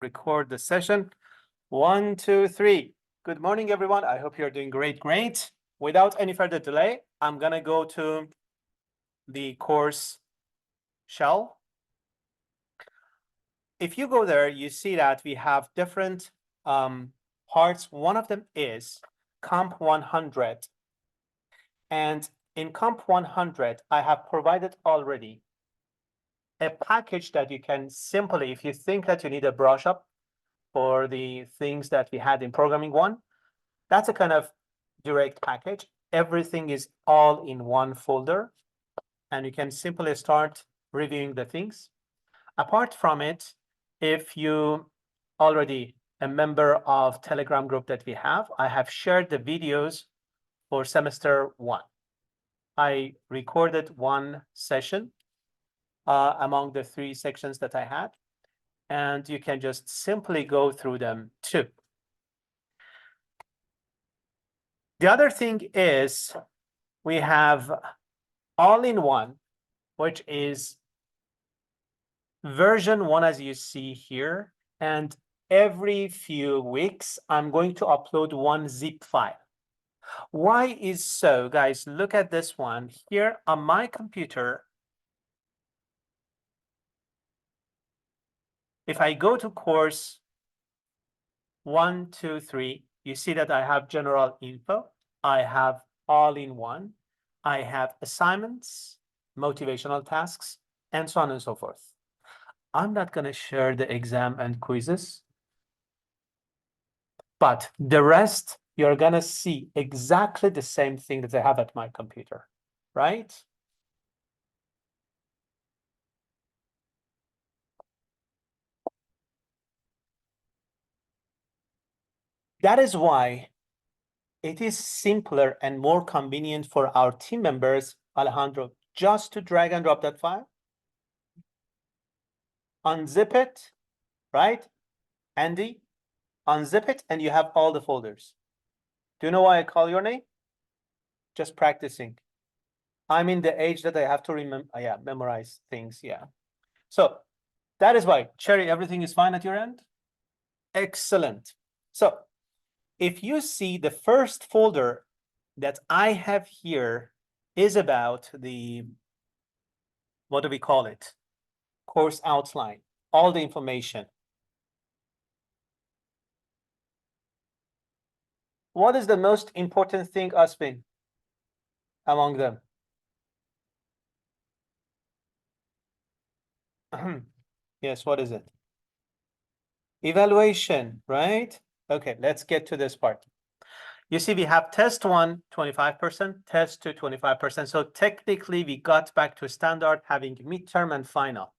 record the session. 1, 2, 3. Good morning, everyone. I hope you're doing great. Without any further delay, I'm gonna go to the course shell. If you go there, you see that we have different parts. One of them is Comp 100. And in Comp 100, I have provided already a package that you can simply, if you think that you need a brush up for the things that we had in programming 1, that's a kind of direct package. Everything is all in one folder, and you can simply start reviewing the things. Apart from it, if you already a member of Telegram group that we have, I have shared the videos for semester 1. I recorded one session among the 3 sections that I had, and you can just simply go through them too. The other thing is we have all-in-one, which is version 1 as you see here, and every few weeks I'm going to upload one zip file. Why is so, guys? Look at this one here on my computer. If I go to course 1, 2, 3, you see that I have general info, I have all-in-one, I have assignments, motivational tasks, and so on and so forth. I'm not going to share the exam and quizzes, but the rest, you're going to see exactly the same thing that I have at my computer, right? That is why it is simpler and more convenient for our team members, Alejandro, just to drag and drop that file, unzip it, right? Andy, unzip it, and you have all the folders. Do you know why I call your name? Just practicing. I'm in the age that I have to remember, memorize things, So that is why. Cherry, everything is fine at your end? Excellent. So if you see the first folder that I have here is about the, what do we call it? Course outline, all the information. What is the most important thing, Asbin, among them? Yes, what is it? Evaluation, right? Okay, let's get to this part. You see, we have test 1, 25%, test 2, 25%. So technically, we got back to standard having midterm and final.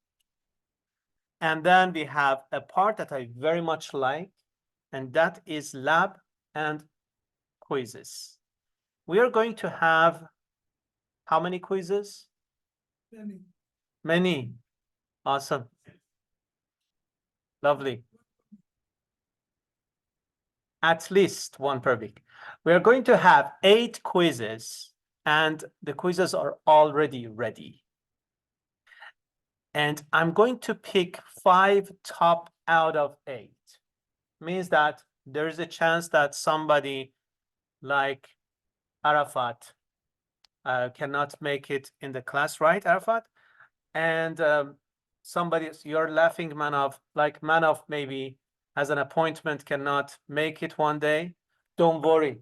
And then we have a part that I very much like, and that is lab and quizzes. We are going to have how many quizzes? Many. Awesome. Lovely. At least one per week. We are going to have 8 quizzes, and the quizzes are already ready. And I'm going to pick 5 top out of 8. Means that there's a chance that somebody like Arafat cannot make it in the class, right, Arafat? And somebody, you're laughing, Manov, like Manov maybe has an appointment, cannot make it one day. Don't worry.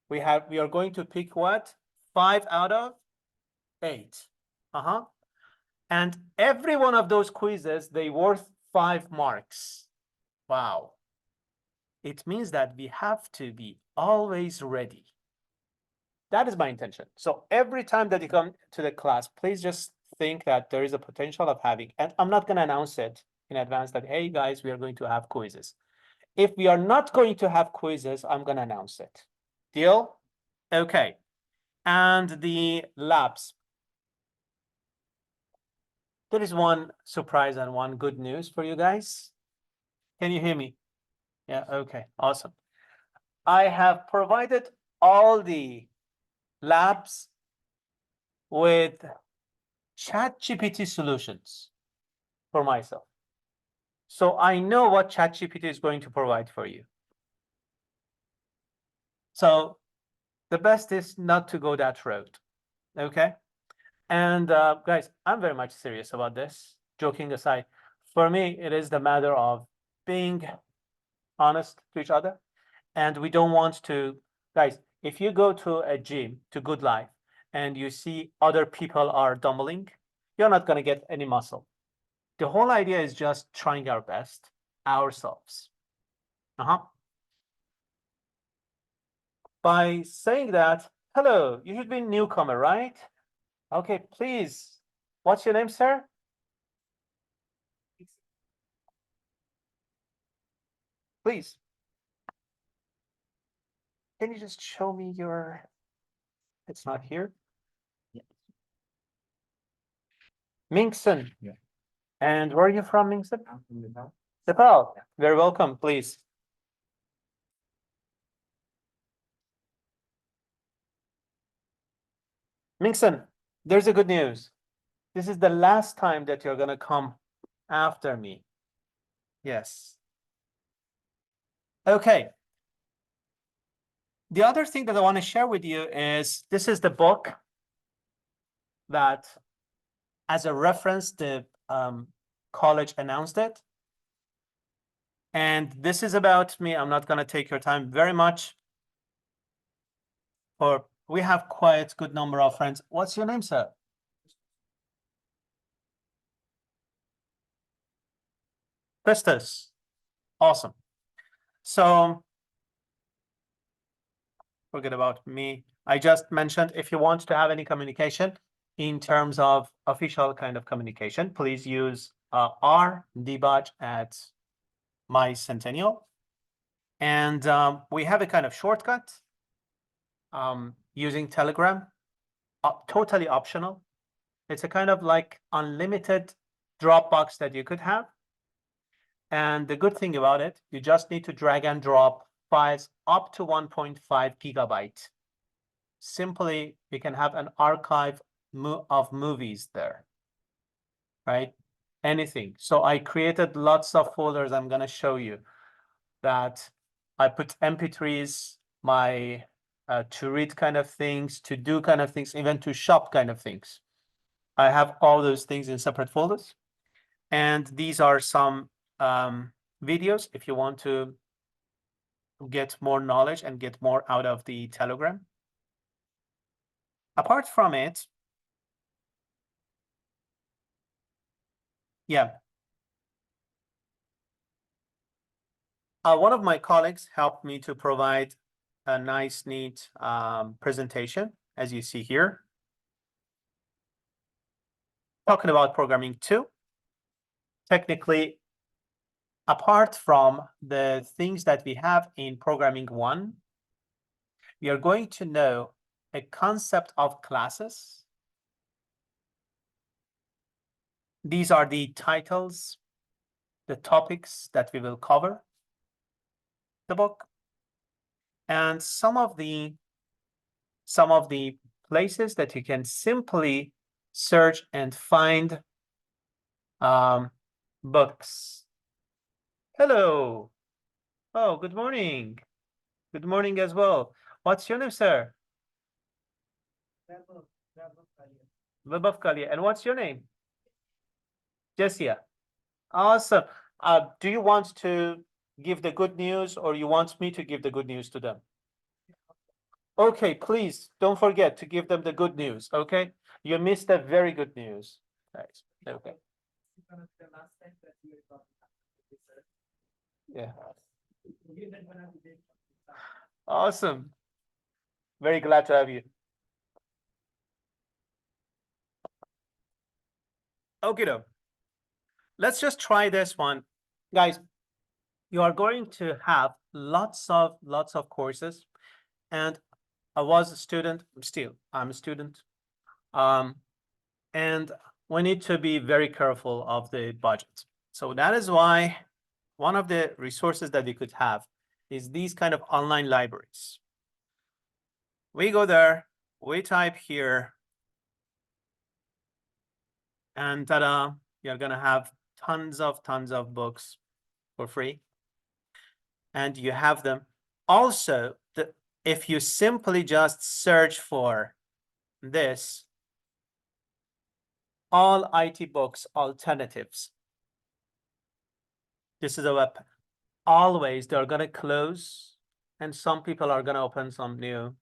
We are going to pick what? 5 out of 8. And every one of those quizzes, they worth 5 marks. Wow. It means that we have to be always ready. That is my intention. So every time that you come to the class, please just think that there is a potential of having, and I'm not going to announce it in advance that, hey guys, we are going to have quizzes. If we are not going to have quizzes, I'm going to announce it. Deal? Okay. And the labs. There is one surprise and one good news for you guys. Can you hear me? Yeah, okay, awesome. I have provided all the labs with ChatGPT solutions for myself. So I know what ChatGPT is going to provide for you. So the best is not to go that road, okay? And guys, I'm very much serious about this, joking aside. For me, it is the matter of being honest to each other. And we don't want to, guys, if you go to a gym, to Good Life, and you see other people are dumbling, you're not going to get any muscle. The whole idea is just trying our best ourselves. By saying that, hello, you should be a newcomer, right? Okay, please. What's your name, sir? Please. Can you just show me your, it's not here. Mingson. Yeah. And where are you from, Mingson? I'm from Nepal. Nepal. Very welcome, please. Mingson, there's a good news. This is the last time that you're gonna come after me. Yes. Okay. The other thing that I want to share with you is this is the book that, as a reference, the college announced it. And this is about me. I'm not going to take your time very much. Or we have quite good number of friends. What's your name, sir? Christus. Awesome. So forget about me. I just mentioned if you want to have any communication in terms of official kind of communication, please use rdebaj at my Centennial. And we have a kind of shortcut using Telegram, totally optional. It's a kind of like unlimited Dropbox that you could have. And the good thing about it, you just need to drag and drop files up to 1.5 gigabyte. Simply, you can have an archive of movies there, right? Anything. So I created lots of folders. I'm going to show you that I put MP3s, my to read kind of things, to do kind of things, even to shop kind of things. I have all those things in separate folders. And these are some videos if you want to get more knowledge and get more out of the Telegram. Apart from it, yeah. One of my colleagues helped me to provide a nice, neat presentation, as you see here. Talking about programming 2. Technically, apart from the things that we have in programming 1, we are going to know a concept of classes. These are the titles, the topics that we will cover the book, and some of the places that you can simply search and find books. Hello. Oh, good morning. Good morning as well. What's your name, sir? Kalia. And what's your name? Jessia. Awesome. Do you want to give the good news, or you want me to give the good news to them? Okay, please don't forget to give them the good news, okay? You missed a very good news. Right. Okay. Yeah. Awesome. Very glad to have you. Okay, though. Let's just try this one. Guys, you are going to have lots of courses. And I was a student, I'm a student. And we need to be very careful of the budget. So that is why one of the resources that we could have is these kind of online libraries. We go there, we type here, and ta-da, you're gonna have tons of books for free, and you have them. Also, if you simply just search for this, all IT books alternatives, this is a web. Always they're going to close, and some people are going to open some new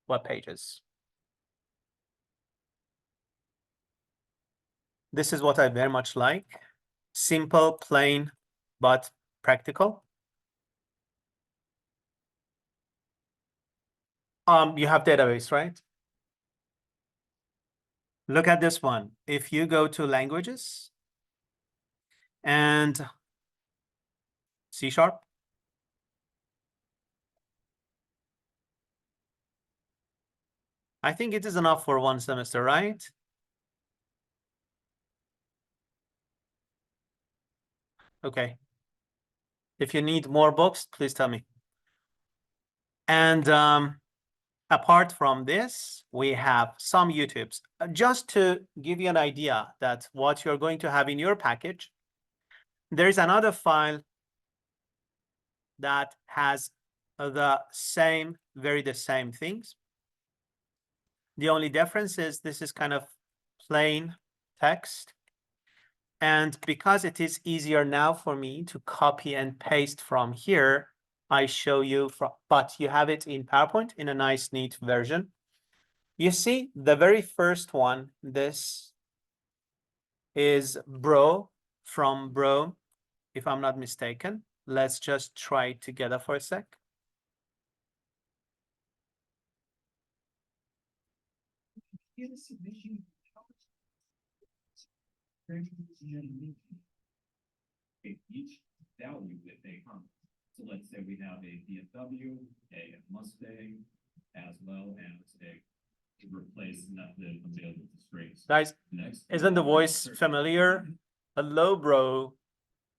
web pages. This is what I very much like. Simple, plain, but practical. You have database, right? Look at this one. If you go to languages and C#, I think it is enough for one semester, right? Okay. If you need more books, please tell me. And apart from this, we have some YouTubes. Just to give you an idea that what you're going to have in your package, there is another file that has the same things. The only difference is this is kind of plain text. And because it is easier now for me to copy and paste from here, I show you, but you have it in PowerPoint in a nice, neat version. You see, the very first one, this is Bro, from Bro, if I'm not mistaken. Let's just try it together for a sec. Each value that they come. So let's say we have a DFW, a Mustang, as well as a to replace the available strings. Guys, isn't the voice familiar? Hello, bro.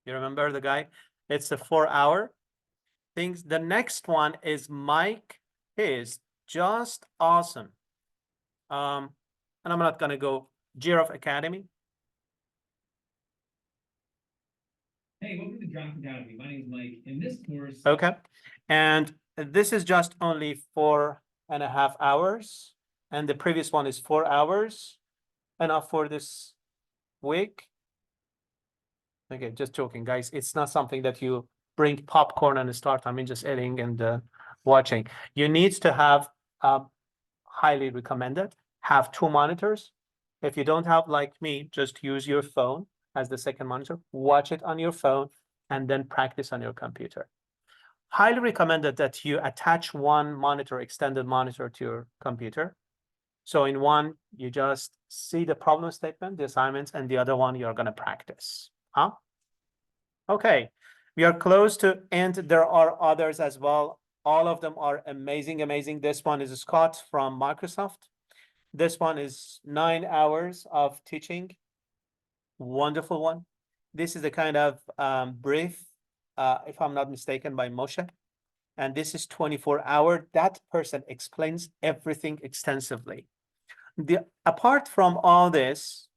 You remember the guy? It's a 4-hour things. The next one is Mike. Is just awesome. And I'm not gonna go Giraffe Academy. Hey, welcome to Giraffe Academy. My name is Mike. In this course, okay, and this is just only 4.5 hours, and the previous one is 4 hours. Enough for this week. Okay, just joking, guys. It's not something that you bring popcorn and start. I mean, just eating and watching. You need to have highly recommended. Have 2 monitors. If you don't have, like me, just use your phone as the second monitor. Watch it on your phone and then practice on your computer. Highly recommended that you attach one monitor, extended monitor, to your computer. So in one, you just see the problem statement, the assignments, and the other one you're going to practice. Huh? Okay, we are close to end. There are others as well. All of them are amazing, amazing. This one is Scott from Microsoft. This one is 9 hours of teaching. Wonderful one. This is a kind of brief, if I'm not mistaken, by Moshe. And this is 24-hour. That person explains everything extensively. Apart from all this,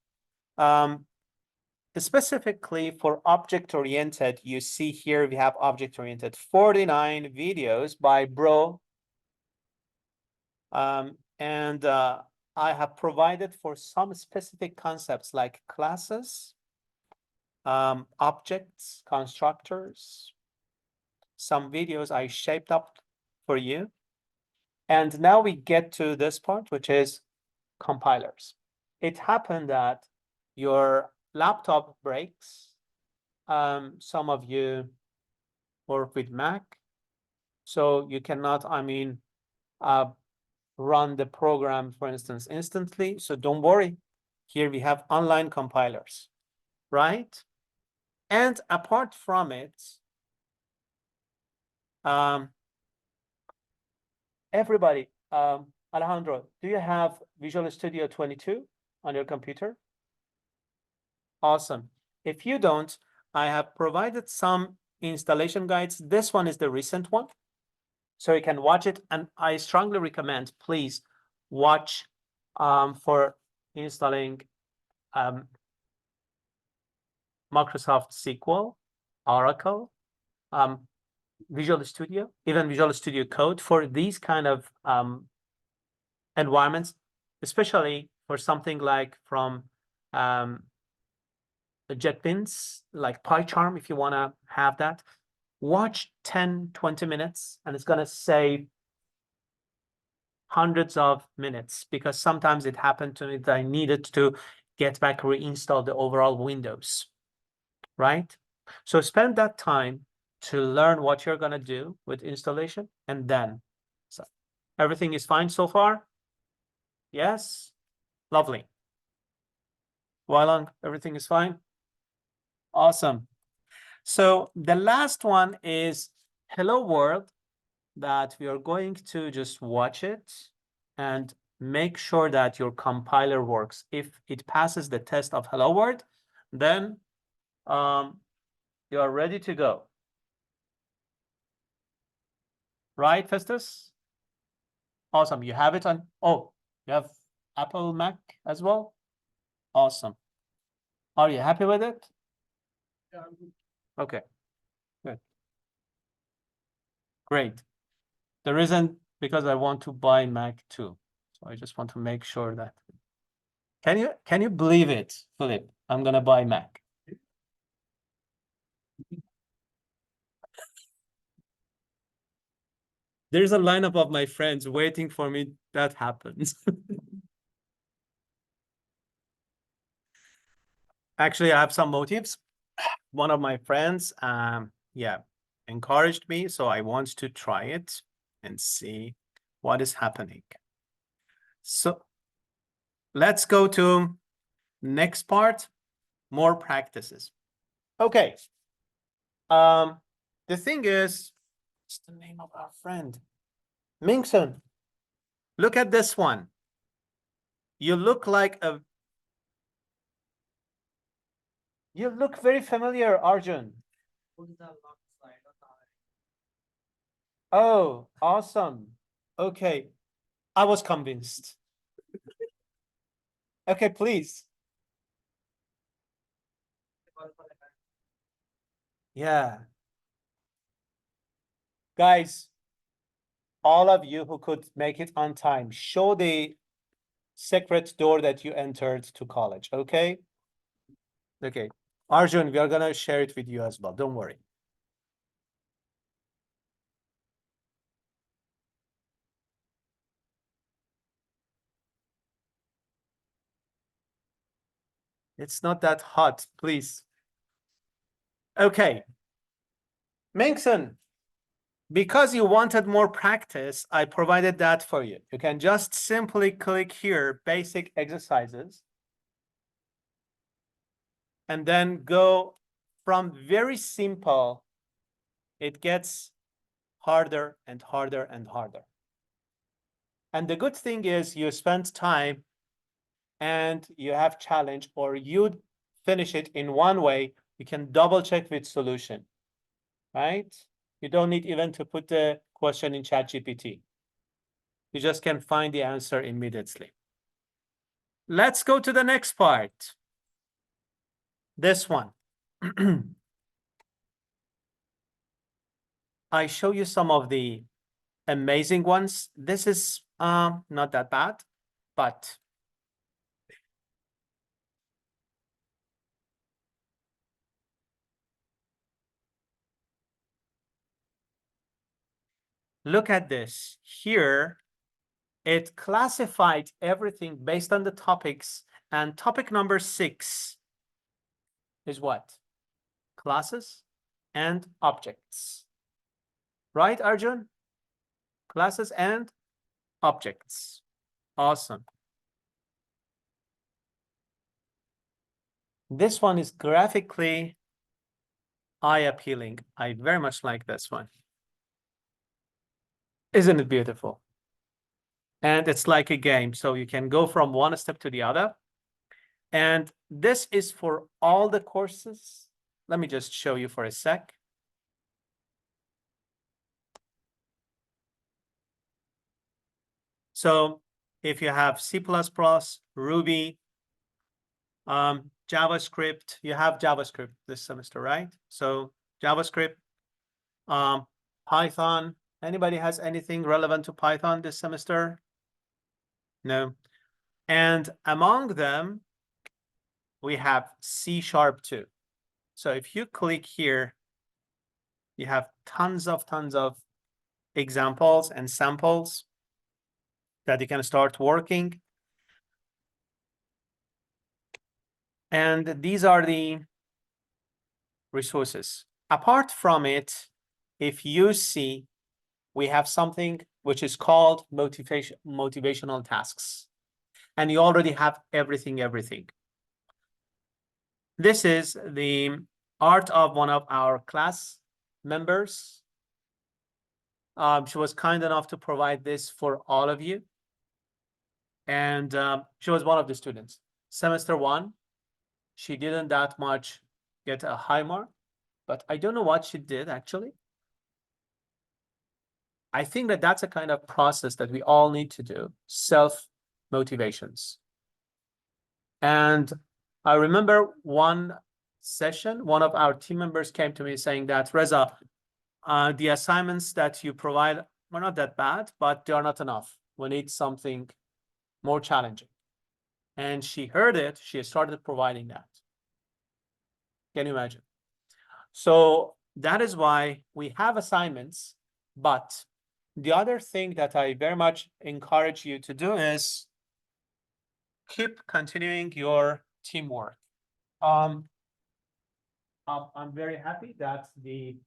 specifically for object-oriented, you see here we have object-oriented 49 videos by Bro. And I have provided for some specific concepts like classes, objects, constructors, some videos I shaped up for you. And now we get to this part, which is compilers. It happened that your laptop breaks. Some of you work with Mac, so you cannot, run the program, for instance, instantly. So don't worry. Here we have online compilers, right? And apart from it, everybody, Alejandro, do you have Visual Studio 22 on your computer? Awesome. If you don't, I have provided some installation guides. This one is the recent one, so you can watch it. And I strongly recommend, please watch for installing Microsoft SQL, Oracle, Visual Studio, even Visual Studio Code for these kind of environments, especially for something like from JetBeans, like PyCharm, if you want to have that. Watch 10, 20 minutes, and it's going to save hundreds of minutes, because sometimes it happened to me that I needed to get back, reinstall the overall Windows, right? So spend that time to learn what you're going to do with installation, and then, so everything is fine so far? Yes? Lovely. Wylong, everything is fine? Awesome. So the last one is Hello World, that we are going to just watch it and make sure that your compiler works. If it passes the test of Hello World, then you are ready to go. Right, Festus? Awesome. You have it on, oh, you have Apple Mac as well? Awesome. Are you happy with it? Yeah. Okay, good. Great. The reason, because I want to buy Mac too. So I just want to make sure that. Can you believe it, Philip? I'm gonna buy Mac. There's a lineup of my friends waiting for me that happens. Actually, I have some motives. One of my friends, yeah, encouraged me, so I want to try it and see what is happening. So let's go to next part, more practices. Okay. The thing is, what's the name of our friend? Mingson. Look at this one. You look like a. You look very familiar, Arjun. Oh, awesome. Okay. I was convinced. Okay, please. Yeah. Guys, all of you who could make it on time, show the secret door that you entered to college, okay? Okay. Arjun, we are gonna share it with you as well. Don't worry. It's not that hot, please. Okay. Mingson, because you wanted more practice, I provided that for you. You can just simply click here, basic exercises, and then go from very simple, it gets harder and harder and harder. And the good thing is you spend time and you have challenge, or you finish it in one way, you can double check with solution, right? You don't need even to put the question in ChatGPT. You just can find the answer immediately. Let's go to the next part. This one. I show you some of the amazing ones. This is not that bad, but look at this. Here, it classified everything based on the topics, and topic number 6 is what? Classes and objects. Right, Arjun? Classes and objects. Awesome. This one is graphically eye-appealing. I very much like this one. Isn't it beautiful? And it's like a game, so you can go from one step to the other. And this is for all the courses. Let me just show you for a sec. So if you have C++, Ruby, JavaScript, you have JavaScript this semester, right? So JavaScript, Python, anybody has anything relevant to Python this semester? No. And among them, we have C# too. So if you click here, you have tons of examples and samples that you can start working. And these are the resources. Apart from it, if you see, we have something which is called motivational tasks. And you already have everything. This is the art of one of our class members. She was kind enough to provide this for all of you. And she was one of the students. Semester 1, she didn't that much get a high mark, but I don't know what she did actually. I think that that's a kind of process that we all need to do, self-motivations. And I remember one session, one of our team members came to me saying that, Reza, the assignments that you provide are not that bad, but they are not enough. We need something more challenging. And she heard it, she started providing that. Can you imagine? So that is why we have assignments, but the other thing that I very much encourage you to do is keep continuing your teamwork. I'm very happy that the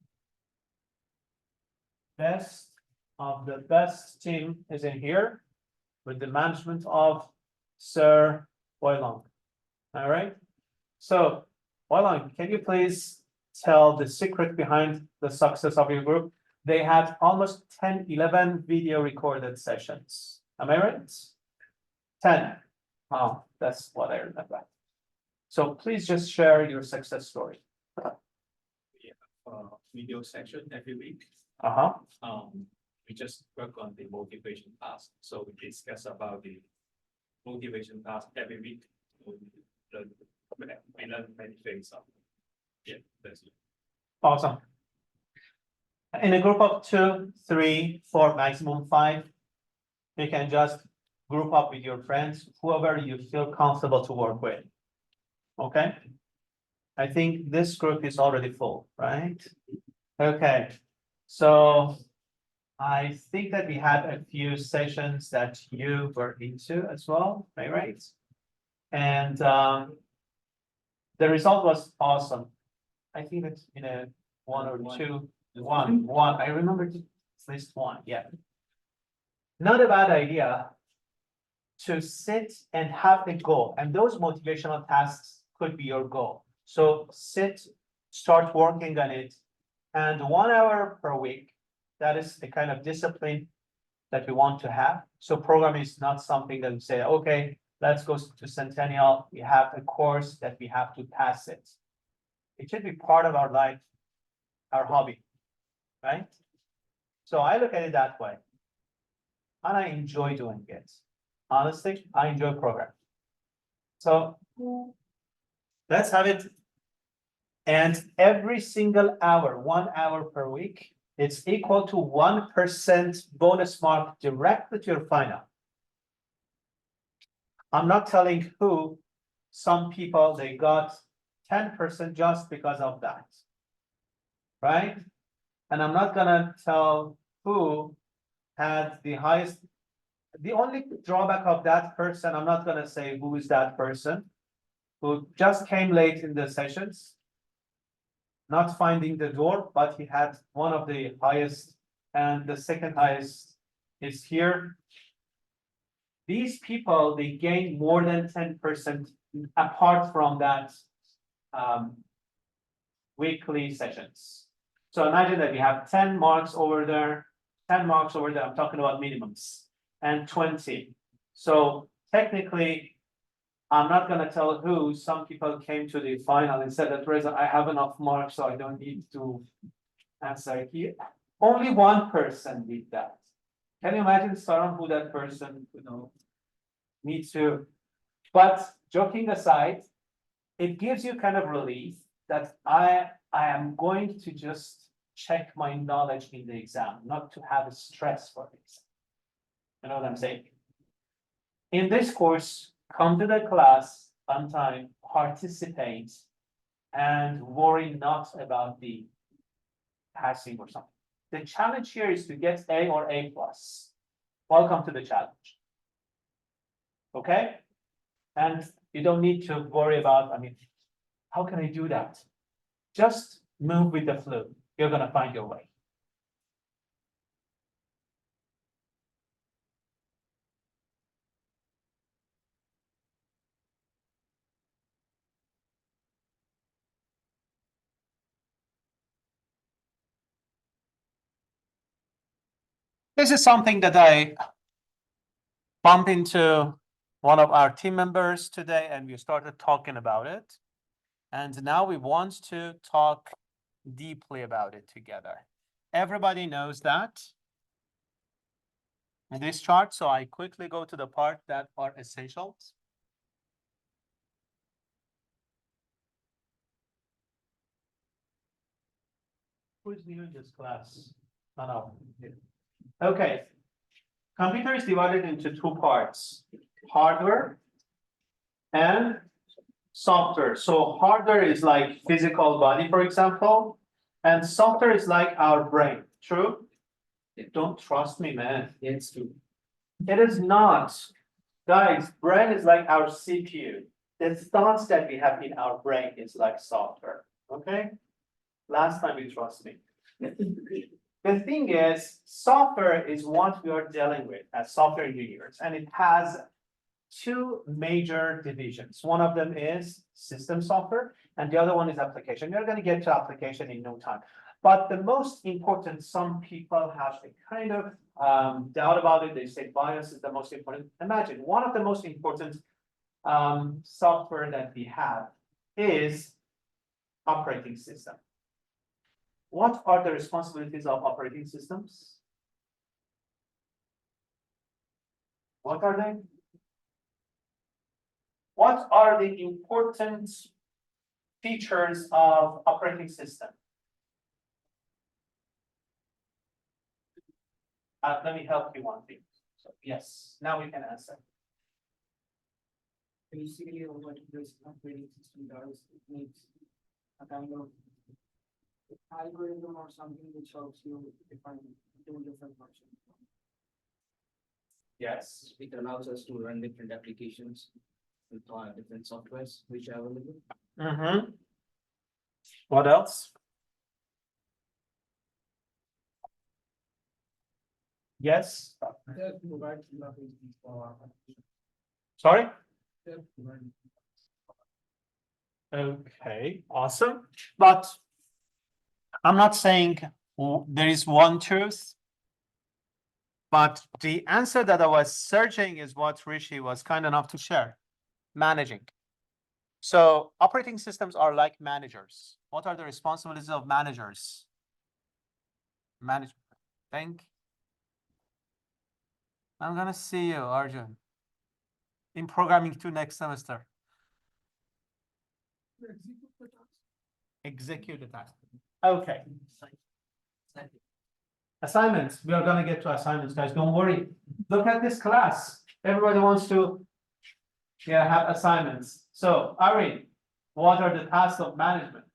best of the best team is in here with the management of Sir Boylong. All right. So Boylong, can you please tell the secret behind the success of your group? They had almost 10, 11 video recorded sessions. Am I right? 10. Oh, that's what I remember. So please just share your success story. We have a video section every week. Uh-huh. We just work on the motivation task. So we discuss about the motivation task every week. We learn many things. Yeah, that's it. Awesome. In a group of 2, 3, 4, maximum 5, you can just group up with your friends, whoever you feel comfortable to work with. Okay? I think this group is already full, right? Okay. So I think that we had a few sessions that you were into as well, right? And the result was awesome. I think it's in a one or two, one. I remember at least one, yeah. Not a bad idea to sit and have a goal, and those motivational tasks could be your goal. So sit, start working on it, and 1 hour per week, that is the kind of discipline that we want to have. So programming is not something that we say, okay, let's go to Centennial, we have a course that we have to pass it. It should be part of our life, our hobby, right? So I look at it that way. And I enjoy doing it. Honestly, I enjoy programming. So let's have it. And every single hour, 1 hour per week, it's equal to 1% bonus mark directly to your final. I'm not telling who, some people, they got 10% just because of that. Right? And I'm not gonna tell who had the highest. The only drawback of that person, I'm not gonna say who is that person, who just came late in the sessions, not finding the door, but he had one of the highest, and the second highest is here. These people, they gain more than 10% apart from that weekly sessions. So imagine that we have 10 marks over there, 10 marks over there, I'm talking about minimums, and 20. So technically, I'm not gonna tell who, some people came to the final and said that, Reza, I have enough marks, so I don't need to answer here. Only one person did that. Can you imagine, Saram, who that person, needs to, but joking aside, it gives you kind of relief that I am going to just check my knowledge in the exam, not to have a stress for the exam. You know what I'm saying? In this course, come to the class on time, participate, and worry not about the passing or something. The challenge here is to get A or A plus. Welcome to the challenge. Okay? And you don't need to worry about, I mean, how can I do that? Just move with the flow. You're gonna find your way. This is something that I bump into one of our team members today, and we started talking about it. And now we want to talk deeply about it together. Everybody knows that in this chart, so I quickly go to the part that are essentials. Who's new in this class? No. Okay. Computer is divided into two parts, hardware and software. So hardware is like physical body, for example, and software is like our brain. True? Don't trust me, man. It's true. It is not. Guys, brain is like our CPU. The thoughts that we have in our brain is like software. Okay? Last time you trust me. The thing is, software is what we are dealing with as software engineers, and it has two major divisions. One of them is system software, and the other one is application. You're going to get to application in no time. But the most important, some people have a kind of doubt about it. They say BIOS is the most important. Imagine one of the most important software that we have is operating system. What are the responsibilities of operating systems? What are they? What are the important features of operating system? Let me help you one thing. So yes, now we can answer. Basically, what this operating system does, it makes a kind of algorithm or something which helps you define two different functions. Yes. It allows us to run different applications with different softwares which are available. Mm-hmm. What else? Yes. Sorry? Okay, awesome. But I'm not saying there is one truth. But the answer that I was searching is what Rishi was kind enough to share. Managing. So operating systems are like managers. What are the responsibilities of managers? Manage. Think. I'm gonna see you, Arjun, in programming 2 next semester. Execute the task. Okay. Assignments. We are gonna get to assignments, guys. Don't worry. Look at this class. Everybody wants to have assignments. So, Irene, what are the tasks of management?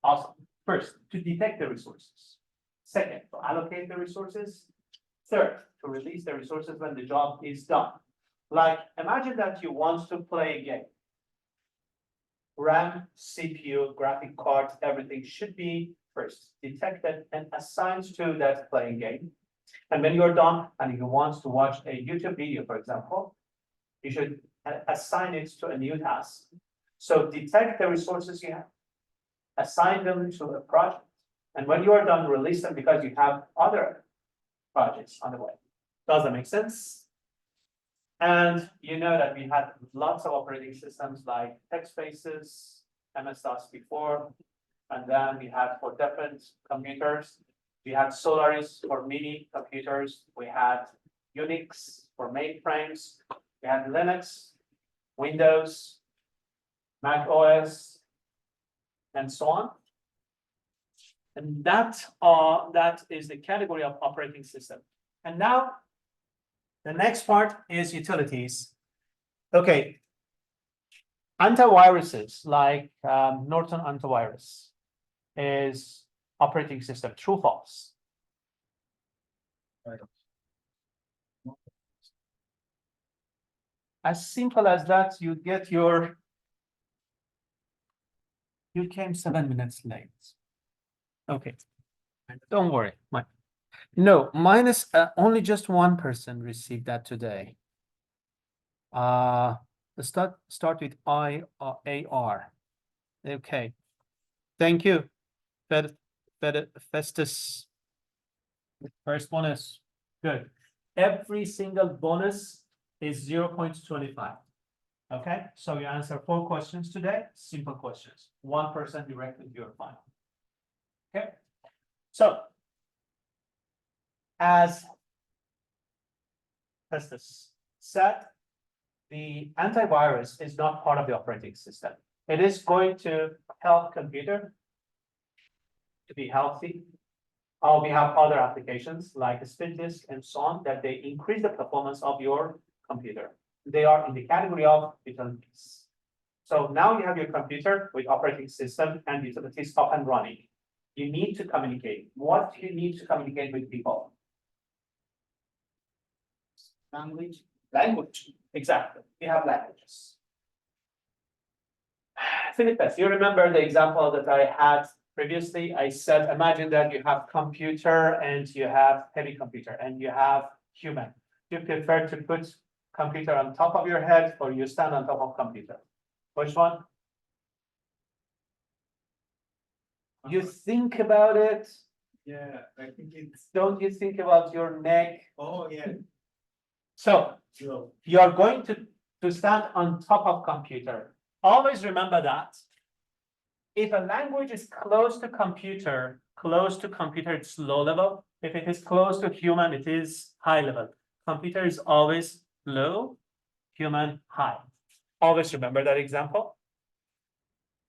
Awesome. First, to detect the resources. Second, to allocate the resources. Third, to release the resources when the job is done. Like, imagine that you want to play a game. RAM, CPU, graphic card, everything should be first detected and assigned to that playing game. And when you're done and you want to watch a YouTube video, for example, you should assign it to a new task. So detect the resources you have, assign them to a project. And when you are done, release them because you have other projects on the way. Does that make sense? And you know that we had lots of operating systems like TechSpaces, MS-DOS before, and then we had for different computers, We had Solaris for mini computers. We had Unix for mainframes. We had Linux, Windows, Mac OS, and so on. And that is the category of operating system. And now the next part is utilities. Okay. Antiviruses like Norton antivirus is operating system, true, false? As simple as that, you get your, you came 7 minutes late. Okay, don't worry. No, minus only just one person received that today. Start with AR. Okay, thank you, Festus. First bonus, good. Every single bonus is 0.25. Okay, so you answer 4 questions today, simple questions. 1% directly to your final. Okay, so as Festus said, the antivirus is not part of the operating system. It is going to help computer to be healthy. We have other applications like a spin disk and so on that they increase the performance of your computer. They are in the category of utilities. So now you have your computer with operating system and utilities up and running. You need to communicate. What do you need to communicate with people? Language. Language, exactly. We have languages. Philippe, you remember the example that I had previously? I said, imagine that you have computer and you have heavy computer and you have human. You prefer to put computer on top of your head or you stand on top of computer? Which one? You think about it. Yeah, I think it's. Don't you think about your neck? Oh, yeah. So True. you're going to stand on top of computer. Always remember that. If a language is close to computer, it's low level. If it is close to human, it is high level. Computer is always low, human high. Always remember that example.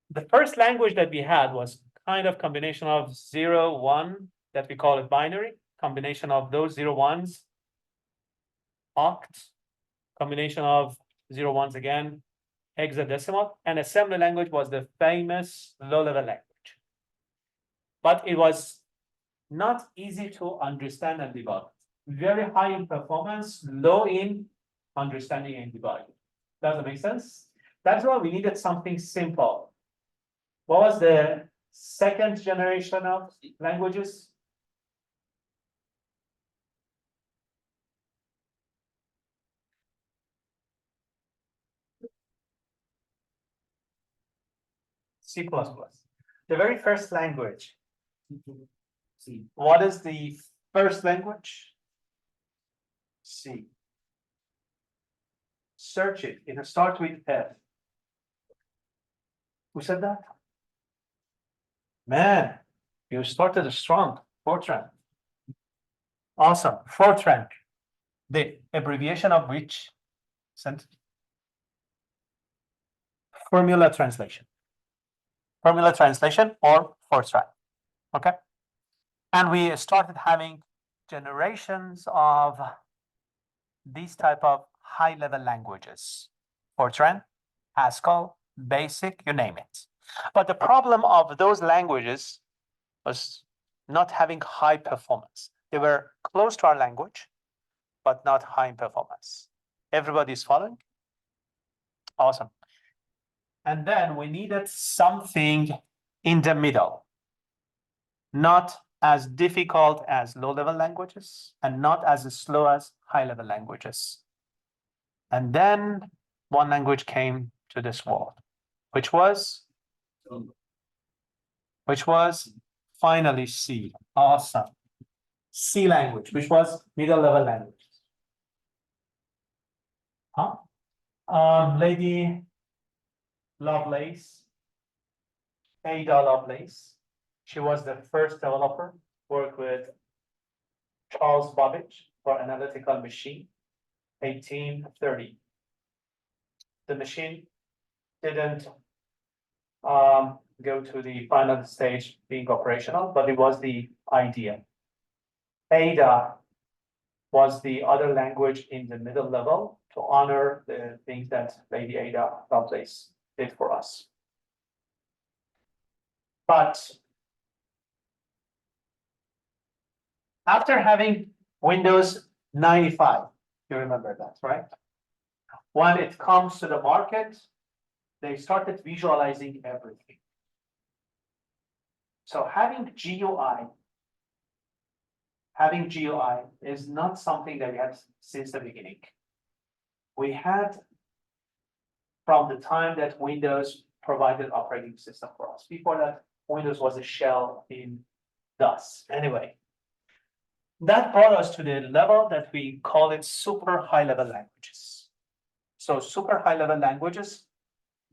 The first language that we had was kind of combination of 0, 1, that we call it binary, combination of those 0, 1s, oct, combination of 0, 1s again, hexadecimal, and assembly language was the famous low-level language. But it was not easy to understand and debug. Very high in performance, low in understanding and debugging. Does that make sense? That's why we needed something simple. What was the second generation of languages? C++. The very first language. C. What is the first language? C. Search it. It starts with F. Who said that? Man, you started strong. Fortran. Awesome. Fortran. The abbreviation of which sentence? Formula translation. Formula translation or Fortran. Okay. And we started having generations of these type of high-level languages. Fortran, Haskell, BASIC, you name it. But the problem of those languages was not having high performance. They were close to our language, but not high in performance. Everybody's following? Awesome. And then we needed something in the middle, not as difficult as low-level languages and not as slow as high-level languages. And then one language came to this world, which was finally C. Awesome. C language, which was middle-level language. Huh? Lady Lovelace, Ada Lovelace. She was the first developer worked with Charles Babbage for analytical machine, 1830. The machine didn't go to the final stage being operational, but it was the idea. Ada was the other language in the middle level to honor the things that Lady Ada Lovelace did for us. But after having Windows 95, you remember that, right? When it comes to the market, they started visualizing everything. So having GUI is not something that we had since the beginning. We had from the time that Windows provided operating system for us. Before that, Windows was a shell in DOS. Anyway, that brought us to the level that we call it super high level languages. So super high level languages,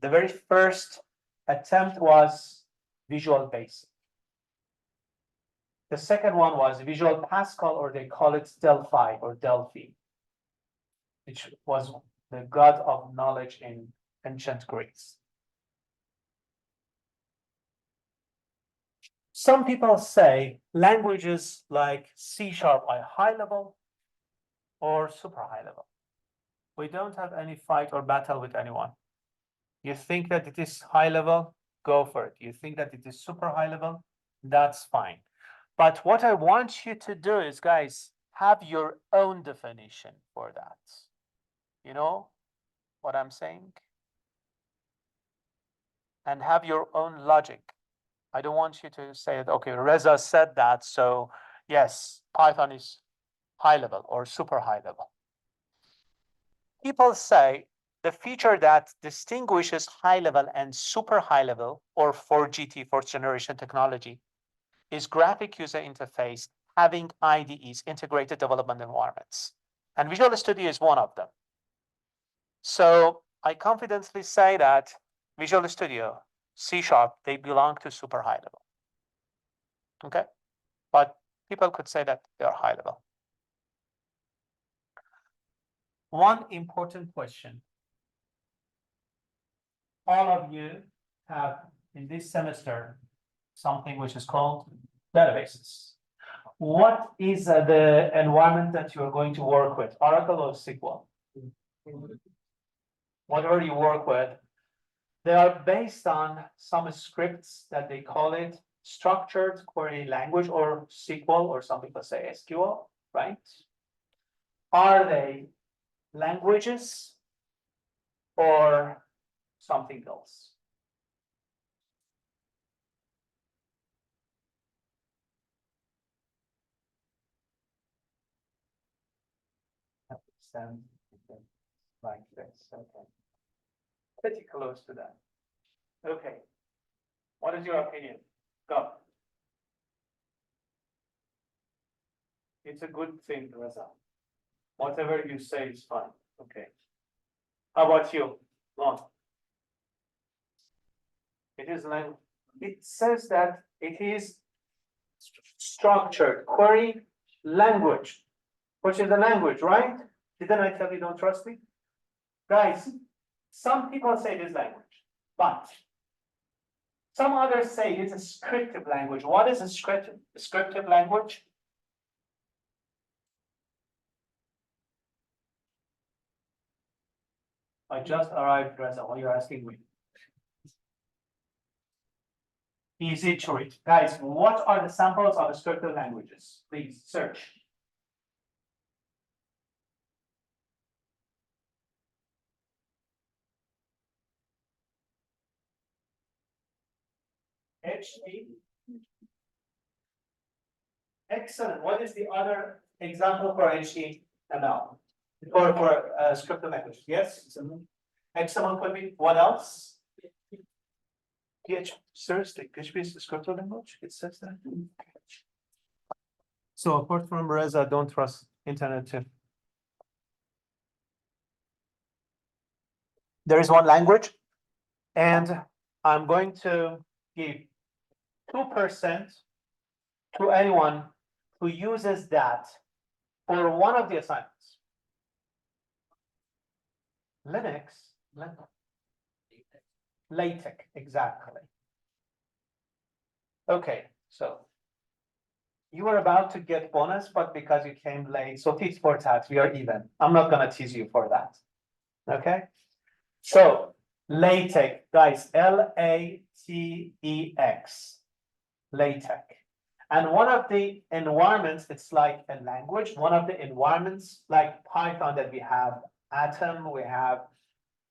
the very first attempt was Visual Basic. The second one was Visual Pascal, or they call it Delphi or Delphi, which was the god of knowledge in ancient Greece. Some people say languages like C# are high level or super high level. We don't have any fight or battle with anyone. You think that it is high level, go for it. You think that it is super high level, that's fine. But what I want you to do is, guys, have your own definition for that. You know what I'm saying? And have your own logic. I don't want you to say that, okay, Reza said that, so yes, Python is high level or super high level. People say the feature that distinguishes high level and super high level, or 4GT, fourth generation technology, is graphic user interface having IDEs, integrated development environments. And Visual Studio is one of them. So I confidently say that Visual Studio, C#, they belong to super high level. Okay, but people could say that they are high level. One important question. All of you have in this semester something which is called databases. What is the environment that you're going to work with, Oracle or SQL? Whatever you work with, they are based on some scripts that they call it structured query language, or SQL, or some people say SQL, right? Are they languages or something else? Like this, okay. Pretty close to that. Okay. What is your opinion? Go. It's a good thing, Reza. Whatever you say is fine. Okay. How about you, Lon? It is language. It says that it is structured query language, which is a language, right? Didn't I tell you don't trust me? Guys, some people say it is language, but some others say it's a scriptive language. What is a scriptive language? I just arrived, Reza. What are you asking me? Easy to read. Guys, what are the samples of scripted languages? Please search. HT. Excellent. What is the other example for HTML? Or for scripted language? Yes? XML could be. What else? PHP. Seriously, PHP is a scripted language? It says that. So apart from Reza, don't trust internet too. There is one language, and I'm going to give 2% to anyone who uses that for one of the assignments? Linux, LaTeX, exactly. Okay, so you were about to get bonus, but because you came late, so tit for tat, we are even. I'm not gonna tease you for that. Okay? So LaTeX, guys, LaTeX, LaTeX. And one of the environments, it's like a language, one of the environments like Python that we have, Atom, we have,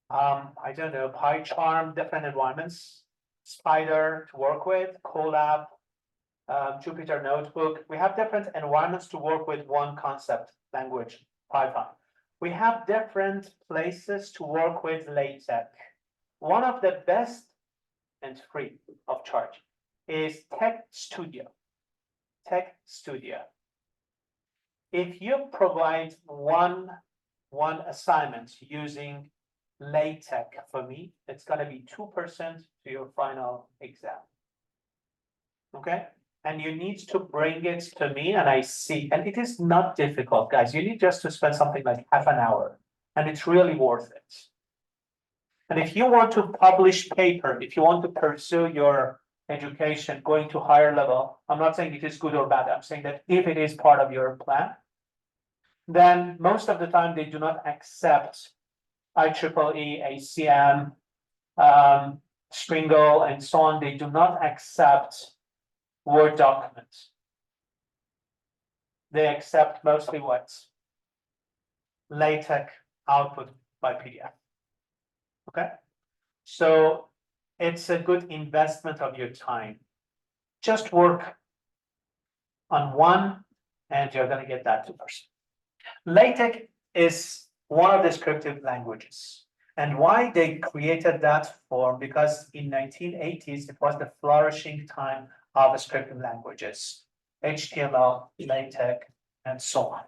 I don't know, PyCharm, different environments, Spider to work with, Colab, Jupyter Notebook. We have different environments to work with one concept, language, Python. We have different places to work with LaTeX. One of the best and free of charge is Tech Studio. Tech Studio. If you provide one assignment using LaTeX for me, it's gonna be 2% to your final exam. Okay? And you need to bring it to me and I see, and it is not difficult, guys. You need just to spend something like half an hour and it's really worth it. And if you want to publish paper, if you want to pursue your education, going to higher level, I'm not saying it is good or bad. I'm saying that if it is part of your plan, then most of the time they do not accept IEEE, ACM, Stringle, and so on. They do not accept Word documents. They accept mostly what's LaTeX output by PDF. Okay, so it's a good investment of your time. Just work on one, and you're going to get that 2%. LaTeX is one of the scripted languages. And why they created that form? Because in 1980s, it was the flourishing time of scripted languages, HTML, LaTeX, and so on.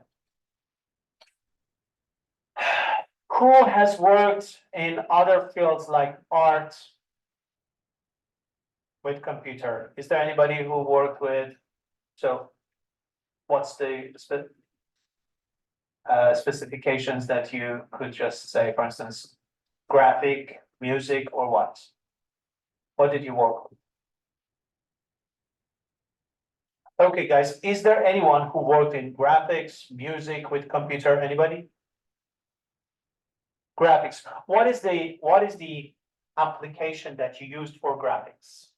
Who has worked in other fields like art with computer? Is there anybody who worked with, so what's the specifications that you could just say, for instance, graphic, music, or what? What did you work with? Okay, guys, is there anyone who worked in graphics, music with computer? Anybody? Graphics. What is the application that you used for graphics?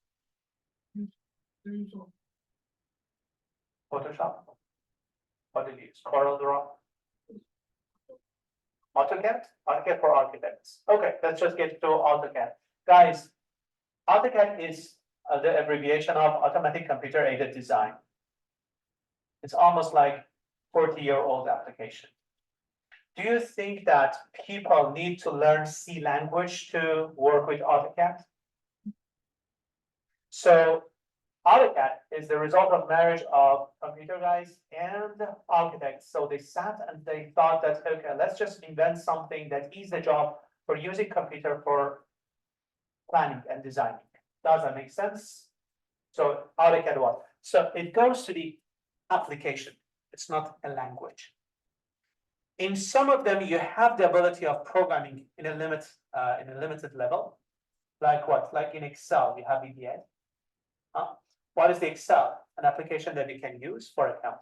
Photoshop? What did you use? CorelDRAW? AutoCAD? AutoCAD for architects. Okay, let's just get to AutoCAD. Guys, AutoCAD is the abbreviation of Automatic Computer Aided Design. It's almost like 40-year-old application. Do you think that people need to learn C language to work with AutoCAD? So AutoCAD is the result of marriage of computer guys and architects. So they sat and they thought that, okay, let's just invent something that is the job for using computer for planning and designing. Does that make sense? So AutoCAD what? So it goes to the application. It's not a language. In some of them, you have the ability of programming in a limited level. Like what? Like in Excel, you have VBA. What is the Excel? An application that you can use for accounting.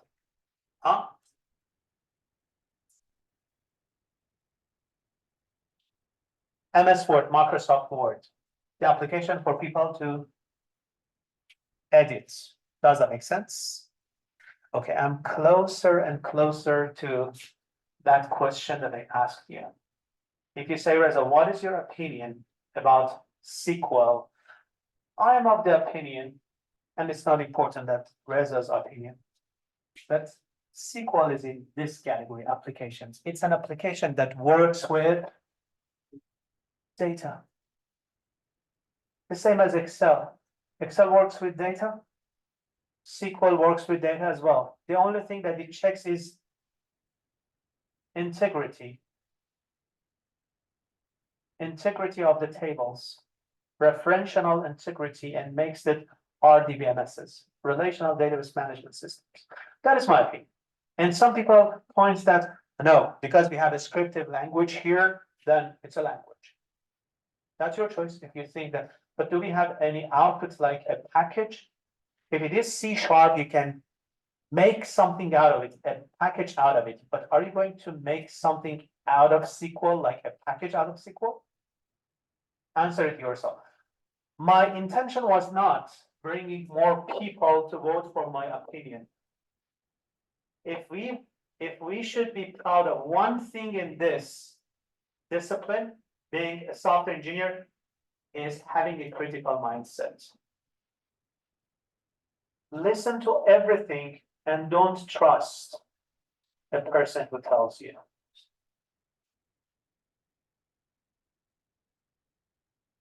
MS Word, Microsoft Word. The application for people to edit. Does that make sense? Okay, I'm closer and closer to that question that I asked you. If you say, Reza, what is your opinion about SQL? I am of the opinion, and it's not important that Reza's opinion, but SQL is in this category, applications. It's an application that works with data. The same as Excel. Excel works with data. SQL works with data as well. The only thing that it checks is integrity of the tables, referential integrity, and makes it RDBMSs, relational database management systems. That is my opinion. And some people points that, no, because we have a scripted language here, then it's a language. That's your choice if you think that, but do we have any outputs like a package? If it is C#, you can make something out of it, a package out of it, but are you going to make something out of SQL, like a package out of SQL? Answer it yourself. My intention was not bringing more people to vote for my opinion. If we should be proud of one thing in this discipline, being a software engineer, is having a critical mindset. Listen to everything and don't trust the person who tells you.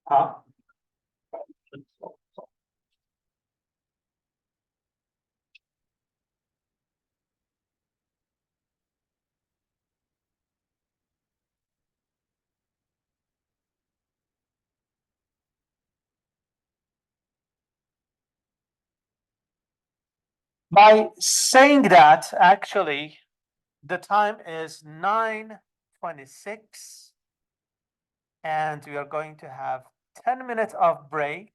Huh? By saying that, actually, the time is 9:26, and we are going to have 10 minutes of break,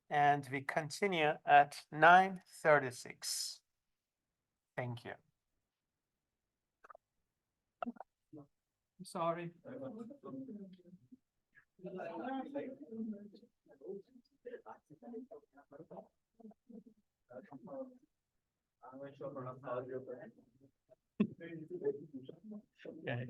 and we continue at 9:36. Thank you. Sorry. Okay.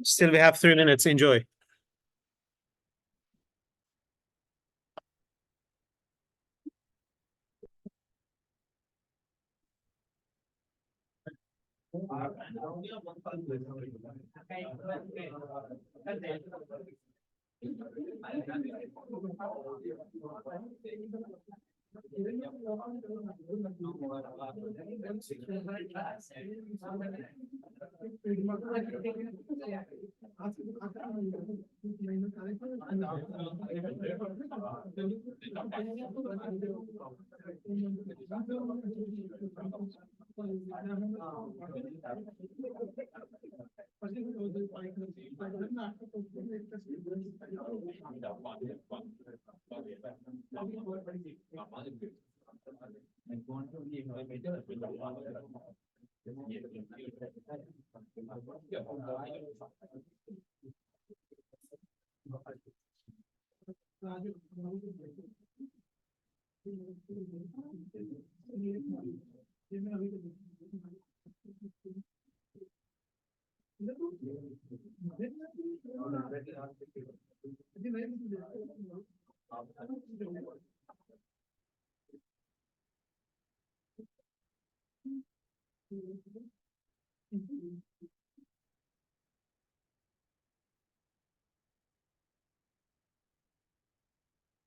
Still, we have 3 minutes. Enjoy.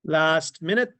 Last minute.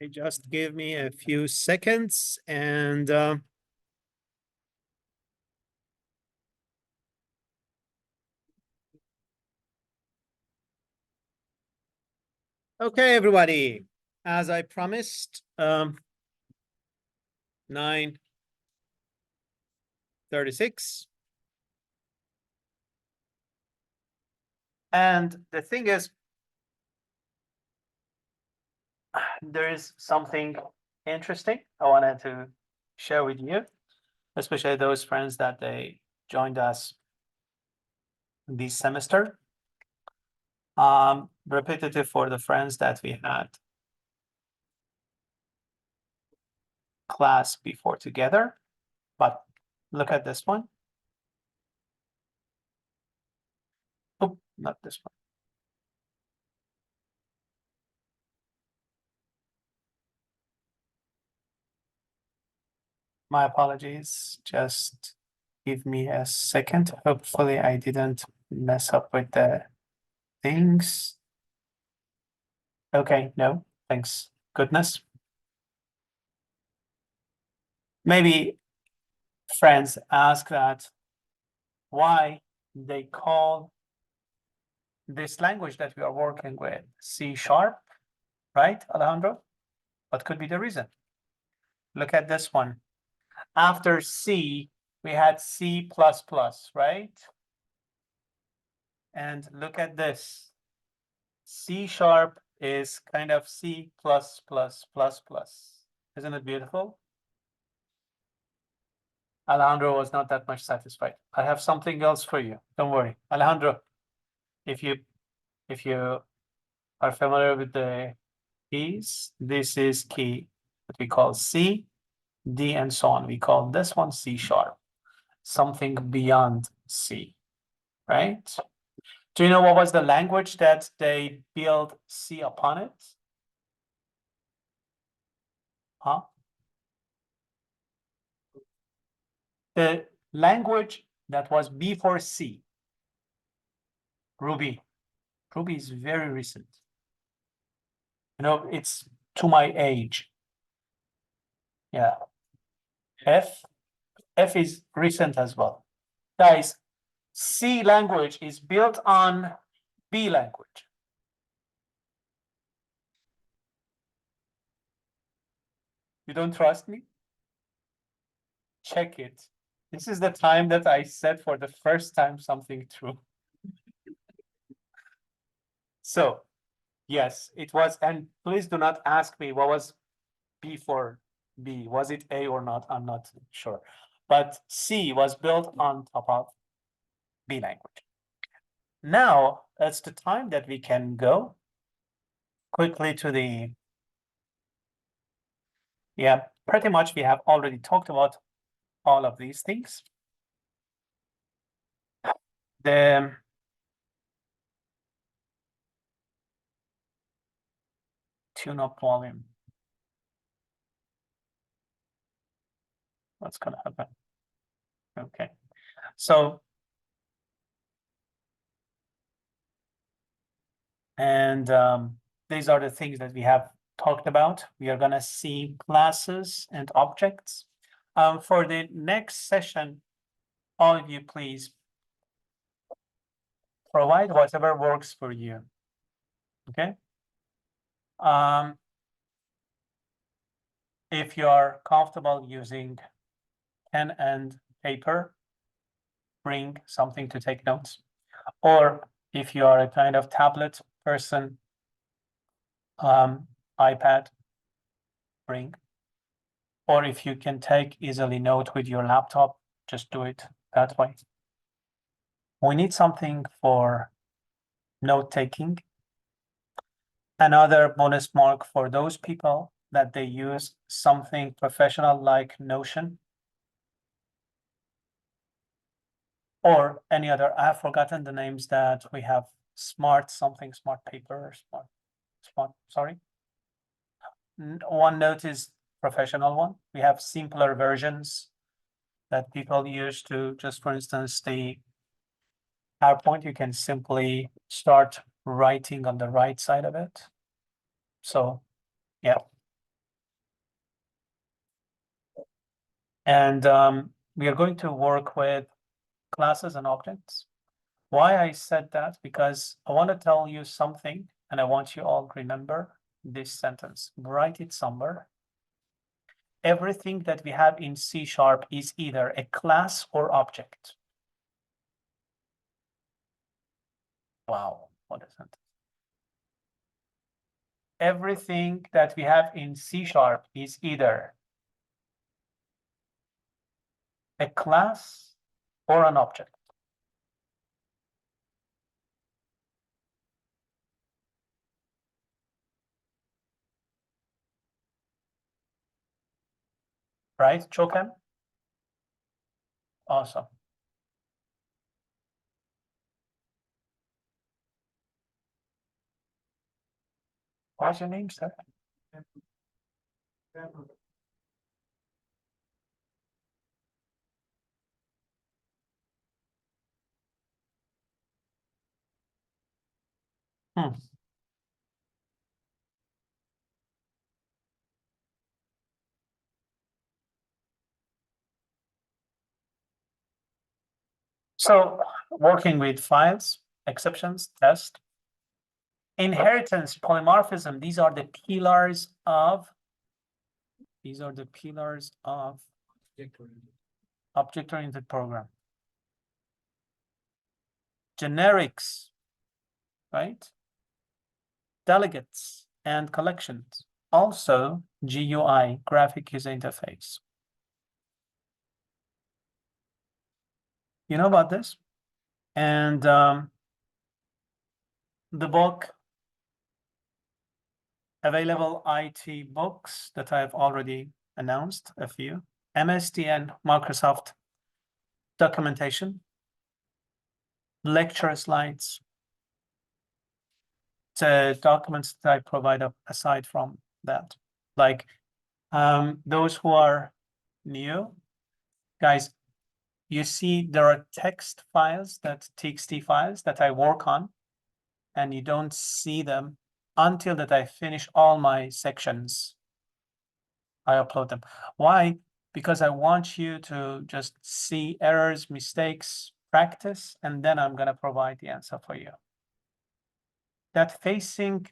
Okay, just give me a few seconds and okay, everybody, as I promised, 9:36. And the thing is, there is something interesting I wanted to share with you, especially those friends that they joined us this semester. Repetitive for the friends that we had class before together, but look at this one. Oh, not this one. My apologies. Just give me a second. Hopefully I didn't mess up with the things. Okay, no, thanks goodness. Maybe friends ask that why they call this language that we are working with C#, right, Alejandro? What could be the reason? Look at this one. After C, we had C++, right? And look at this. C# is kind of C+++++. Isn't it beautiful? Alejandro was not that much satisfied. I have something else for you. Don't worry. Alejandro, if you are familiar with the keys, this is key that we call C, D, and so on. We call this one C#, something beyond C, right? Do you know what was the language that they built C upon it? Huh? The language that was before C, Ruby. Ruby is very recent. You know, it's to my age. Yeah. F is recent as well. Guys, C language is built on B language. You don't trust me? Check it. This is the time that I said for the first time something true. So, yes, it was. And please do not ask me what was before B. Was it A or not? I'm not sure. But C was built on top of B language. Now, it's the time that we can go quickly to the, yeah, pretty much we have already talked about all of these things. The tune-up volume. What's gonna happen? Okay, so and these are the things that we have talked about. We are gonna see classes and objects. For the next session, all of you please provide whatever works for you. Okay. If you are comfortable using pen and paper, bring something to take notes. Or if you are a kind of tablet person, iPad, bring. Or if you can take easily note with your laptop, just do it that way. We need something for note taking. Another bonus mark for those people that they use something professional like Notion or any other. I have forgotten the names that we have. Smart something, smart paper, sorry. OneNote is professional one. We have simpler versions that people use to just, for instance, the PowerPoint, you can simply start writing on the right side of it. So, yeah. And we are going to work with classes and objects. Why I said that? Because I want to tell you something, and I want you all to remember this sentence. Write it somewhere. Everything that we have in C# is either a class or object. Wow, what a sentence. Everything that we have in C# is either a class or an object. Right, Chokem? Awesome. What's your name, sir? Hmm. So working with files, exceptions, test, inheritance, polymorphism, these are the pillars of object-oriented program. Generics, right? Delegates and collections. Also GUI, graphic user interface. You know about this? And the book, available IT books that I've already announced a few, MSD and Microsoft documentation, lecture slides, the documents that I provide up aside from that. Like those who are new, guys, you see there are text files, TXT files that I work on, and you don't see them until that I finish all my sections. I upload them. Why? Because I want you to just see errors, mistakes, practice, and then I'm going to provide the answer for you. That facing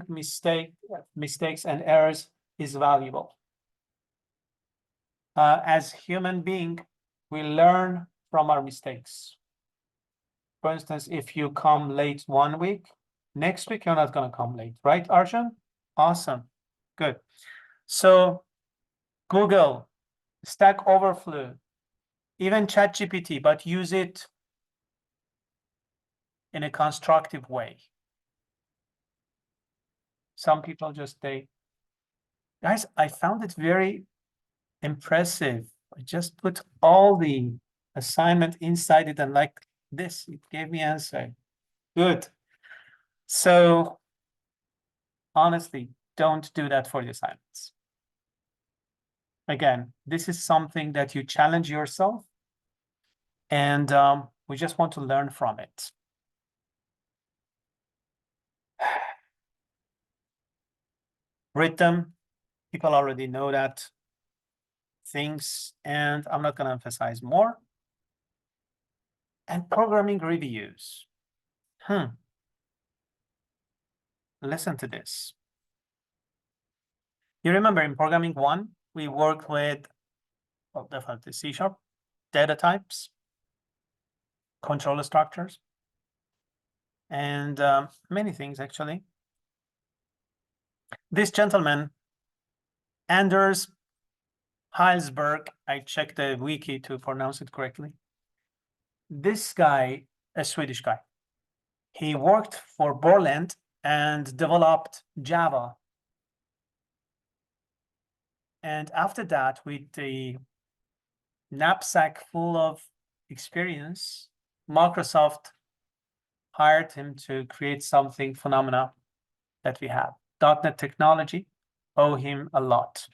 mistakes and errors is valuable. As human being, we learn from our mistakes. For instance, if you come late 1 week, next week you're not going to come late, right, Arjun? Awesome. Good. So Google, Stack Overflow, even ChatGPT, but use it in a constructive way. Some people just guys, I found it very impressive. I just put all the assignment inside it and like this, it gave me answer. Good. So honestly, don't do that for the assignments. Again, this is something that you challenge yourself, and we just want to learn from it. Rhythm, people already know that things, and I'm not going to emphasize more. And programming reviews. listen to this. You remember in programming 1, we worked with, well, definitely C#, data types, controller structures, and many things actually. This gentleman, Anders Heilsberg, I checked the wiki to pronounce it correctly. This guy, a Swedish guy, he worked for Borland and developed Java. And after that, with the knapsack full of experience, Microsoft hired him to create something phenomenal that we have. .NET technology owe him a lot.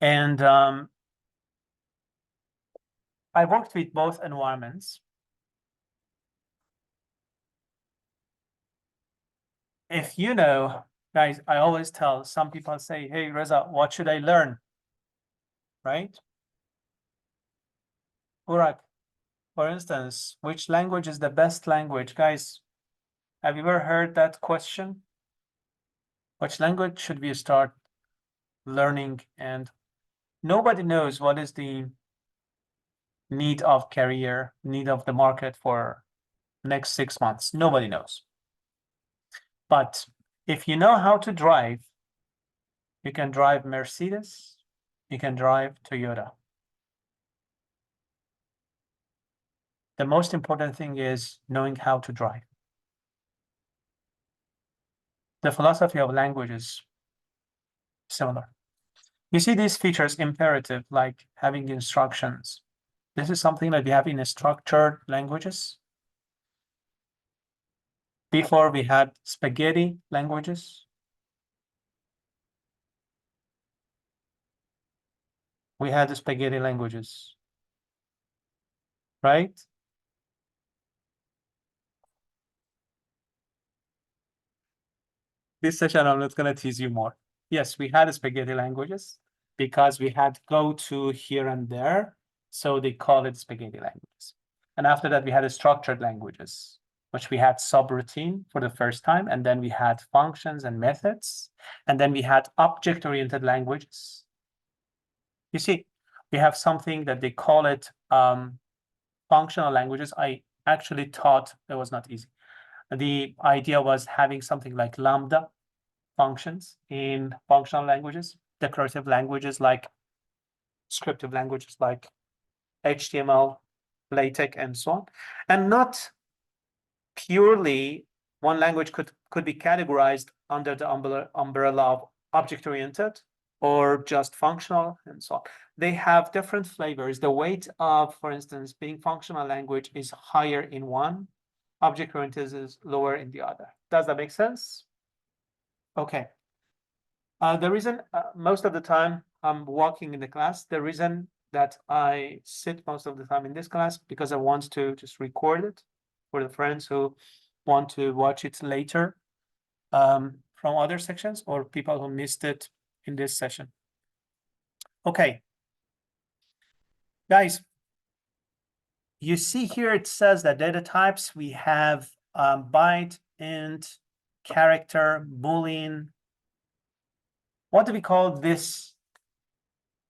And I worked with both environments. If you know, guys, I always tell some people say, hey, Reza, what should I learn? Right? Burak, for instance, which language is the best language? Guys, have you ever heard that question? Which language should we start learning? And nobody knows what is the need of career, need of the market for next 6 months. Nobody knows. But if you know how to drive, you can drive Mercedes, you can drive Toyota. The most important thing is knowing how to drive. The philosophy of language is similar. You see these features, imperative, like having instructions. This is something that we have in structured languages. Before we had spaghetti languages. We had the spaghetti languages, right? This session, I'm not going to tease you more. Yes, we had spaghetti languages because we had go to here and there. So they call it spaghetti languages. And after that, we had structured languages, which we had subroutine for the first time. And then we had functions and methods. And then we had object-oriented languages. You see, we have something that they call it functional languages. I actually thought it was not easy. The idea was having something like lambda functions in functional languages, declarative languages like scriptive languages like HTML, LaTeX, and so on, and not purely one language could be categorized under the umbrella of object-oriented or just functional and so on. They have different flavors. The weight of, for instance, being functional language is higher in one, object-oriented is lower in the other. Does that make sense? Okay. The reason most of the time I'm walking in the class, the reason that I sit most of the time in this class, because I want to just record it for the friends who want to watch it later from other sections or people who missed it in this session. Okay. Guys, you see here it says that data types, we have byte, int, character, boolean. What do we call this?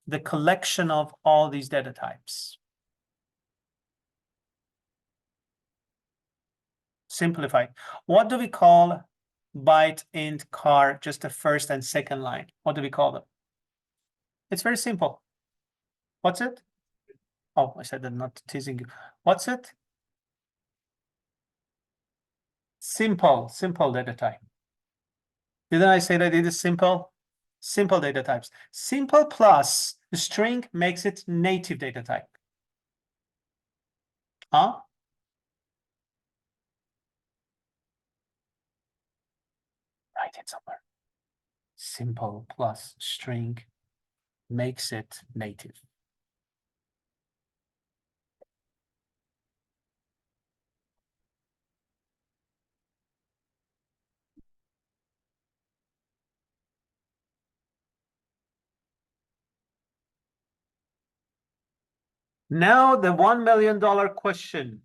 The collection of all these data types. Simplified. What do we call byte, int, char, just the first and second line? What do we call them? It's very simple. What's it? Oh, I said that, not teasing you. What's it? Simple data type. Didn't I say that it is simple? Simple data types. Simple plus string makes it native data type. Huh? Write it somewhere. Simple plus string makes it native. Now the $1 million question.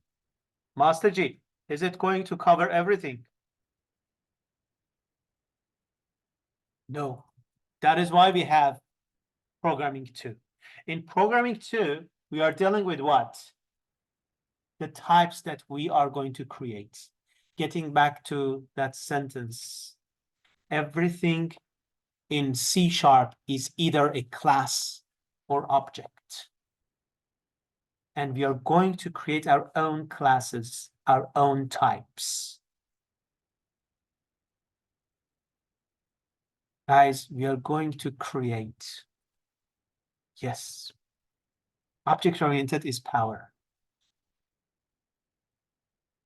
Master G, is it going to cover everything? No, that is why we have programming 2. In programming 2, we are dealing with what? The types that we are going to create. Getting back to that sentence, everything in C# is either a class or object. And we are going to create our own classes, our own types. Guys, we are going to create. Yes. Object-oriented is power.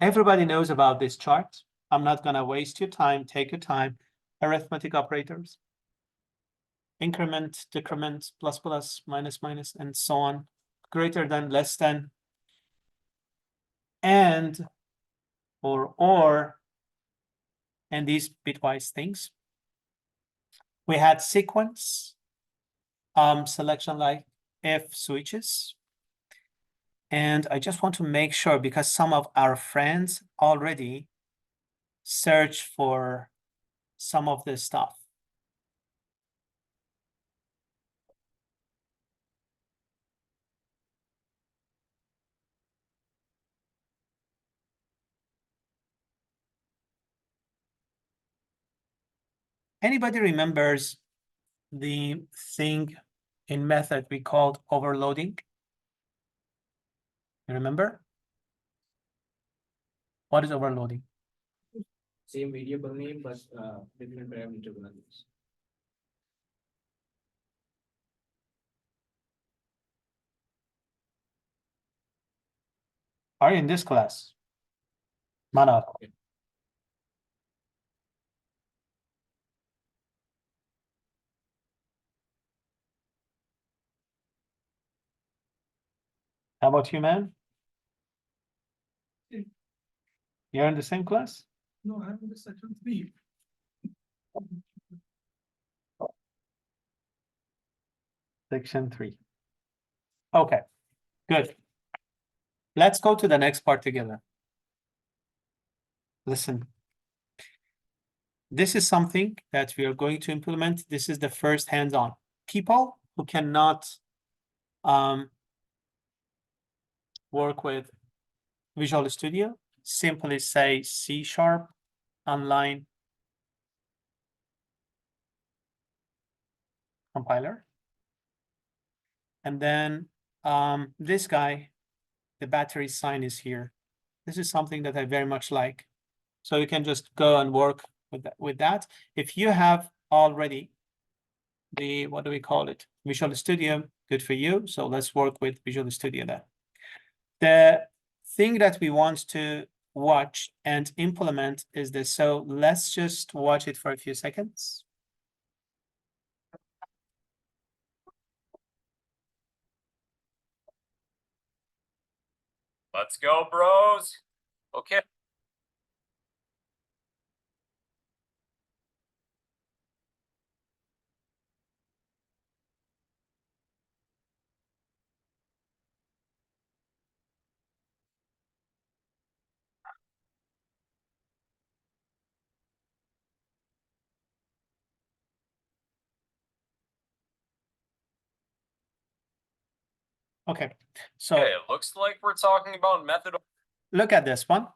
Everybody knows about this chart. I'm not gonna waste your time, take your time. Arithmetic operators. Increment, decrement, plus, plus, minus, minus, and so on. Greater than, less than. And, or, and these bitwise things. We had sequence, selection like if switches. And I just want to make sure because some of our friends already search for some of this stuff. Anybody remembers the thing in method we called overloading? You remember? What is overloading? Same variable name, but different parameter values. Are you in this class? Manav. How about you, man? You're in the same class? No, I'm in the section 3. Section 3. Okay, good. Let's go to the next part together. Listen. This is something that we are going to implement. This is the first hands-on. People who cannot work with Visual Studio, simply say C# online compiler. And then this guy, the battery sign is here. This is something that I very much like. So you can just go and work with that. If you have already the, what do we call it? Visual Studio, good for you. So let's work with Visual Studio then. The thing that we want to watch and implement is this. So let's just watch it for a few seconds. Let's go, bros. Okay. Okay, so Okay, it looks like we're talking about method. look at this one.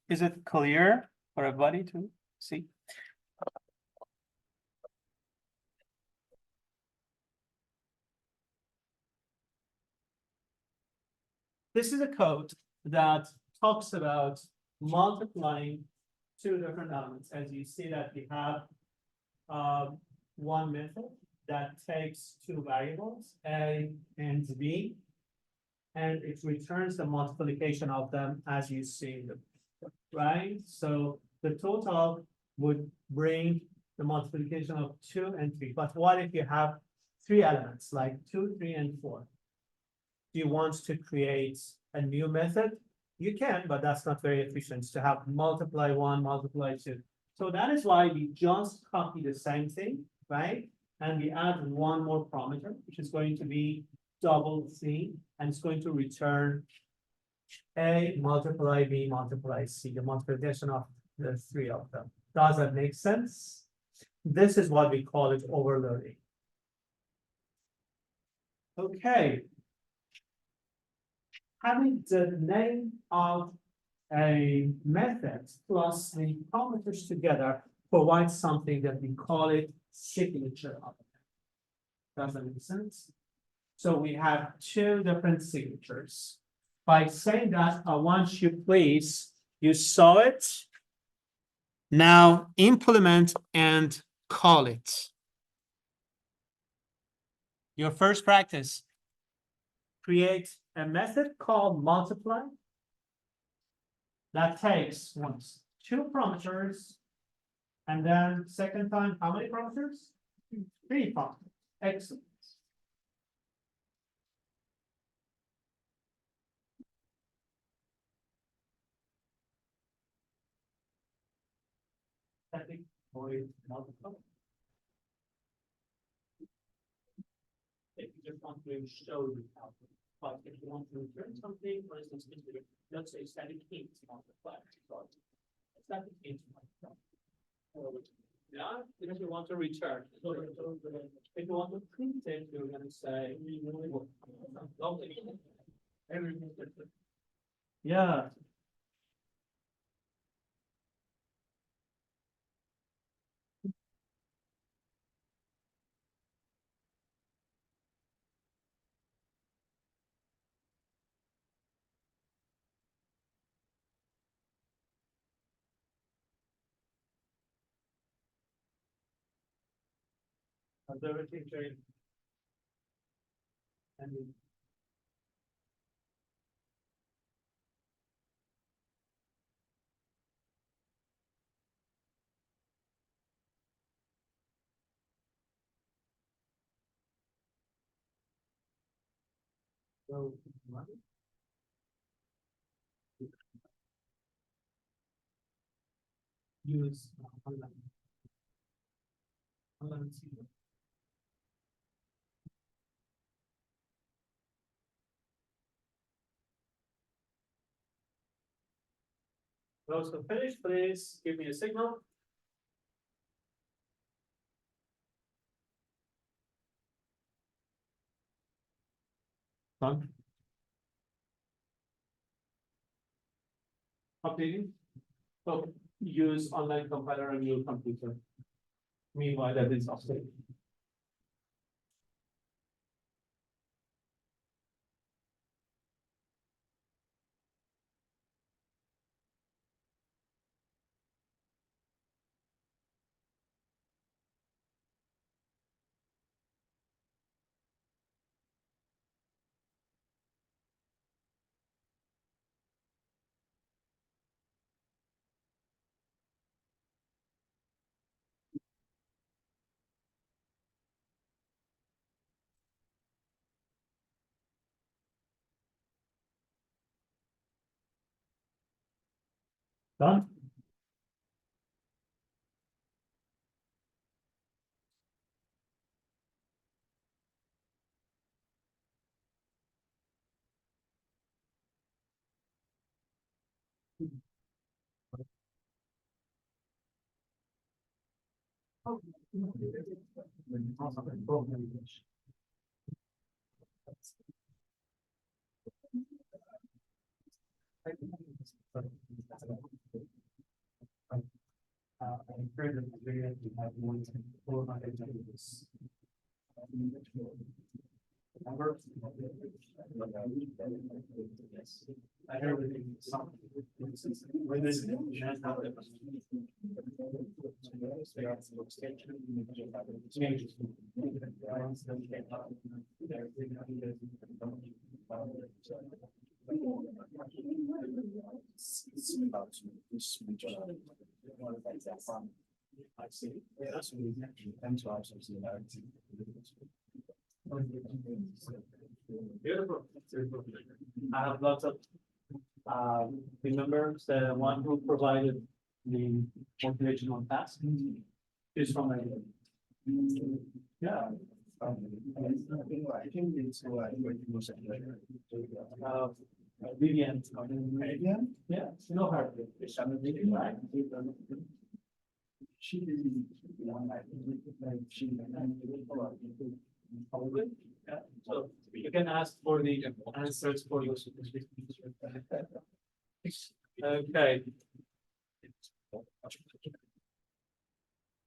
Is it clear for everybody to see? This is a code that talks about multiplying two different elements. As you see that we have one method that takes two variables, A and B, and it returns the multiplication of them as you see them, right? So the total would bring the multiplication of 2 and 3. But what if you have 3 elements, like 2, 3, and 4? Do you want to create a new method? You can, but that's not very efficient to have multiply 1, multiply 2. So that is why we just copy the same thing, right? And we add one more parameter, which is going to be double C, and it's going to return A multiply B multiply C, the multiplication of the 3 of them. Does that make sense? This is what we call it overloading. Okay. Having the name of a method plus the parameters together provides something that we call it signature of it. Does that make sense? So we have two different signatures. By saying that, I want you please, you saw it. Now implement and call it. Your first practice. Create a method called multiply that takes once two parameters, and then second time, how many parameters? 3 parameters. Excellent. Static void multiply. If you just want to show the output, but if you want to return something, for instance, let's say static int multiply. Static int multiply. Yeah, because you want to return. So if you want to print it, you're going to say, yeah. Everything changed. And so use online SEO. Those who finish, please give me a signal. Done. Updating. So use online compiler on your computer. Meanwhile, that is updated. Done. I'm afraid that we have more than 400 images. I heard everything. When this I see. Yeah, that's what we actually tend to also see that. Beautiful. I have lots of remember the one who provided the motivational task is from a yeah. I think it's Vivian. Yeah, you know her. Right? She didn't, I think, like, she. Probably. Yeah. So you can ask for the answers for those. Okay.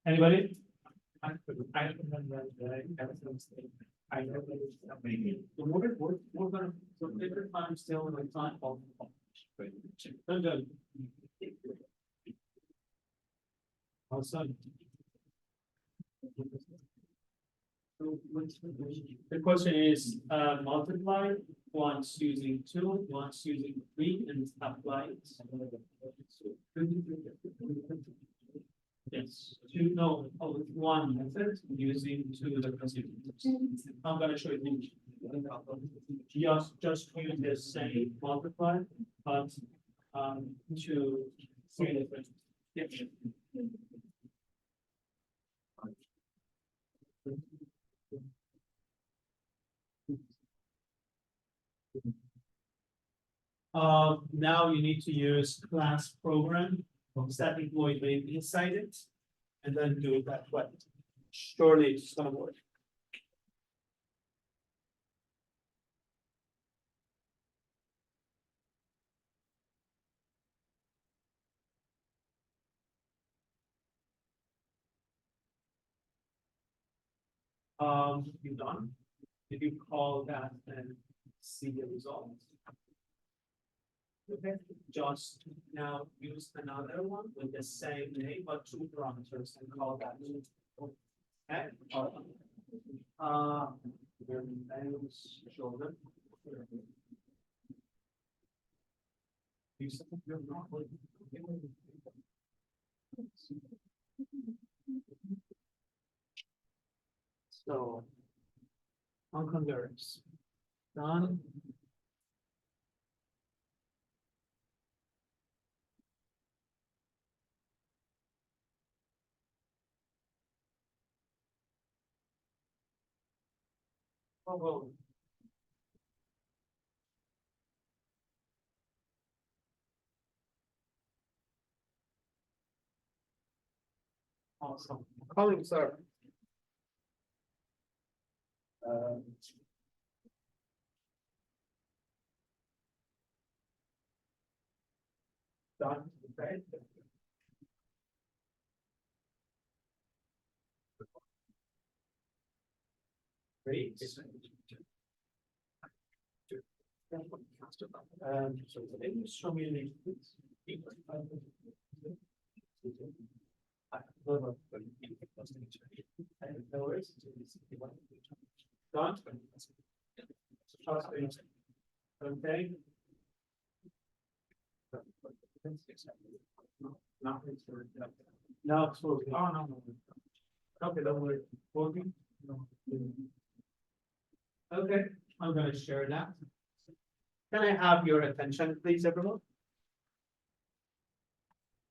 Anybody? I remember that I was a mistake. I know that it's maybe. We're gonna, so different time still in the time of. Done. Awesome. So the question is, multiply once using 2, once using 3, and apply it. Yes, 2, no, 1 method using 2 the constituents. I'm gonna show you. Just use the same multiply, but to 3 different. Yep. Now you need to use class program of static void main inside it, and then do it that way. Surely it's gonna work. You done? Did you call that and see the results? Okay, just now use another one with the same name but 2 parameters and call that. Okay. Show them. So, on converts, done. Oh, awesome. Calling, sir. Done, okay. Great. So they will show me the. Done. Okay. Now it's working. Oh, no. Okay, don't worry. Working? Okay, I'm gonna share that. Can I have your attention, please, everyone?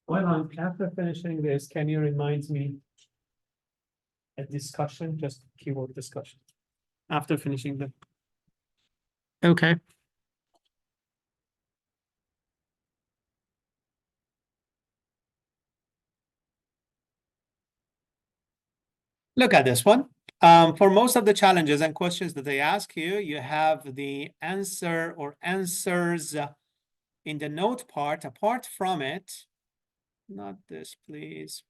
Well, after finishing this, can you remind me a discussion, just keyword discussion? After finishing the. Okay. Look at this one. For most of the challenges and questions that they ask you, you have the answer or answers in the note part. Apart from it, not this, please.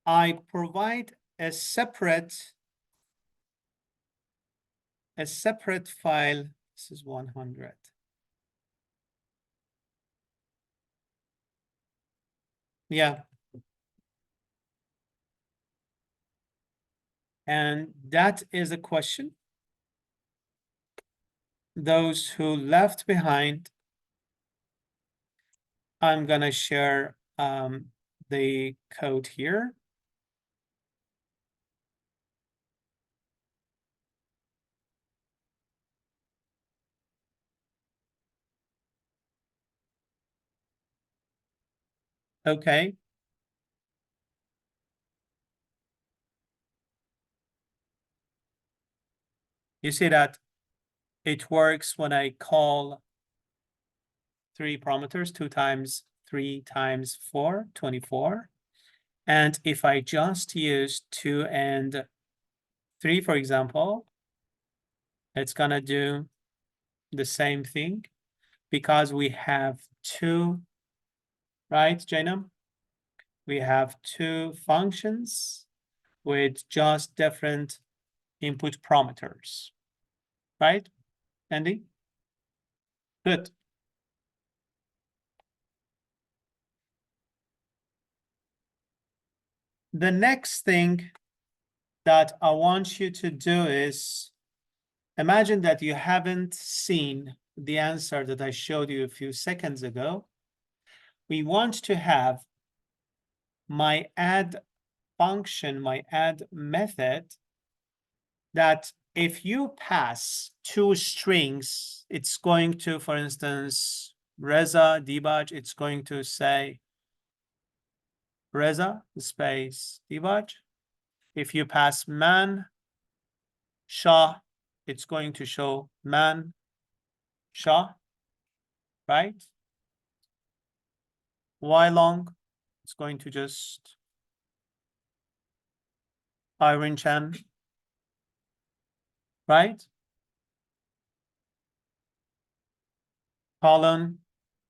I provide a separate file. This is 100. Yeah. And that is a question. Those who left behind, I'm gonna share the code here. Okay. You see that it works when I call three parameters, 2 times 3 times 4, 24. And if I just use 2 and 3, for example, it's gonna do the same thing because we have two, right, Jainam? We have two functions with just different input parameters, right, Andy? Good. The next thing that I want you to do is imagine that you haven't seen the answer that I showed you a few seconds ago. We want to have my add function, my add method, that if you pass two strings, it's going to, for instance, Reza debug, it's going to say Reza space debug. If you pass man Shah, it's going to show man Shah, right? Y long, it's going to just Iron Chan, right? Colon,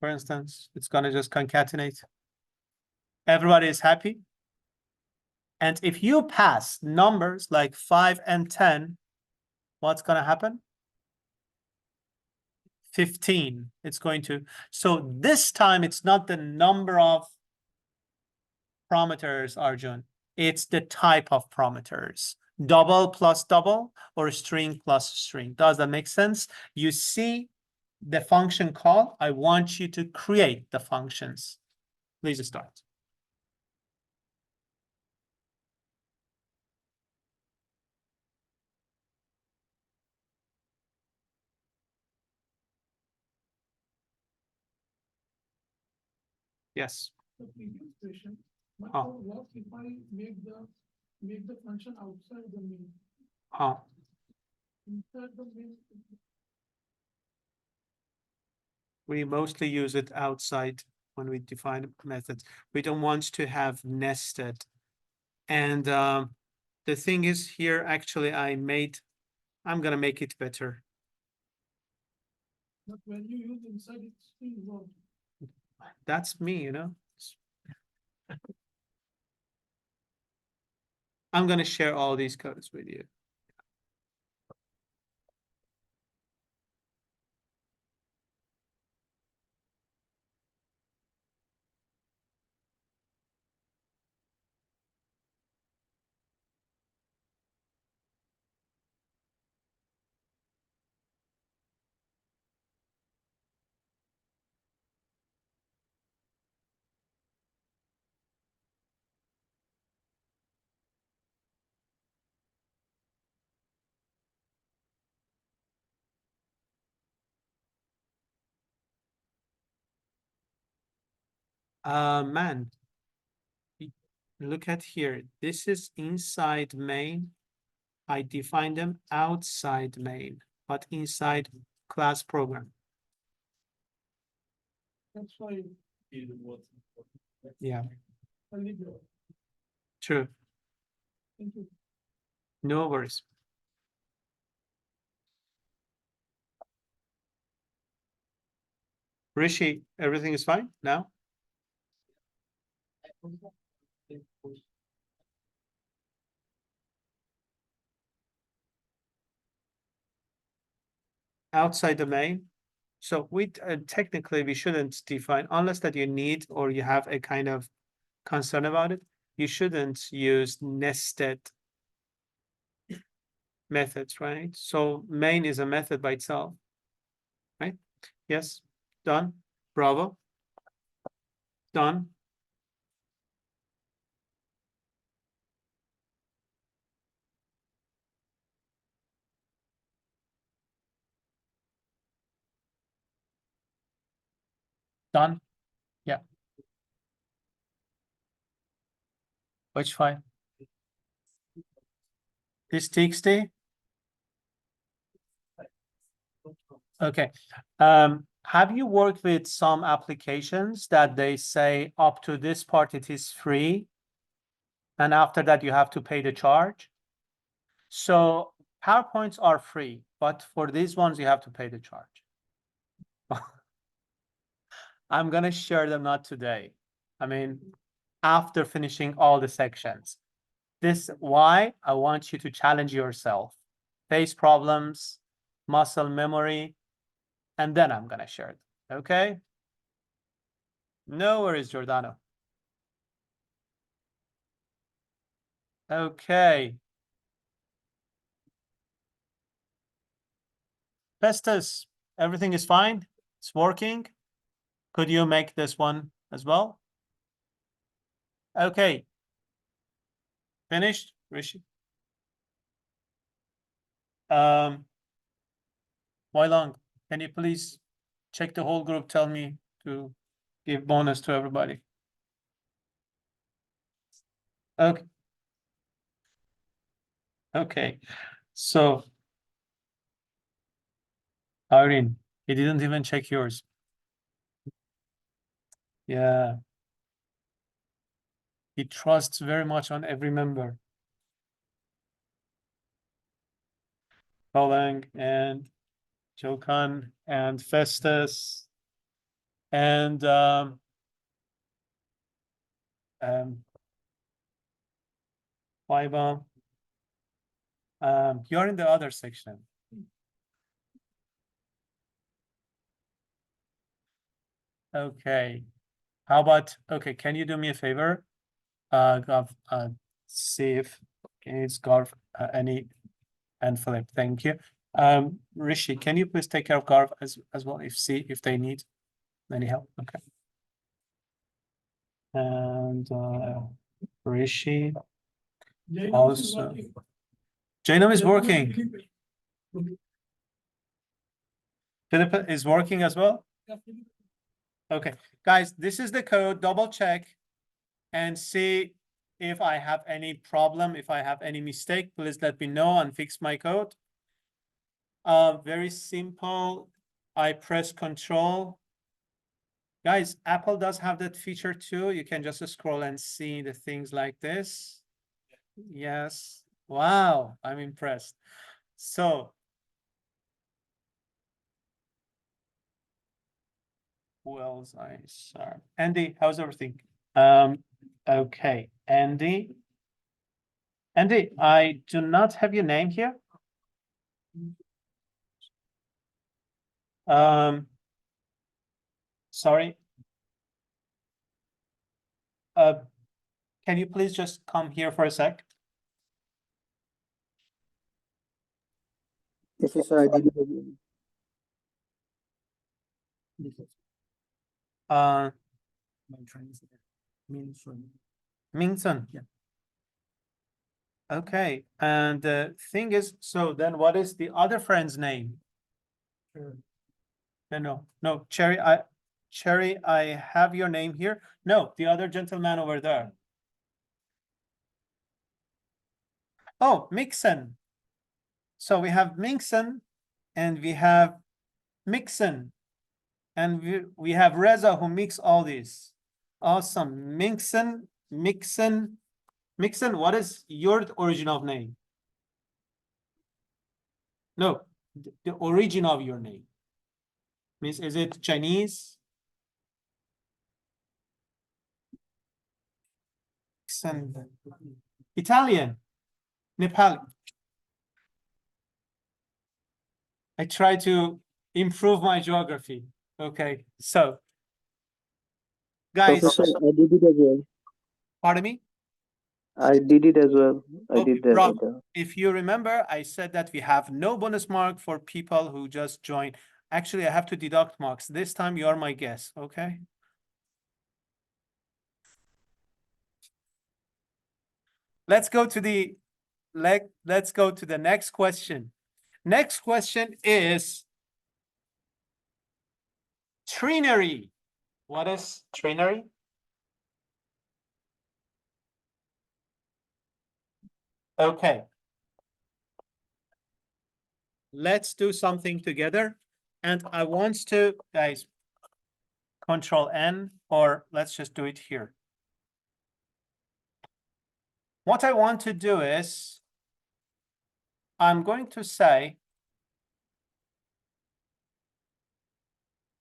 for instance, it's gonna just concatenate. Everybody is happy. And if you pass numbers like 5 and 10, what's gonna happen? 15. It's going to, so this time it's not the number of parameters, Arjun. It's the type of parameters. Double plus double or string plus string. Does that make sense? You see the function call. I want you to create the functions. Please start. Yes. The previous question, but Ah. what if I make the function outside the main? Inside the main, We mostly use it outside when we define methods. We don't want to have nested. And the thing is here, actually, I'm gonna make it better. but when you use inside it's still wrong. That's me, you know? I'm gonna share all these codes with you. Man, look at here. This is inside main. I define them outside main, but inside class program. That's why Yeah, I leave it. true. Thank you. No worries. Rishi, everything is fine now? Outside the main. So we technically we shouldn't define unless that you need or you have a kind of concern about it. You shouldn't use nested methods, right? So main is a method by itself, right? Yes, done. Bravo. Done. Done. Yeah. Which file? This txt. Okay. Have you worked with some applications that they say up to this part it is free, and after that you have to pay the charge? So PowerPoints are free, but for these ones you have to pay the charge. I'm gonna share them not today. I mean, after finishing all the sections. This why I want you to challenge yourself. Face problems, muscle memory, and then I'm gonna share it. Okay? No worries, Giordano. Okay. Festus, everything is fine? It's working? Could you make this one as well? Okay. Finished, Rishi? Why long? Can you please check the whole group, tell me to give bonus to everybody? Okay. Okay. So, Irene, he didn't even check yours. Yeah. He trusts very much on every member. Kolang and Jokan and Festus and Waiba. You're in the other section. Okay. How about, okay, can you do me a favor? Gav, see if it's Garv, any, and Philip, thank you. Rishi, can you please take care of Garv as well, see if they need any help? Okay. And Rishi, also. Janum is working. Philip is working as well? Okay, guys, this is the code, double check and see if I have any problem, if I have any mistake, please let me know and fix my code. Very simple. I press Control. Guys, Apple does have that feature too. You can just scroll and see the things like this. Yes. Wow, I'm impressed. So, who else I saw? Andy, how's everything? Okay, Andy. Andy, I do not have your name here. Sorry. Can you please just come here for a sec? Yes, yes, sir, I did it again. Mingson. Yeah. Okay, and the thing is, so then what is the other friend's name? No, Cherry, I have your name here. No, the other gentleman over there. Oh, Mixon. So we have Mixon and we have Mixon. And we have Reza who mix all these. Awesome. Mixon, what is your origin of name? No, the origin of your name. Means, is it Chinese? Italian, Nepali. I try to improve my geography. Okay, so guys, Professor, I did it as well. pardon me. I did it as well. I Okay, did that. Rob, if you remember, I said that we have no bonus mark for people who just joined. Actually, I have to deduct marks. This time you are my guest, okay? Let's go to the let's go to the next question. Next question is trinary. What is trinary? Okay. Let's do something together. And I want to, guys, Control N, or let's just do it here. What I want to do is, I'm going to say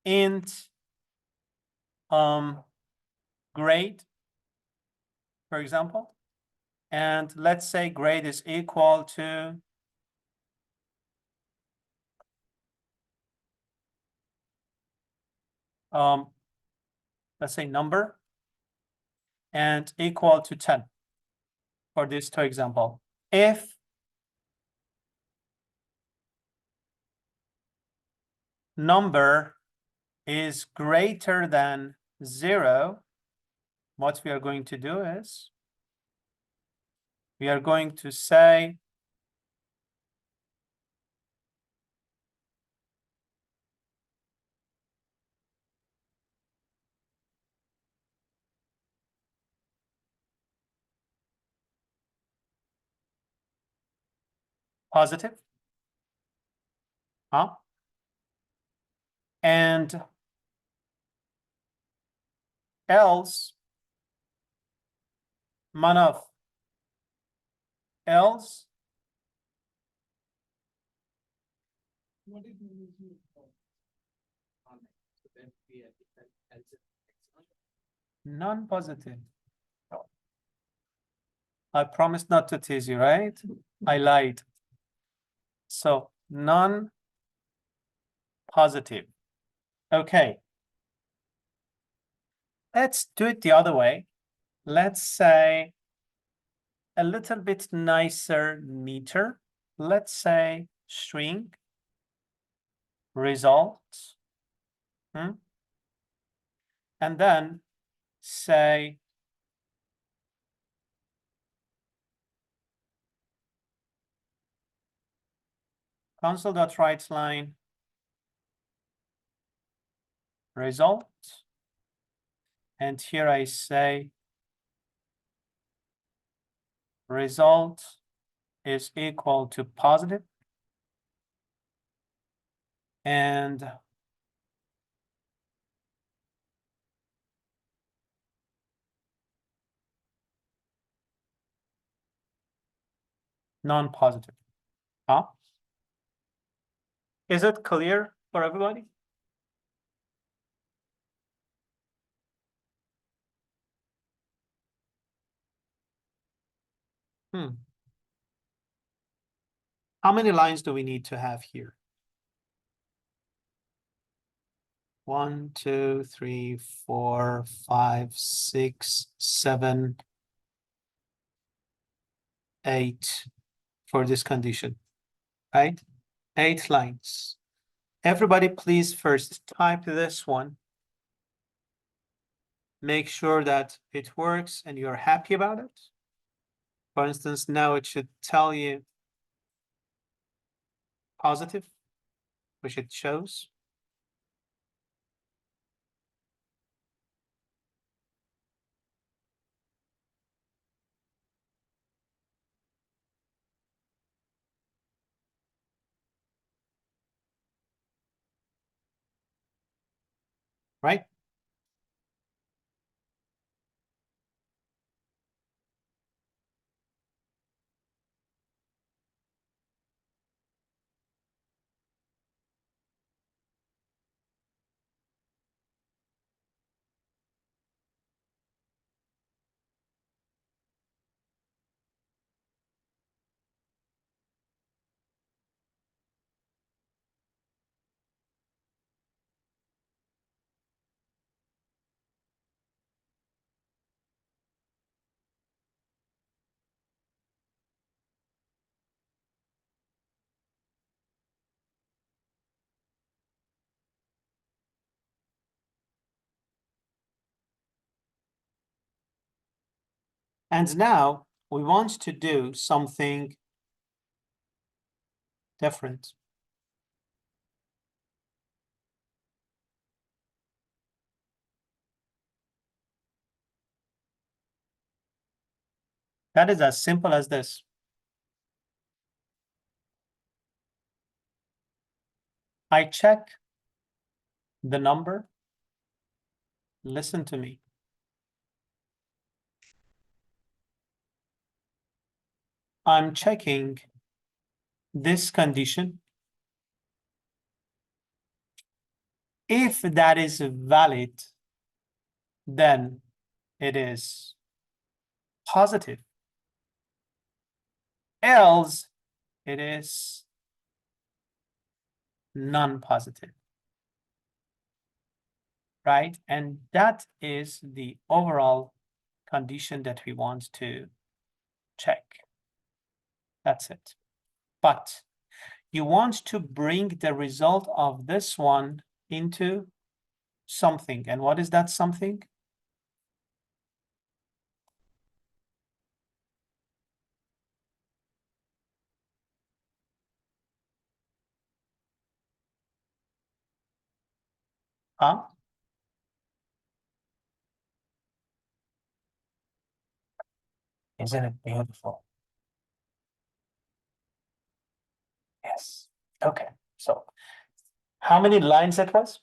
int grade, for example, and let's say grade is equal to let's say number, and equal to 10 for these two example. If number is greater than 0, what we are going to do is we are going to say positive. And else manav else What is the non-positive. I promised not to tease you, right? I lied. So non-positive. Okay. Let's do it the other way. Let's say a little bit nicer, neater. Let's say string results. And then say console.writeLine result. And here I say result is equal to positive and non-positive. Is it clear for everybody? How many lines do we need to have here? 1, 2, 3, 4, 5, 6, 7, 8 for this condition, right? 8 lines. Everybody, please first type this one. Make sure that it works and you're happy about it. For instance, now it should tell you positive, which it shows. Right? And now we want to do something different. That is as simple as this. I check the number, listen to me. I'm checking this condition. If that is valid, then it is positive. Else, it is non-positive. Right? And that is the overall condition that we want to check. That's it. But you want to bring the result of this one into something. And what is that something? Huh? Isn't it beautiful? Yes. Okay. So how many lines it was?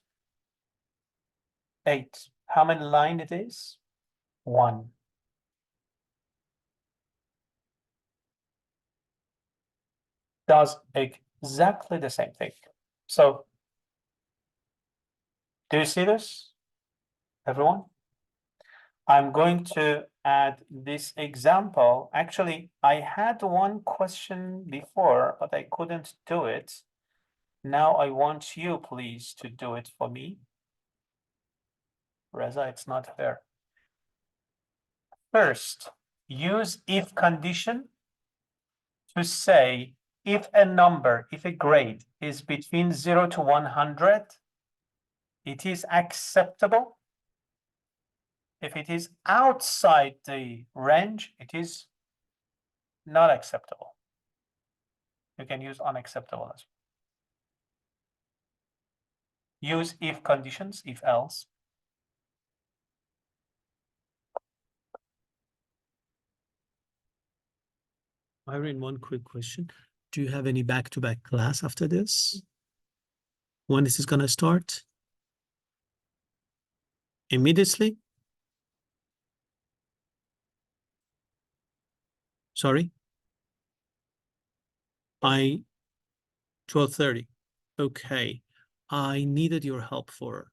8. How many line it is? 1. Does exactly the same thing. So do you see this, everyone? I'm going to add this example. Actually, I had one question before, but I couldn't do it. Now I want you, please, to do it for me. Reza, it's not fair. First, use if condition to say if a number, if a grade is between 0 to 100, it is acceptable. If it is outside the range, it is not acceptable. You can use unacceptable as well. Use if conditions, if else. Irene, one quick question. Do you have any back-to-back class after this? When this is gonna start? Immediately? Sorry? 12:30. Okay. I needed your help for,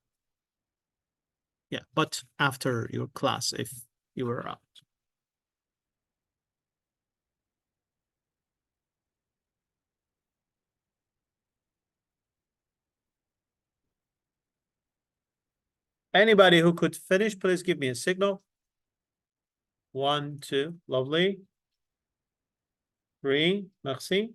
yeah, but after your class, if you were around. Anybody who could finish, please give me a signal. 1, 2, lovely. 3, merci.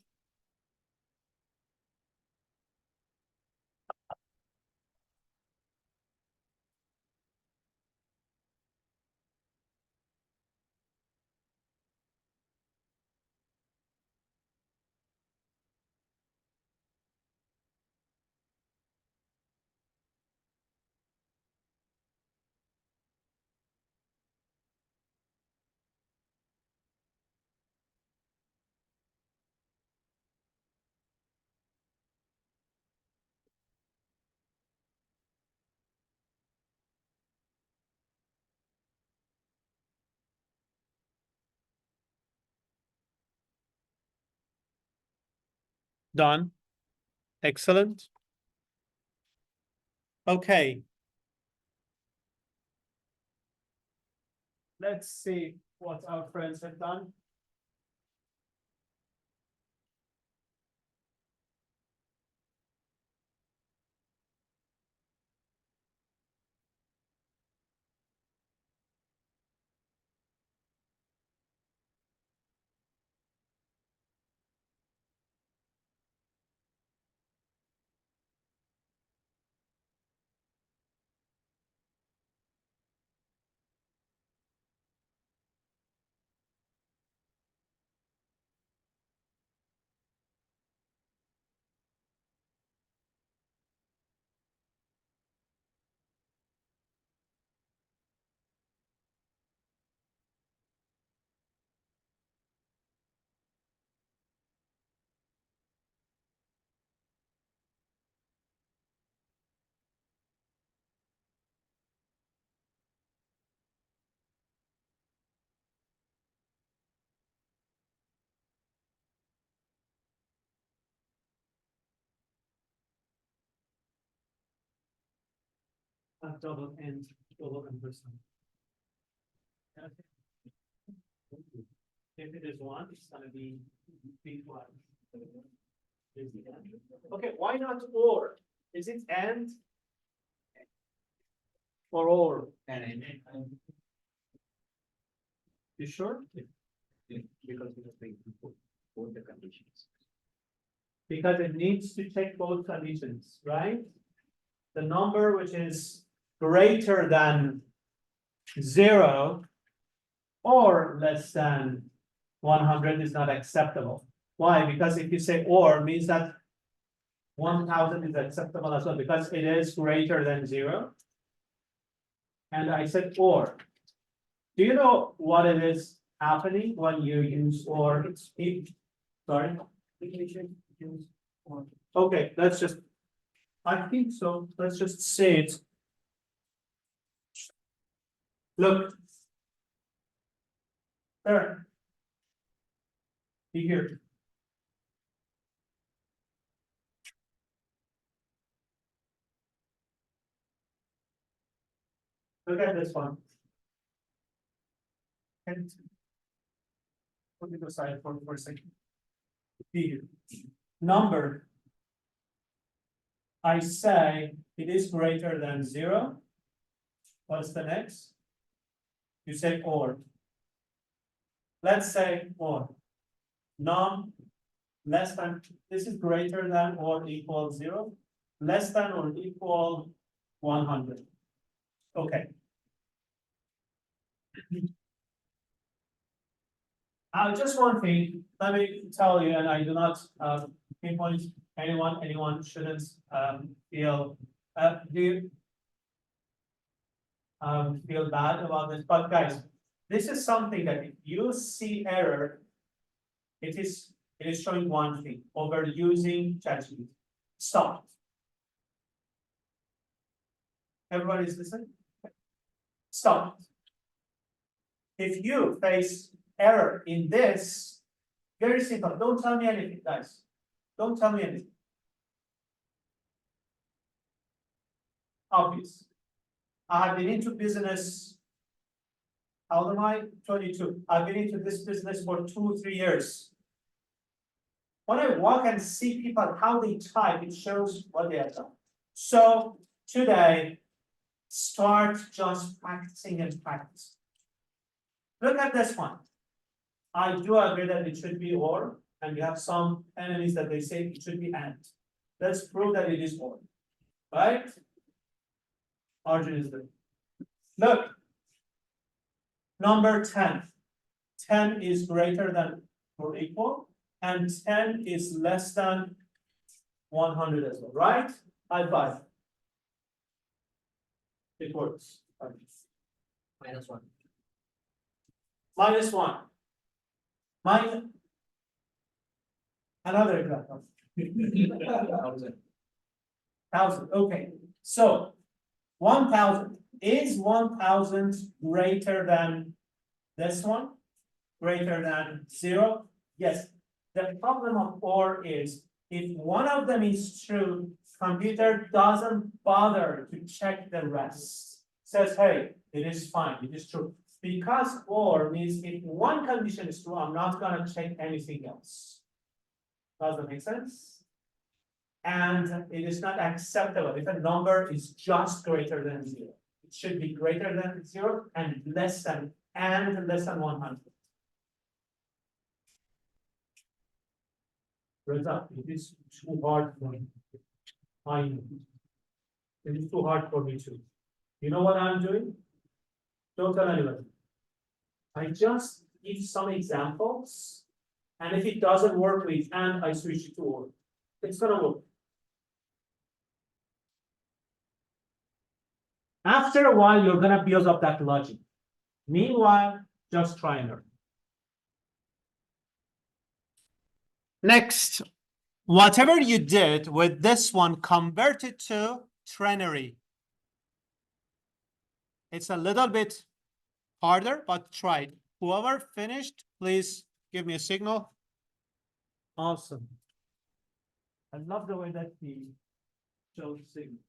Done. Excellent. Okay. Let's see what our friends have done. double ampersand. If it is 1, it's gonna be B1. Okay, why not or? Is it and? Or? You sure? Because we have to put both the conditions. Because it needs to check both conditions, right? The number which is greater than 0 or less than 100 is not acceptable. Why? Because if you say or, means that 1000 is acceptable as well, because it is greater than 0. And I said or. Do you know what it is happening when you use or? Sorry? Okay, let's just, I think so. Let's just say it. Look. There. Be here. Look at this one. And put it aside for a second. Be here. Number. I say it is greater than 0. What's the next? You say or. Let's say or. Num less than, this is greater than or equal 0, less than or equal 100. Okay. Just one thing, let me tell you, and I do not pinpoint anyone shouldn't feel feel bad about this, but guys, this is something that if you see error, it is showing one thing, overusing ChatGPT. Stop. Everybody is listening? Stop. If you face error in this, very simple, don't tell me anything, guys. Don't tell me anything. Obvious. I have been into business. How old am I? 22. I've been into this business for 2-3 years. When I walk and see people how they type, it shows what they have done. So today, start just practicing and practicing. Look at this one. I do agree that it should be or, and we have some enemies that they say it should be and. Let's prove that it is or, right? Origin is there. Look, number 10. 10 is greater than or equal, and 10 is less than 100 as well, right? High five. It works. -1. -1. Minus another example. 1000. Okay. So 1000 is 1000 greater than this one, greater than 0. Yes. The problem of or is if one of them is true, computer doesn't bother to check the rest. Says, hey, it is fine, it is true. Because or means if one condition is true, I'm not gonna check anything else. Does that make sense? And it is not acceptable if a number is just greater than 0. It should be greater than 0 and less than 100. Reza, it is too hard for me. I know. It is too hard for me too. You know what I'm doing? Don't tell anyone. I just give some examples, and if it doesn't work with and, I switch it to or. It's gonna work. After a while, you're gonna build up that logic. Meanwhile, just try and learn. Next, whatever you did with this one, convert it to ternary. It's a little bit harder, but try it. Whoever finished, please give me a signal. Awesome. I love the way that he shows signal.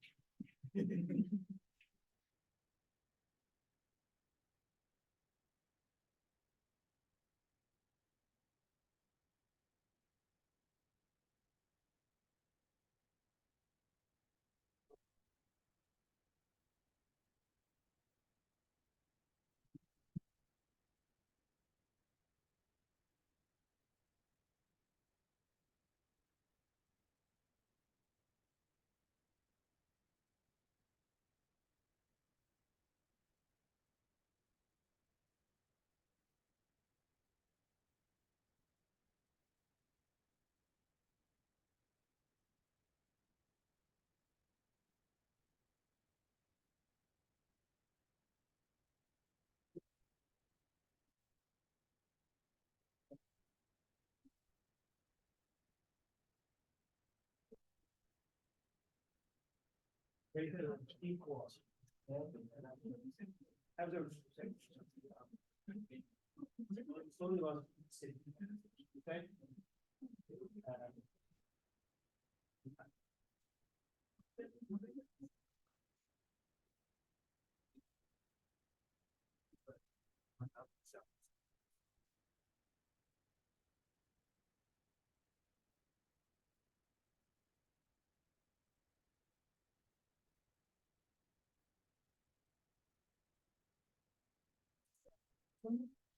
greater than equals. Have the- It's only about six. Okay?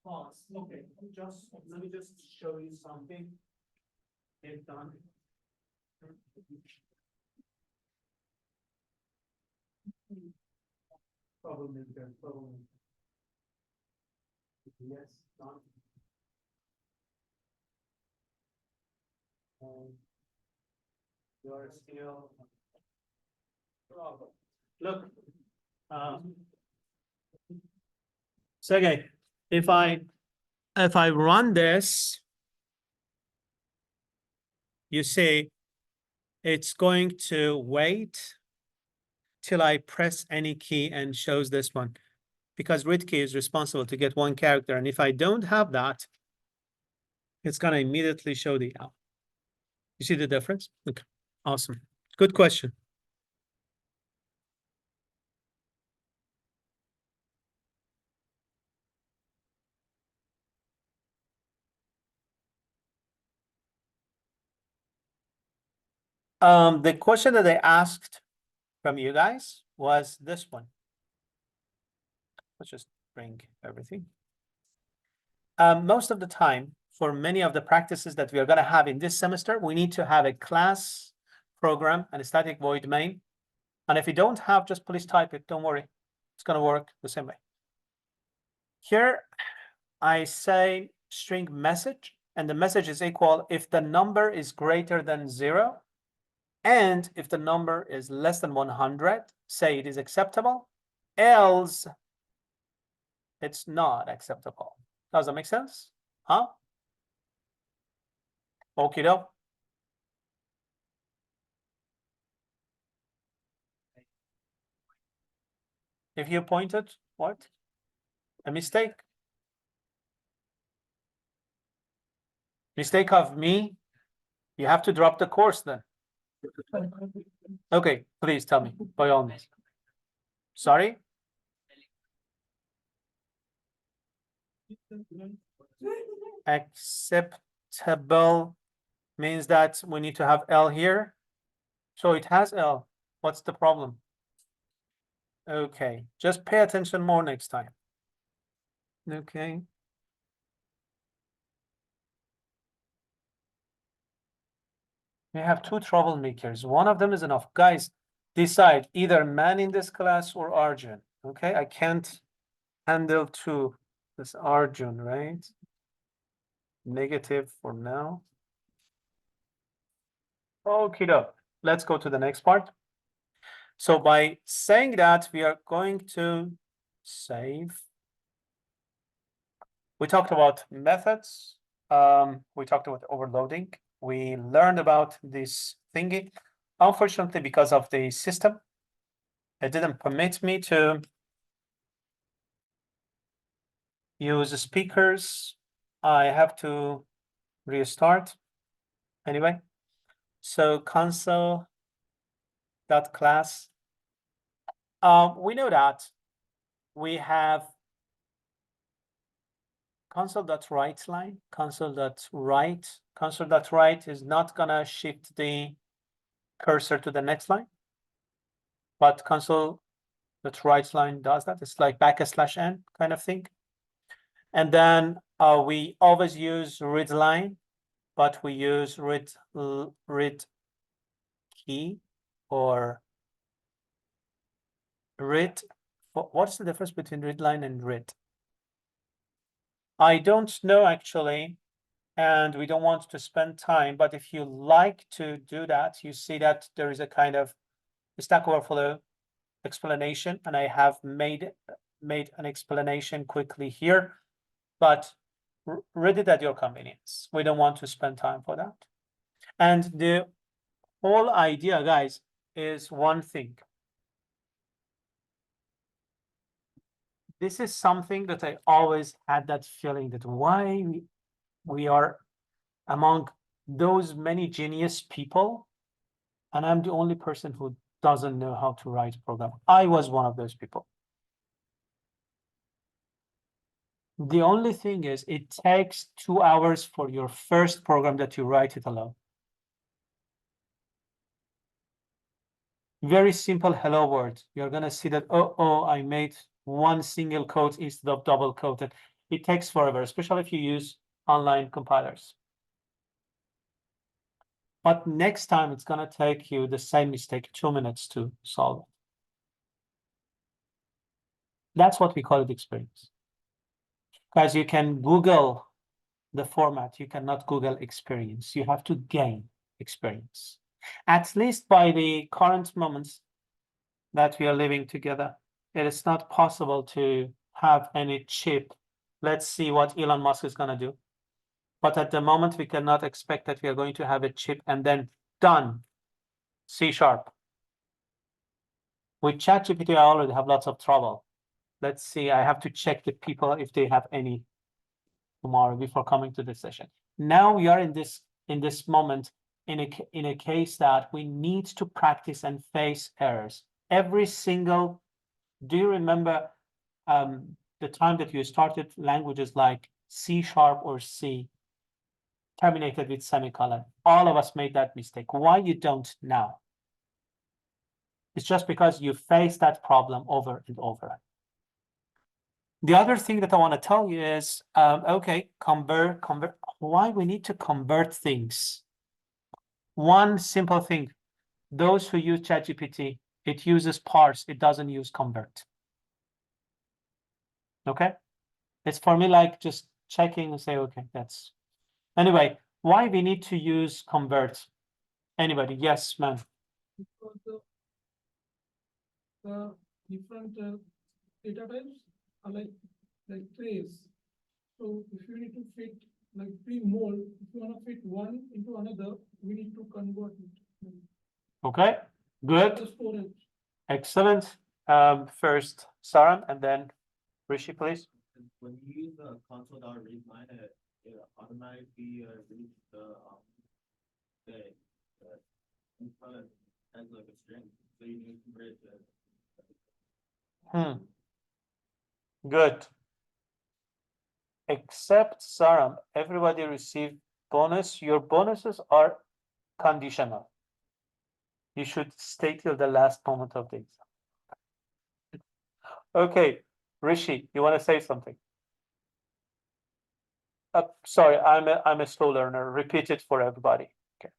Pause. Okay, let me just show you something. If done. Problem. Yes, done. You're still. Look. Sergey, if I run this, you see, it's going to wait till I press any key and shows this one, because read key is responsible to get one character, and if I don't have that, it's gonna immediately show the out. You see the difference? Okay, awesome. Good question. The question that I asked from you guys was this one. Let's just bring everything. Most of the time, for many of the practices that we are gonna have in this semester, we need to have a class program and a static void main. And if you don't have, just please type it, don't worry. It's gonna work the same way. Here, I say string message, and the message is equal if the number is greater than 0, and if the number is less than 100, say it is acceptable, else it's not acceptable. Does that make sense? Huh? Okie doke. If you pointed, what? A mistake? Mistake of me? You have to drop the course then. Okay, please tell me, by all means. Sorry? Acceptable means that we need to have L here. So it has L. What's the problem? Okay, just pay attention more next time. Okay. We have two troublemakers. One of them is enough. Guys, decide either man in this class or Arjun. Okay, I can't handle two. This Arjun, right? Negative for now. Okay, let's go to the next part. So by saying that, we are going to save. We talked about methods. We talked about overloading. We learned about this thingy. Unfortunately, because of the system, it didn't permit me to use speakers. I have to restart. Anyway, so console.class. We know that we have console.write line, console.write is not gonna shift the cursor to the next line, but console.write line does that. It's like \n kind of thing. And then we always use read line, but we use read key or read. What's the difference between read line and read? I don't know actually, and we don't want to spend time, but if you like to do that, you see that there is a kind of Stack Overflow explanation, and I have made an explanation quickly here, but read it at your convenience. We don't want to spend time for that. And the whole idea, guys, is one thing. this is something that I always had that feeling that why we are among those many genius people, and I'm the only person who doesn't know how to write a program. I was one of those people. The only thing is it takes 2 hours for your first program that you write it alone. Very simple hello world. You're gonna see that, oh, I made one single quote instead of double quoted. It takes forever, especially if you use online compilers. But next time it's gonna take you the same mistake, 2 minutes to solve it. That's what we call it experience. Guys, you can Google the format, you cannot Google experience. You have to gain experience. At least by the current moments that we are living together, it is not possible to have any chip. Let's see what Elon Musk is gonna do. But at the moment, we cannot expect that we are going to have a chip and then done. C#. With ChatGPT, I already have lots of trouble. Let's see, I have to check the people if they have any tomorrow before coming to the session. Now we are in this moment in a case that we need to practice and face errors. Every single, do you remember the time that you started languages like C# or C terminated with semicolon? All of us made that mistake. Why you don't now? It's just because you face that problem over and over. The other thing that I want to tell you is, okay, convert. Why we need to convert things? One simple thing. Those who use ChatGPT, it uses parse. It doesn't use convert. Okay, it's for me like just checking and say, okay, that's. Anyway, why we need to use convert? Anybody? Yes, ma'am. Because the different data types are like trays. So if you need to fit like 3 mole, if you want to fit one into another, we need to convert it. Okay, good, The storage. excellent. First Saram and then Rishi, please. When you use the console.read line, it automatically reads the input as like a string, so you need to convert it to. Good. Except Saram, everybody received bonus. Your bonuses are conditional. You should stay till the last moment of the exam. Okay, Rishi, you want to say something? Sorry, I'm a slow learner. Repeat it for everybody. Okay.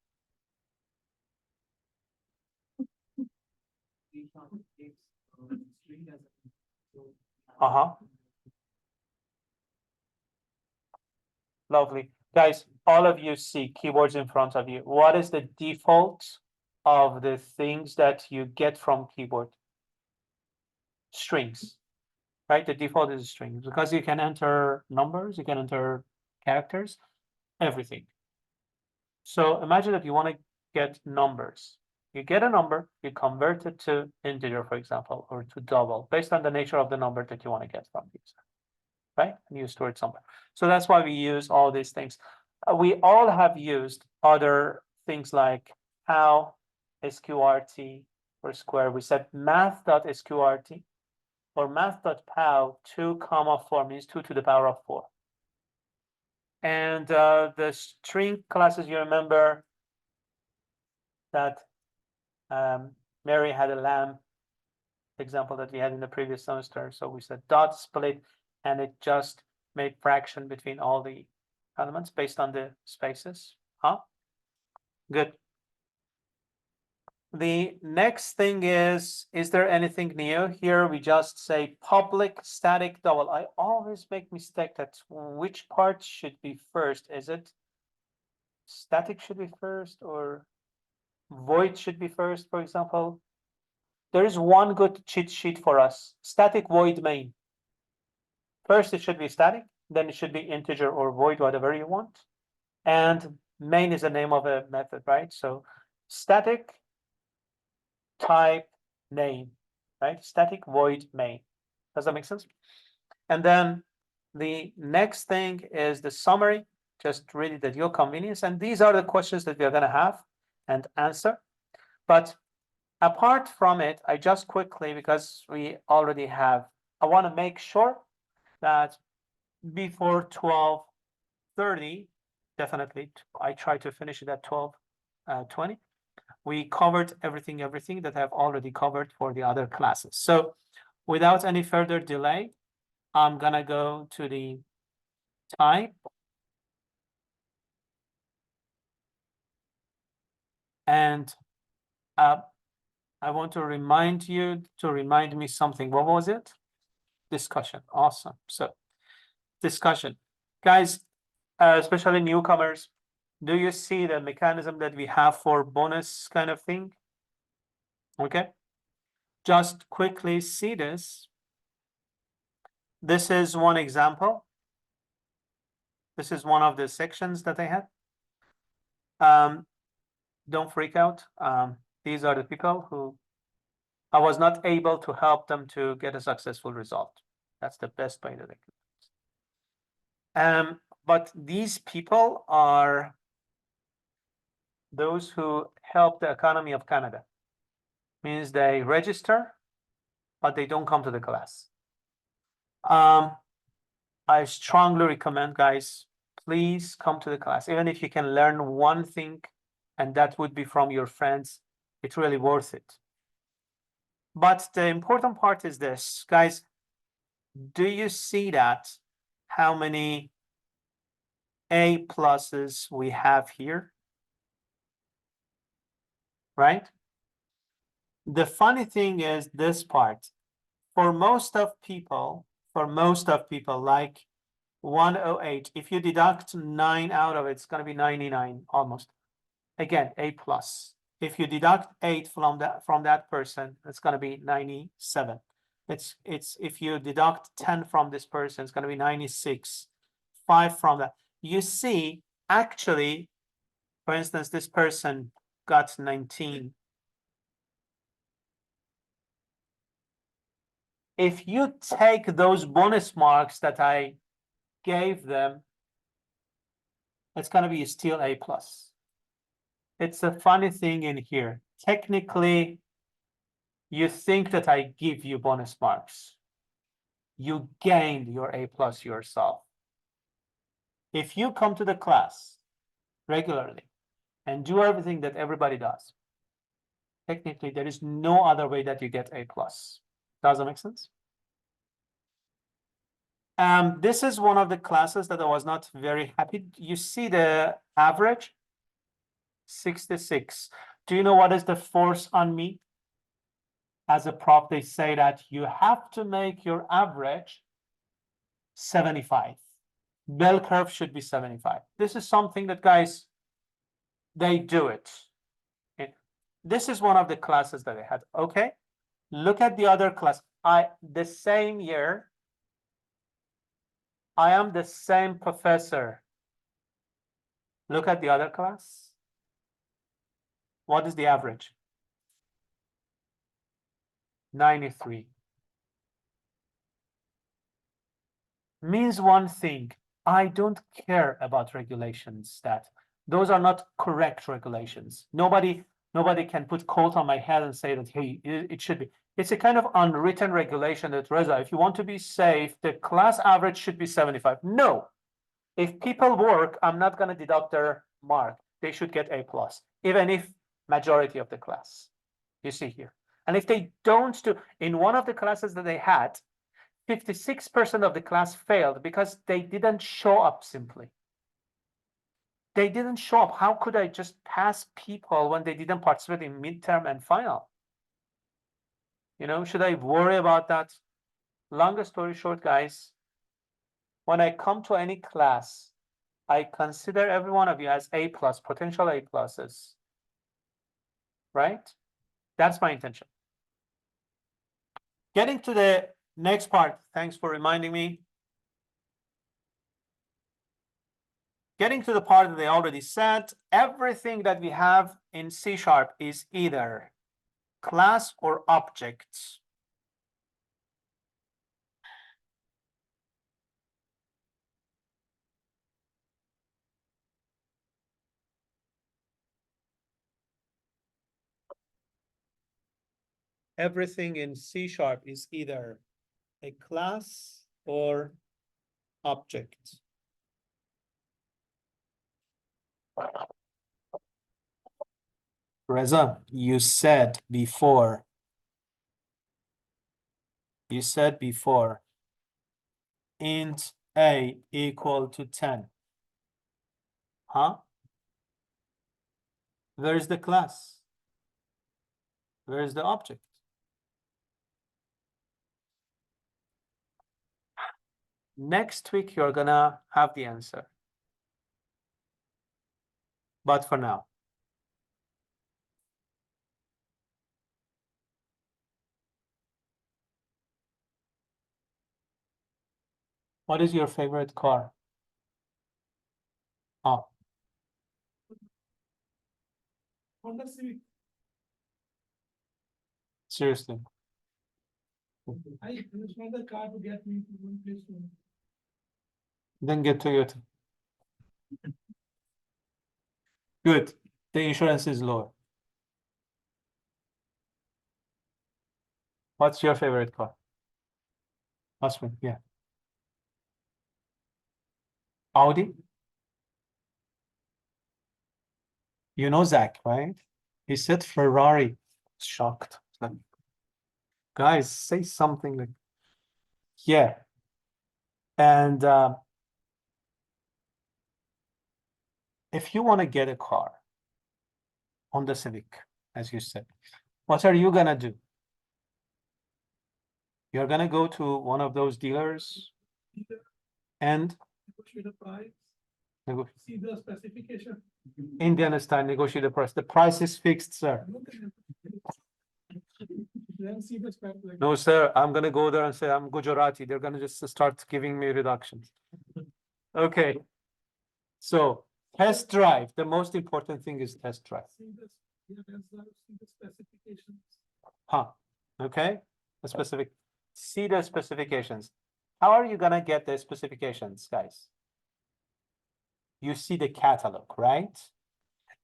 Uh-huh. Lovely. Guys, all of you see keyboards in front of you. What is the default of the things that you get from keyboard? Strings, right? The default is strings because you can enter numbers, you can enter characters, everything. So imagine that you want to get numbers. You get a number, you convert it to integer, for example, or to double, based on the nature of the number that you want to get from the user, right? And you store it somewhere. So that's why we use all these things. We all have used other things like how, sqrt, or square. We said math.sqrt or math.pow, 2 comma 4 means 2 to the power of 4. And the string classes, you remember that Mary had a lamb example that we had in the previous semester. So we said dot split, and it just made fraction between all the elements based on the spaces. Huh? Good. The next thing is there anything new here? We just say public static double. I always make mistake that which part should be first. Is it static should be first or void should be first, for example? There is one good cheat sheet for us. Static void main. First, it should be static, then it should be integer or void, whatever you want. And main is the name of a method, right? So static type name, right? Static void main. Does that make sense? And then the next thing is the summary. Just read it at your convenience. And these are the questions that we are going to have and answer. But apart from it, I just quickly, because we already have, I want to make sure that before 12:30, definitely, I try to finish it at 12:20. We covered everything that I've already covered for the other classes. So without any further delay, I'm gonna go to the type. And I want to remind you to remind me something. What was it? Discussion. Awesome. So discussion. Guys, especially newcomers, do you see the mechanism that we have for bonus kind of thing? Okay. Just quickly see this. This is one example. This is one of the sections that I had. Don't freak out. These are the people who I was not able to help them to get a successful result. That's the best way that I can. But these people are those who help the economy of Canada. Means they register, but they don't come to the class. I strongly recommend, guys, please come to the class. Even if you can learn one thing, and that would be from your friends, it's really worth it. But the important part is this, guys. Do you see that? How many A pluses we have here? Right? The funny thing is this part. For most of people, like 108, if you deduct 9 out of it, it's going to be 99 almost. Again, A plus. If you deduct 8 from that person, it's going to be 97. It's if you deduct 10 from this person, it's going to be 96. 5 from that. You see, actually, for instance, this person got 19. If you take those bonus marks that I gave them, it's going to be still A plus. It's a funny thing in here. Technically, you think that I give you bonus marks. You gained your A plus yourself. If you come to the class regularly and do everything that everybody does, technically there is no other way that you get A plus. Does that make sense? This is one of the classes that I was not very happy. You see the average 66. Do you know what is the force on me? As a prop, they say that you have to make your average 75. Bell curve should be 75. This is something that, guys, they do it. This is one of the classes that I had. Okay, look at the other class. The same year, I am the same professor. Look at the other class. What is the average? 93. Means one thing. I don't care about regulations that those are not correct regulations. Nobody can put coat on my head and say that, hey, it should be. It's a kind of unwritten regulation that, Reza, if you want to be safe, the class average should be 75. No, if people work, I'm not going to deduct their mark. They should get A plus, even if majority of the class. You see here. And if they don't do, in one of the classes that they had, 56% of the class failed because they didn't show up simply. They didn't show up. How could I just pass people when they didn't participate in midterm and final? You know, should I worry about that? Long story short, guys, when I come to any class, I consider every one of you as A plus, potential A pluses, right? That's my intention. Getting to the next part, thanks for reminding me. Getting to the part that they already said, everything that we have in C# is either class or objects. everything in C# is either a class or object. Reza, you said before int a equal to 10. Huh? Where's the class? Where's the object? Next week, you're gonna have the answer. But for now, what is your favorite car? Oh, Honda Civic, seriously. I use another car to get me to one place to another. Then get Toyota. Good. The insurance is lower. What's your favorite car? Osman, yeah. Audi? You know Zach, right? He said Ferrari. Shocked. Like, guys, say something like, yeah. And if you want to get a car, Honda Civic, as you said, what are you gonna do? You're gonna go to one of those dealers Either and negotiate a price, nego- see the specification. Indian style negotiate the price. The price is fixed, sir. Look at it. Then see the spec, like, No, sir, I'm gonna go there and say I'm Gujarati. They're gonna just start giving me reductions. Okay. So test drive. The most important thing is test drive. see the, yeah, see the specifications. Huh? Okay. The specific. See the specifications. How are you gonna get the specifications, guys? You see the catalog, right?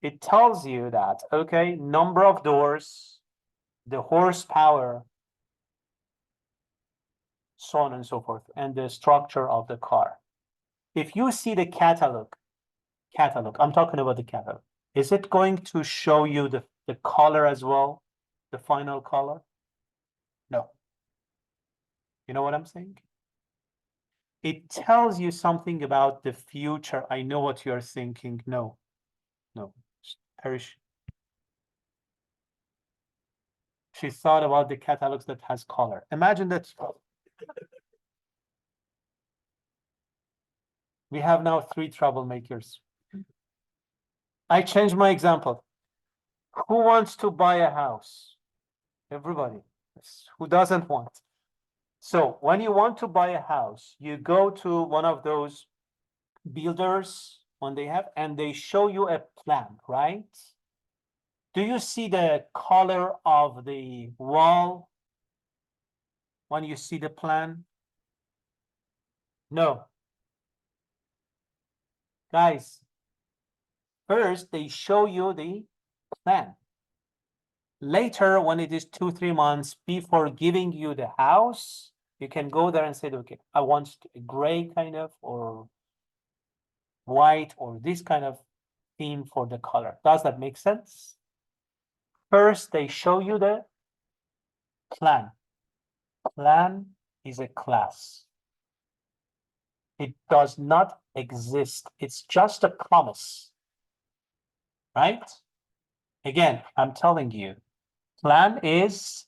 It tells you that, okay, number of doors, the horsepower, so on and so forth, and the structure of the car. If you see the catalog, I'm talking about the catalog. Is it going to show you the color as well? The final color? No. You know what I'm saying? It tells you something about the future. I know what you're thinking. No, no. Perish. She thought about the catalogs that has color. Imagine that we have now 3 troublemakers. I changed my example. Who wants to buy a house? Everybody. Who doesn't want? So when you want to buy a house, you go to one of those builders when they have, and they show you a plan, right? Do you see the color of the wall when you see the plan? No. Guys, first they show you the plan. Later, when it is 2-3 months before giving you the house, you can go there and say, okay, I want a gray kind of, or white, or this kind of theme for the color. Does that make sense? First, they show you the plan. Plan is a class. It does not exist. It's just a promise, right? Again, I'm telling you, plan is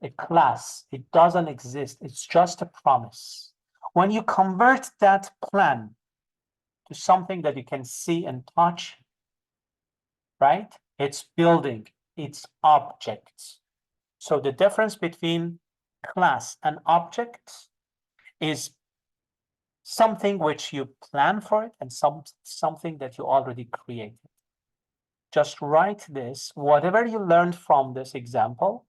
a class. It doesn't exist. It's just a promise. When you convert that plan to something that you can see and touch, right? It's building, it's objects. So the difference between class and object is something which you plan for it and something that you already created. Just write this, whatever you learned from this example.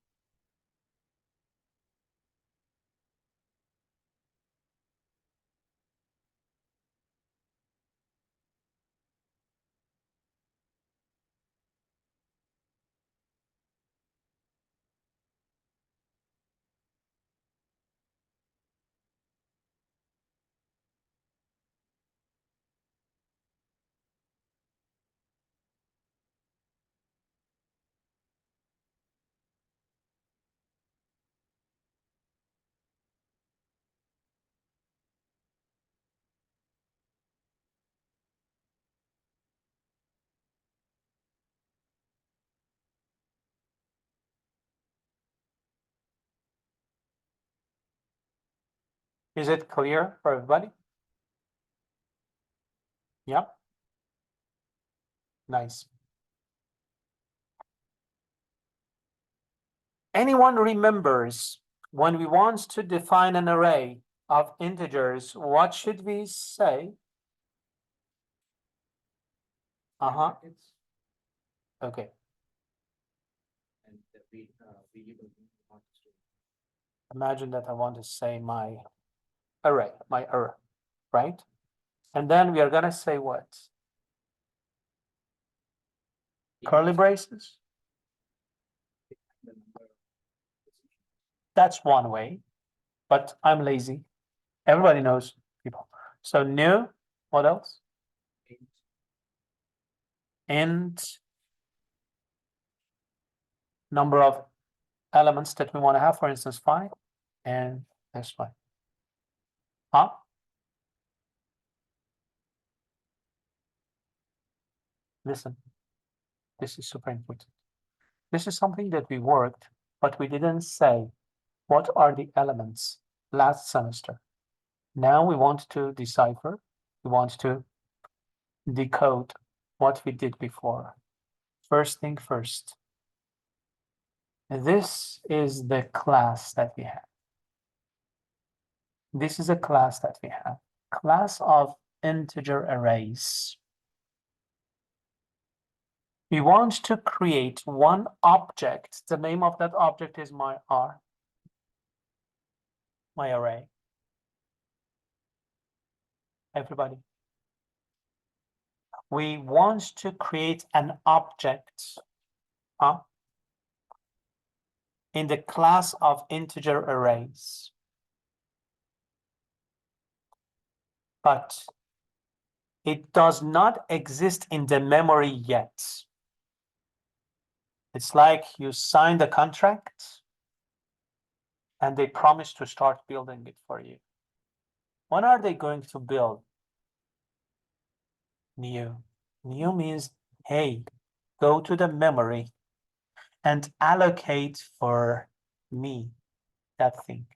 Is it clear for everybody? Yeah. Nice. Anyone remembers when we want to define an array of integers, what should we say? Uh-huh. It's, Okay. and the variable not to Imagine that I want to say my array, right? And then we are gonna say what? Curly braces? the number. That's one way, but I'm lazy. Everybody knows people. So new, what else? Int number of elements that we want to have, for instance, 5, and this one. Huh? Listen, this is super important. This is something that we worked, but we didn't say what are the elements last semester. Now we want to decipher, we want to decode what we did before. First thing first. This is the class that we have. This is a class that we have. Class of integer arrays. We want to create one object. The name of that object is my array. Everybody. We want to create an object in the class of integer arrays. But it does not exist in the memory yet. It's like you sign the contract and they promise to start building it for you. When are they going to build? New. New means, hey, go to the memory and allocate for me that thing.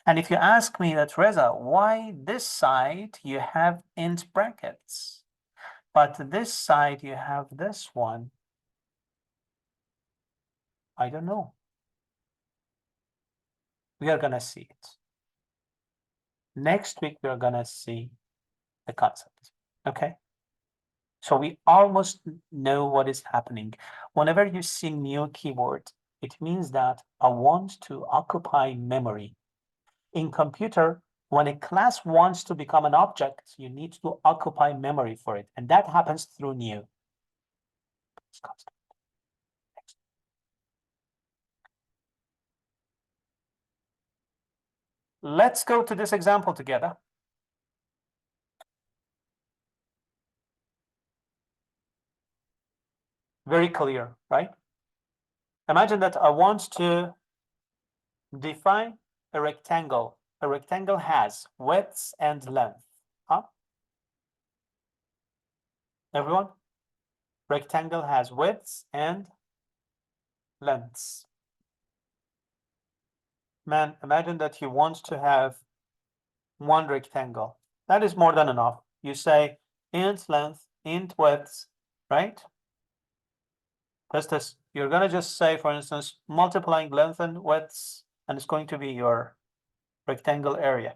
And if you ask me that, Reza, why this side you have int brackets, but this side you have this one? I don't know. We are gonna see it. Next week, we are gonna see the concept, okay? So we almost know what is happening. Whenever you see new keyword, it means that I want to occupy memory. In computer, when a class wants to become an object, you need to occupy memory for it. And that happens through new. Let's go to this example together. Very clear, right? Imagine that I want to define a rectangle. A rectangle has width and length. Huh? Everyone? Rectangle has widths and lengths. Man, imagine that you want to have one rectangle. That is more than enough. You say int length, int width, right? That's this. You're gonna just say, for instance, multiplying length and widths, and it's going to be your rectangle area.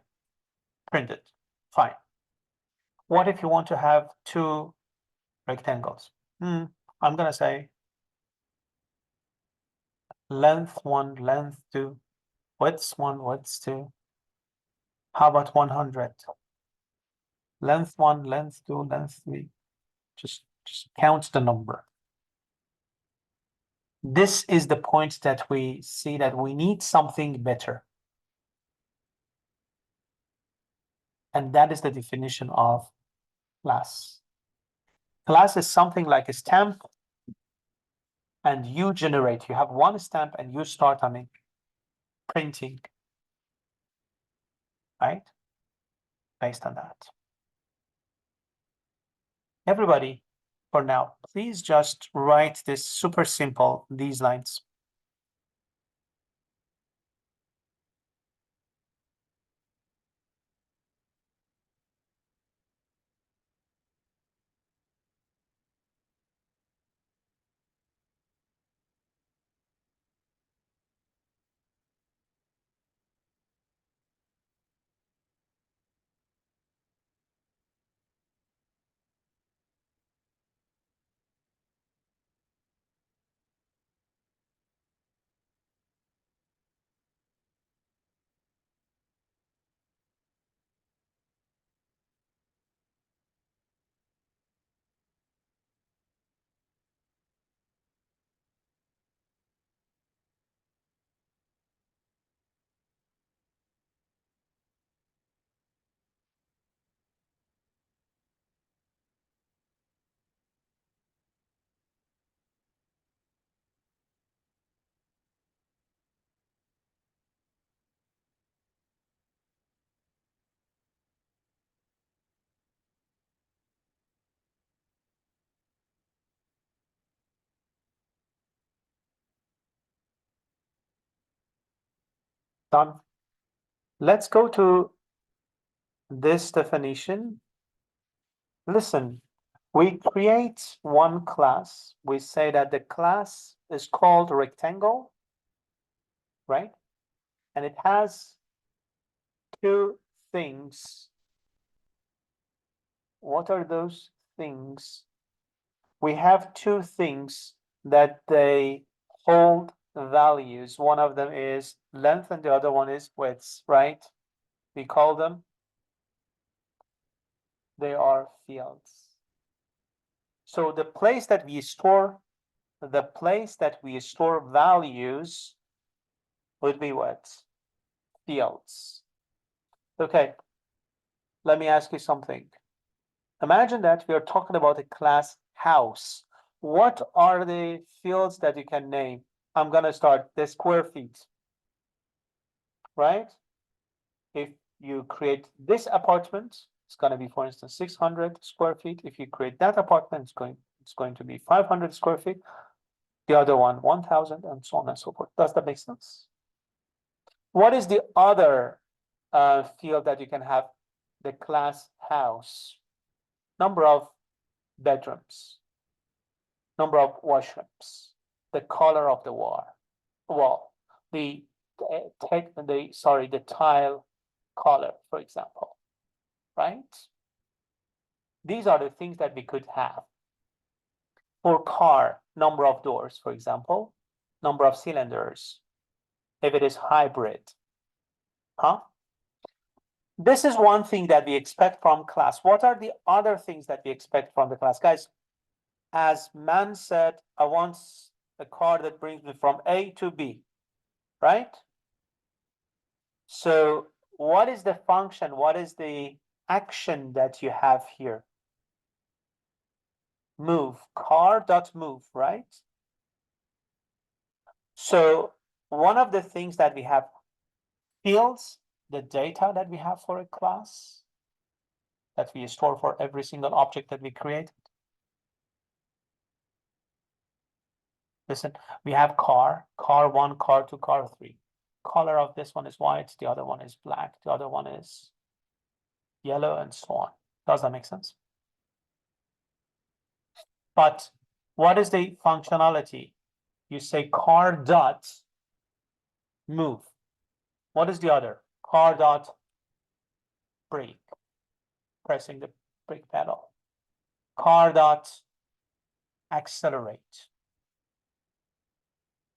Print it. Fine. What if you want to have two rectangles? I'm gonna say length 1, length 2, width 1, width 2. How about 100? Length 1, length 2, length 3. Just count the number. This is the point that we see that we need something better. And that is the definition of class. Class is something like a stamp, and you generate. You have one stamp and you start on it, printing, right? Based on that. Everybody, for now, please just write this super simple, these lines. Done. Let's go to this definition. Listen, we create one class. We say that the class is called rectangle, right? And it has two things. What are those things? We have two things that they hold values. One of them is length and the other one is width, right? We call them, they are fields. So the place that we store values would be what? Fields. Okay, let me ask you something. Imagine that we are talking about a class house. What are the fields that you can name? I'm gonna start the square feet, right? If you create this apartment, it's gonna be, for instance, 600 square feet. If you create that apartment, it's going to be 500 square feet. The other one, 1000, and so on and so forth. Does that make sense? What is the other field that you can have? The class house. Number of bedrooms, number of washrooms, the color of the wall, the tile color, for example, right? These are the things that we could have. For car, number of doors, for example, number of cylinders, if it is hybrid, huh? This is one thing that we expect from class. What are the other things that we expect from the class? Guys, as Man said, I want a car that brings me from A to B, right? So what is the function? What is the action that you have here? Move, car.move, right? So one of the things that we have, fields, the data that we have for a class that we store for every single object that we create. Listen, we have car 1, car 2, car 3. Color of this one is white, the other one is black, the other one is yellow, and so on. Does that make sense? But what is the functionality? You say car dot move. What is the other? Car dot brake, pressing the brake pedal. Car dot accelerate,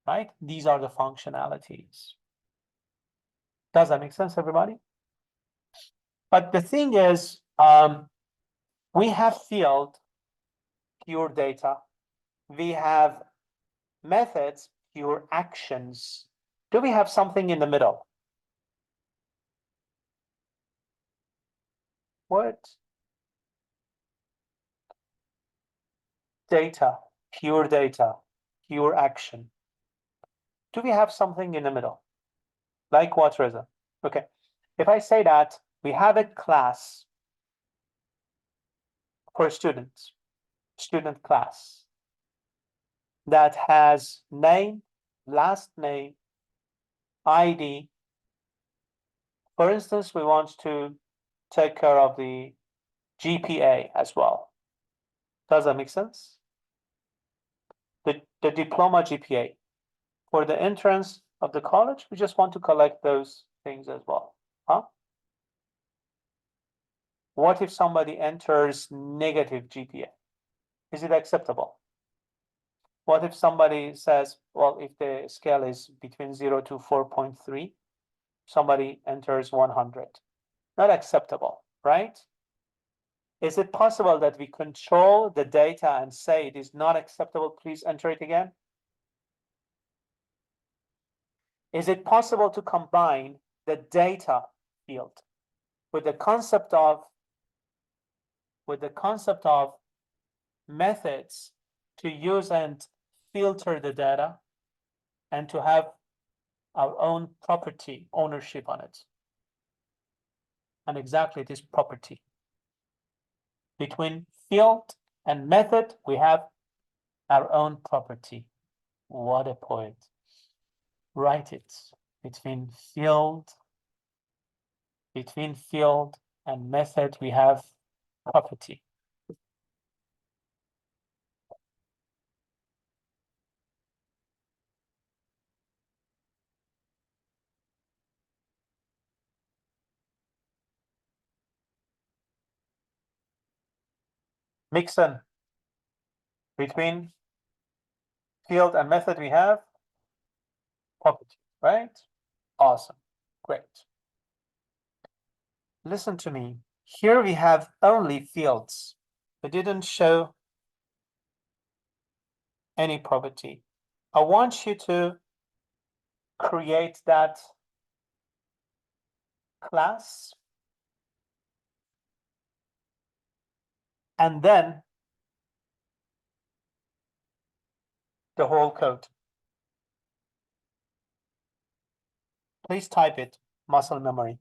right? These are the functionalities. Does that make sense, everybody? But the thing is, we have field, pure data. We have methods, pure actions. Do we have something in the middle? What? Data, pure action. Do we have something in the middle? Like what, Reza? Okay, if I say that we have a class for students, student class, that has name, last name, ID. For instance, we want to take care of the GPA as well. Does that make sense? The diploma GPA. For the entrance of the college, we just want to collect those things as well, huh? What if somebody enters negative GPA? Is it acceptable? What if somebody says, well, if the scale is between 0 to 4.3, somebody enters 100? Not acceptable, right? Is it possible that we control the data and say it is not acceptable, please enter it again? Is it possible to combine the data field with the concept of methods to use and filter the data and to have our own property ownership on it? And exactly, it is property. Between field and method, we have our own property. What a point. Write it. between field and method, we have property. Mixon, between field and method, we have property, right? Awesome, great. Listen to me. Here we have only fields. We didn't show any property. I want you to create that class and then the whole code. Please type it, muscle memory.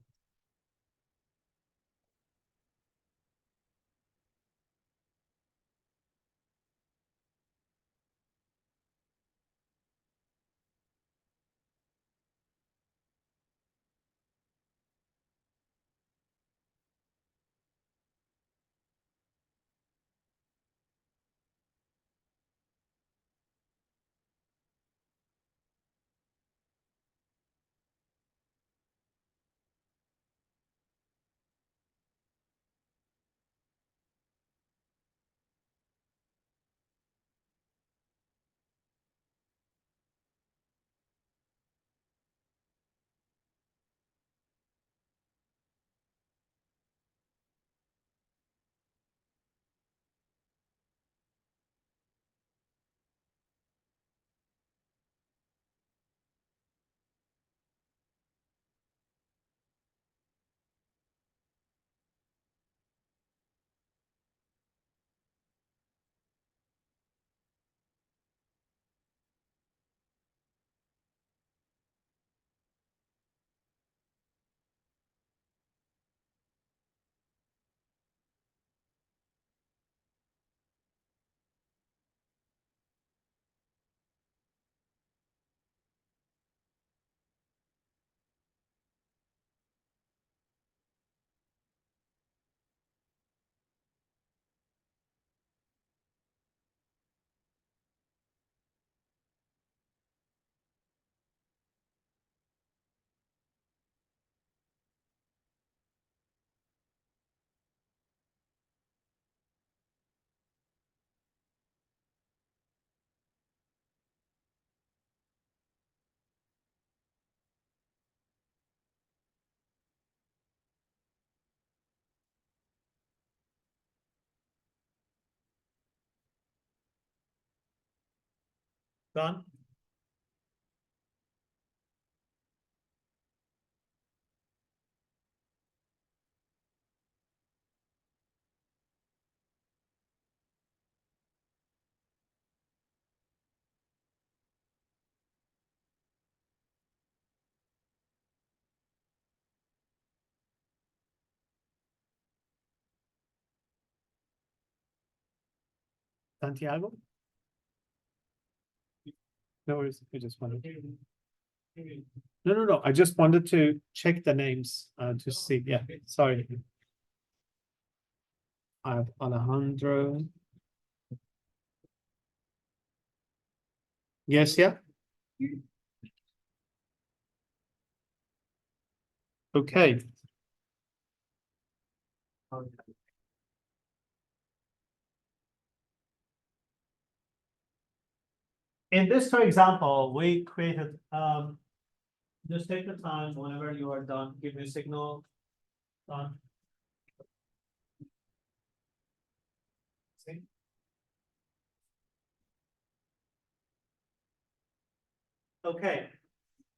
Done? Santiago? No worries, I just wanted. No. I just wanted to check the names, to see. Yeah, sorry. I have Alejandro. Yes, yeah. Okay. In this, for example, we created, just take the time whenever you are done, give me a signal. Done. See? Okay.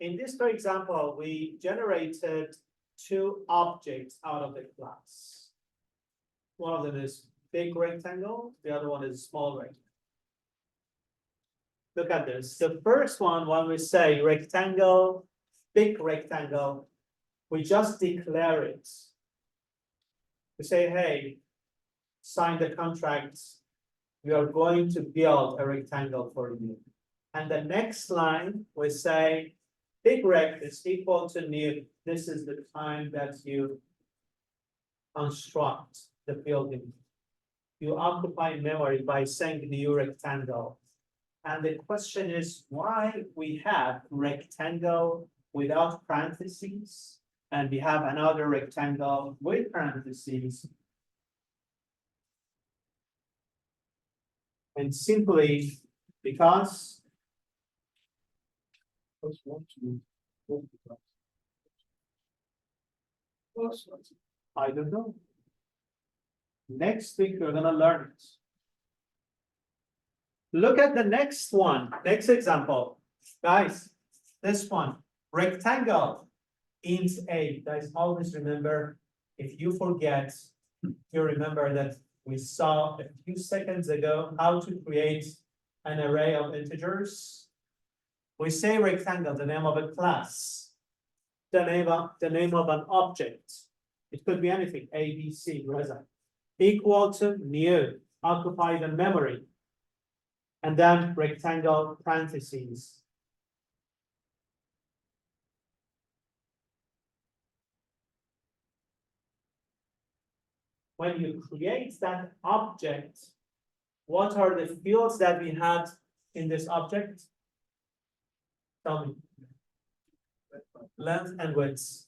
In this, for example, we generated two objects out of the class. One of them is big rectangle, the other one is small rectangle. Look at this. The first one, when we say rectangle, big rectangle, we just declare it. We say, hey, sign the contract. We are going to build a rectangle for you. And the next line, we say, big rect is equal to new. This is the time that you construct the building. You occupy memory by saying new rectangle. And the question is why we have rectangle without parentheses and we have another rectangle with parentheses. And simply because I don't know. Next week, we're gonna learn it. Look at the next one, next example. Guys, this one, rectangle int A. Guys, always remember, if you forget, you remember that we saw a few seconds ago how to create an array of integers. We say rectangle, the name of a class, the name of an object. It could be anything, A, B, C, whatever. Equal to new, occupy the memory. And then rectangle parentheses. When you create that object, what are the fields that we had in this object? Tell me. Length and width.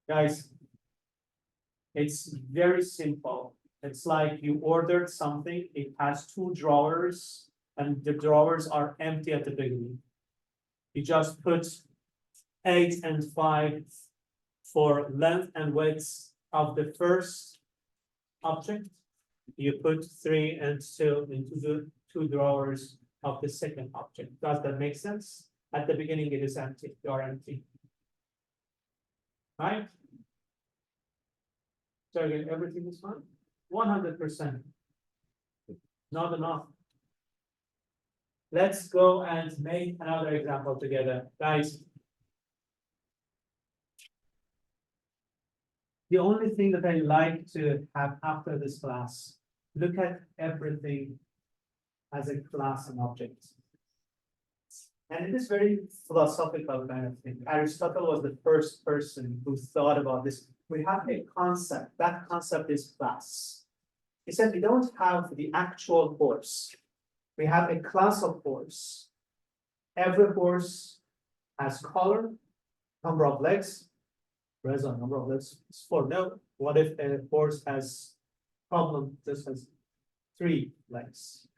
Guys, it's very simple. It's like you ordered something, it has two drawers, and the drawers are empty at the beginning. You just put 8 and 5 for length and width of the first object. You put 3 and 2 into the two drawers of the second object. Does that make sense? At the beginning, it is empty, they are empty. Right? So again, everything is fine. 100%. Not enough. Let's go and make another example together. Guys, the only thing that I like to have after this class, look at everything as a class and object. And it is very philosophical kind of thing. Aristotle was the first person who thought about this. We have a concept, that concept is class. He said we don't have the actual horse. We have a class of horse. Every horse has color, number of legs, result number of legs is 4. No, what if a horse has problem, this has 3 legs,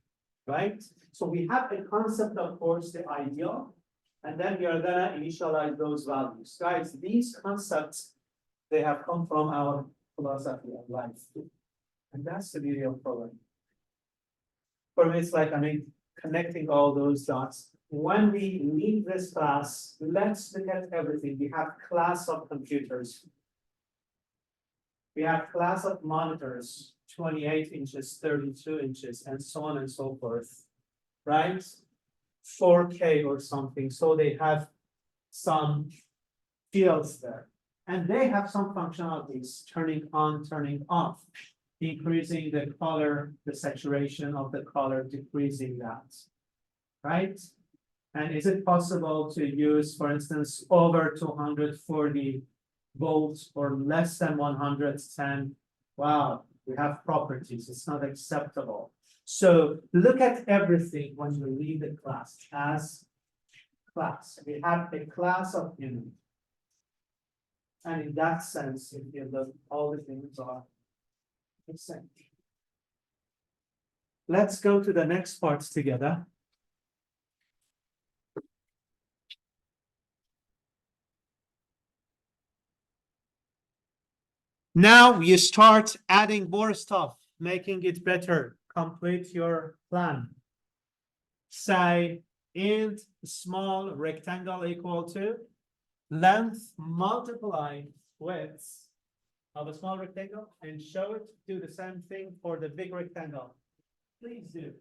right? So we have a concept of horse, the ideal, and then we are gonna initialize those values. Guys, these concepts, they have come from our philosophy of life. And that's the beauty of programming. For me, it's like, connecting all those dots. When we leave this class, let's look at everything. We have class of computers. We have class of monitors, 28 inches, 32 inches, and so on and so forth, right? 4K or something, so they have some fields there. And they have some functionalities, turning on, turning off, increasing the color, the saturation of the color, decreasing that, right? And is it possible to use, for instance, over 240 volts or less than 110? Wow, we have properties, it's not acceptable. So look at everything when you leave the class as class. We have a class of unit. And in that sense, if you look, all the things are the same. Let's go to the next parts together. Now you start adding more stuff, making it better. Complete your plan. Say int small rectangle equal to length multiplied width of a small rectangle, and show it. Do the same thing for the big rectangle. Please do.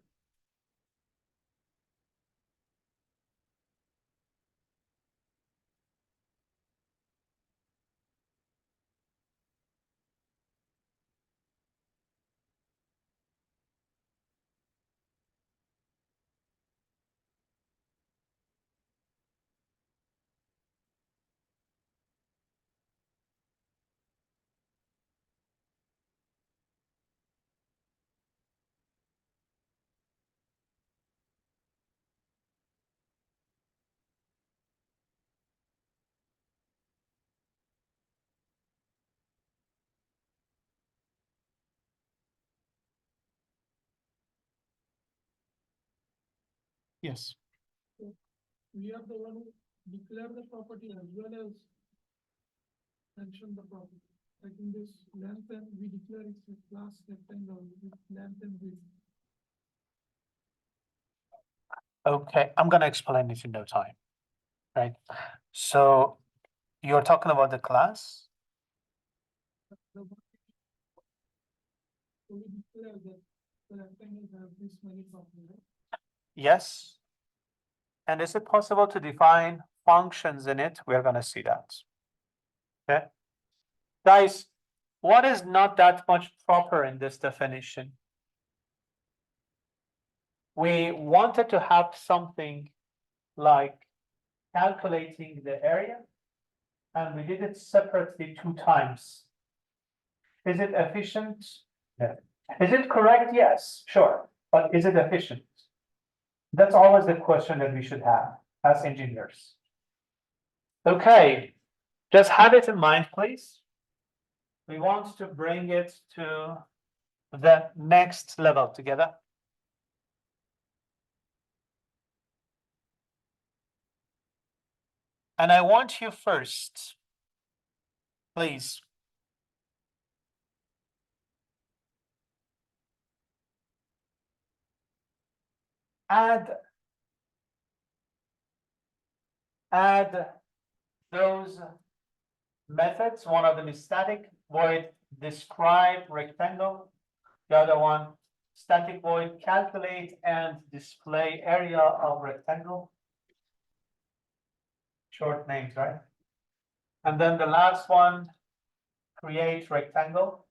Yes. We are the one who declare the property as well as mention the property. Like in this length and we declare it's a class rectangle with length and width. Okay, I'm gonna explain it in no time. Right? So you're talking about the class? The one- So we declare that the rectangle have this many properties, right? Yes. And is it possible to define functions in it? We're gonna see that. Okay. Guys, what is not that much proper in this definition? We wanted to have something like calculating the area, and we did it separately 2 times. Is it efficient? No. Is it correct? Yes, sure. But is it efficient? That's always the question that we should have as engineers. Okay, just have it in mind, please. We want to bring it to the next level together. And I want you first, please. Add those methods. One of them is static void describe rectangle. The other one, static void calculate and display area of rectangle. Short names, right? And then the last one, create rectangle.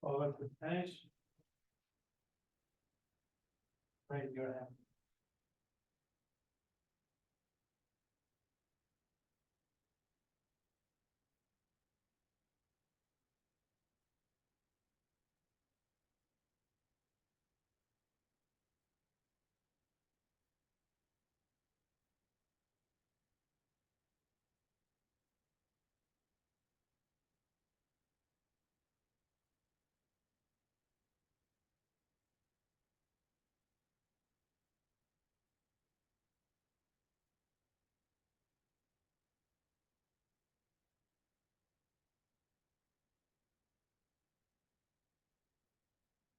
Over to finish. Raise your hand.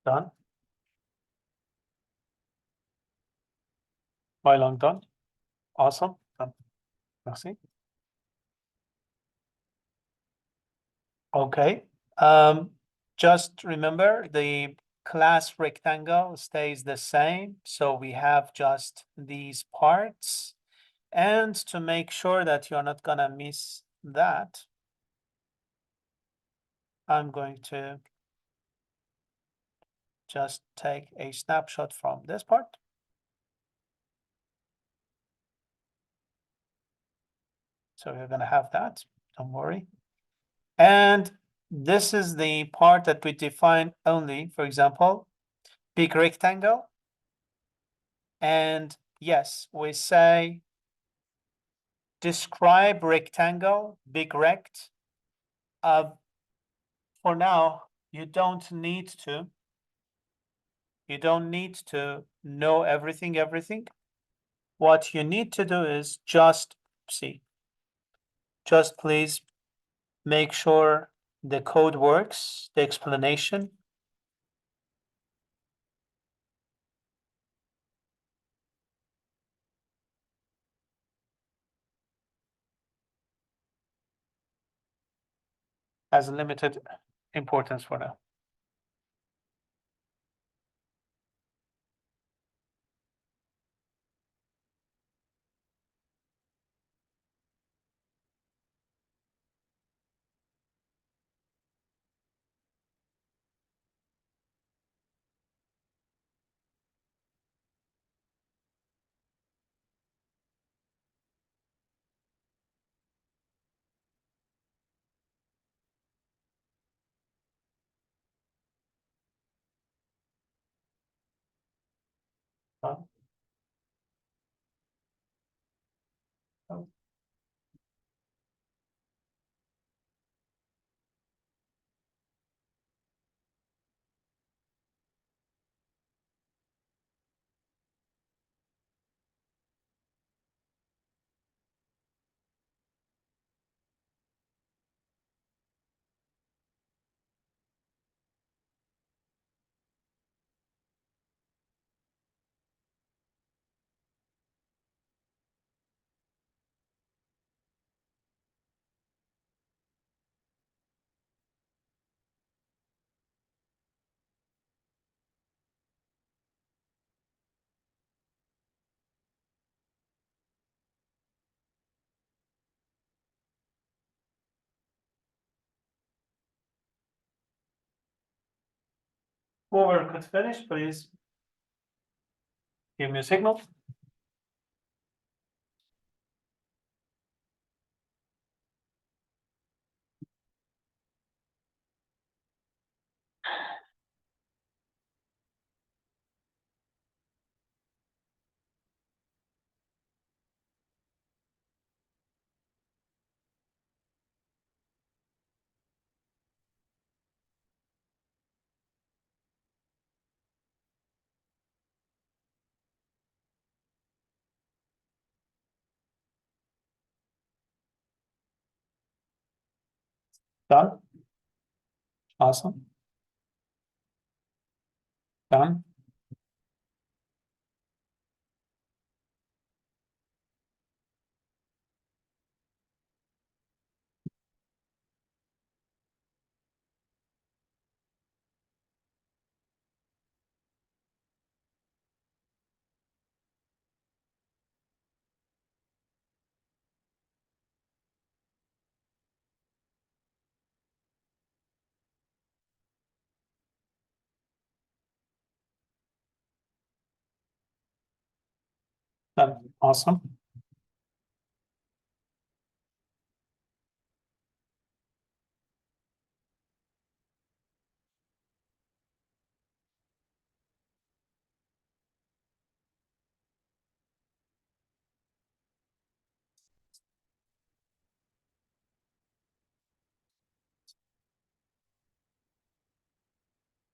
Done. Why long done? Awesome. Done. Merci. Okay. Just remember the class rectangle stays the same, so we have just these parts. And to make sure that you're not gonna miss that, I'm going to just take a snapshot from this part. So you're gonna have that, don't worry. And this is the part that we define only, for example, big rectangle. And yes, we say describe rectangle, big rect. For now, you don't need to. You don't need to know everything. What you need to do is just please make sure the code works, the explanation. Has limited importance for now. Done. Oh. Whoever could finish, please give me a signal. Done. Awesome. Done. Done. Awesome.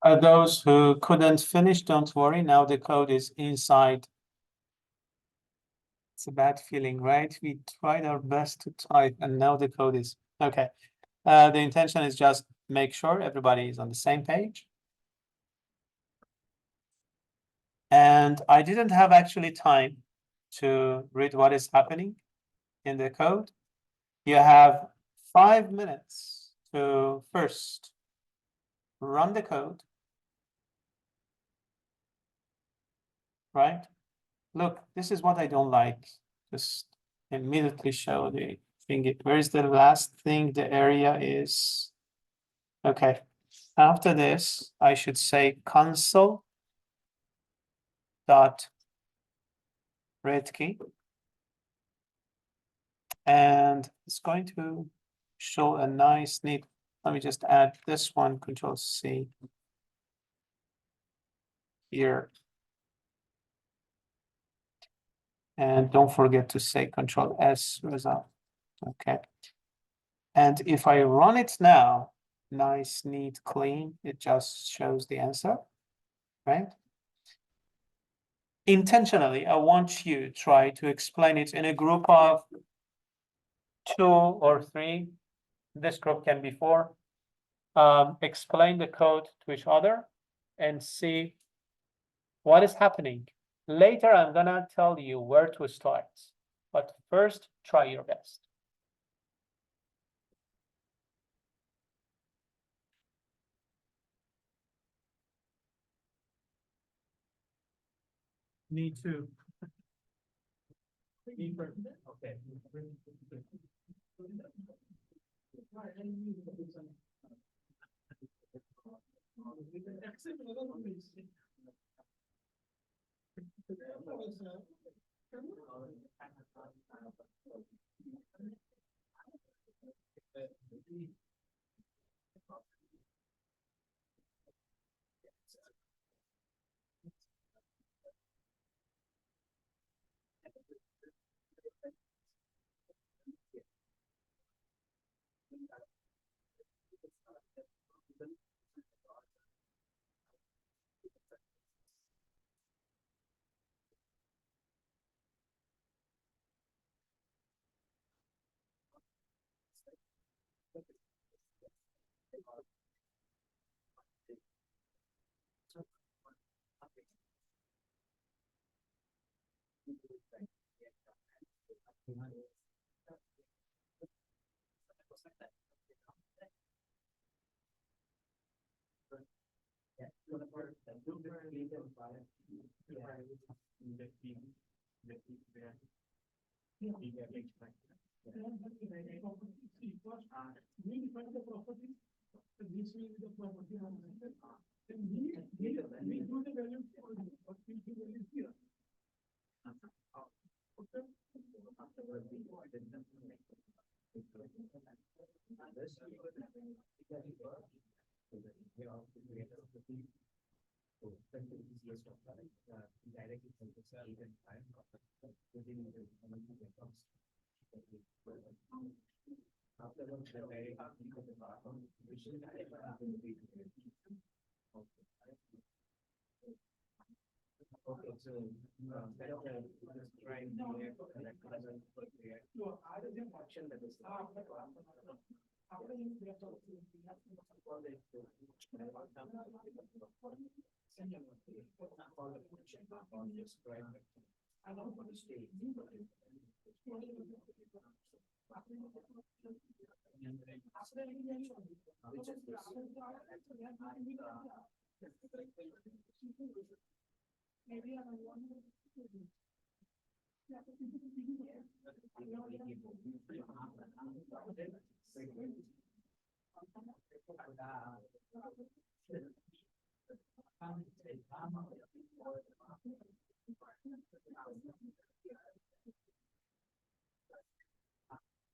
Those who couldn't finish, don't worry. Now the code is inside. It's a bad feeling, right? We tried our best to type and now the code is okay. The intention is just make sure everybody is on the same page. And I didn't have actually time to read what is happening in the code. You have 5 minutes to first run the code, right? Look, this is what I don't like. Just immediately show the thing. Where is the last thing? The area is, okay. After this, I should say console dot read key. And it's going to show a nice, neat, let me just add this one, Control C here. And don't forget to say Control S result. Okay. And if I run it now, nice, neat, clean, it just shows the answer, right? Intentionally, I want you to try to explain it in a group of 2 or 3. This group can be 4. Explain the code to each other and see what is happening. Later, I'm gonna tell you where to start, but first, try your best. Me too. Okay.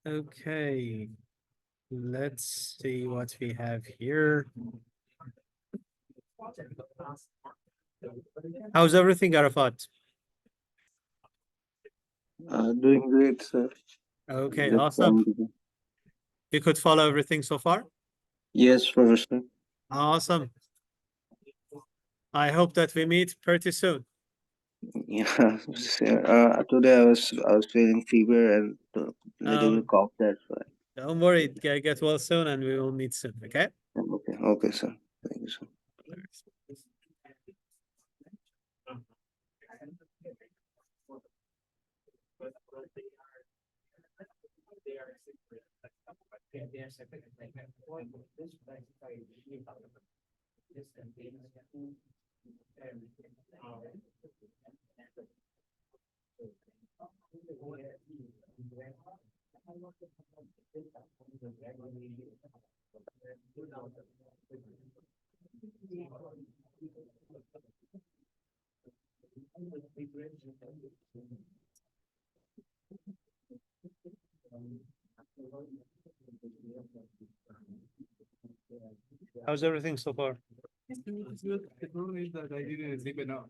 Okay, let's see what we have here. How's everything, Arafat? Doing great, sir. Okay, Just awesome. trying to- You could follow everything so far? Yes, Professor. Awesome. I hope that we meet pretty soon. Yeah. Today I was feeling fever and a little bit Um, cough. That's why. don't worry, get well soon and we will meet soon, okay? Okay. Okay, sir. Thank you, sir. How's everything so far? It's good. The problem is that I didn't sleep enough.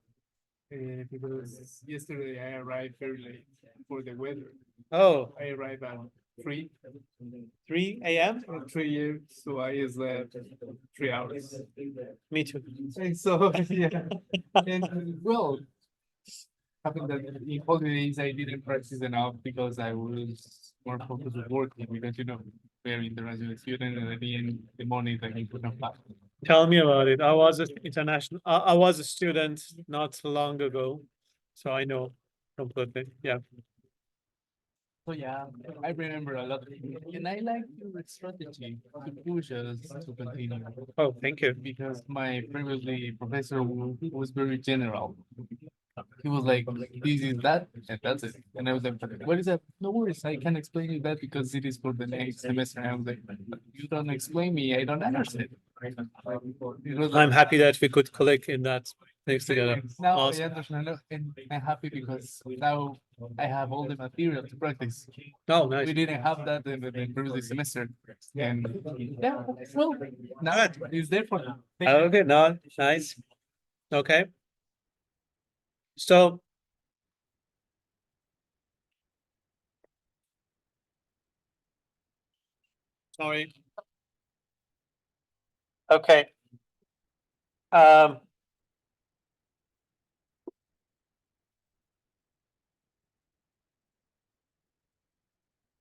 Because yesterday I arrived very late for the weather. Oh, I arrived at 3, 3 a.m.? 3 a.m. So I slept 3 hours. Me too. And so, yeah. And well, happened that in holidays I didn't practice enough because I was more focused on working because we're international student and at the morning I can put on class. Tell me about it. I was I was a student not long ago, so I know completely. Yeah. So yeah, I remember a lot, and I like your strategy to push us to continue. Oh, thank you. Because my previously professor was very general. He was like, "This is that, and that's it." And I was like, "What is that?" No worries, I can explain you that because it is for the next semester. And I was like, "You don't explain me, I don't understand." It was I'm like, happy that we could click in that things together. now I Awesome. understand, and I'm happy because now I have all the material to practice. Oh, nice. We didn't have that in the previous semester, and yeah, well, now it's there for now. Thank you. Okay, no, nice. Okay. So sorry. Okay.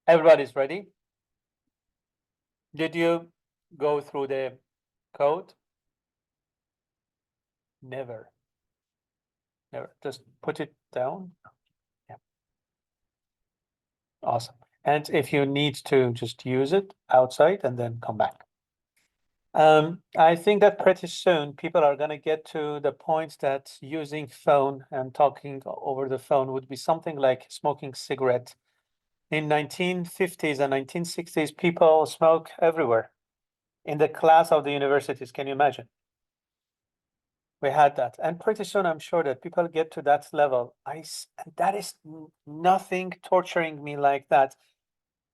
Everybody's ready? Did you go through the code? Never. Never. Just put it down. Yeah. Awesome. And if you need to just use it outside and then come back. I think that pretty soon people are going to get to the point that using phone and talking over the phone would be something like smoking cigarette. In 1950s and 1960s, people smoke everywhere in the class of the universities. Can you imagine? We had that, and pretty soon I'm sure that people get to that level. And that is nothing torturing me like that.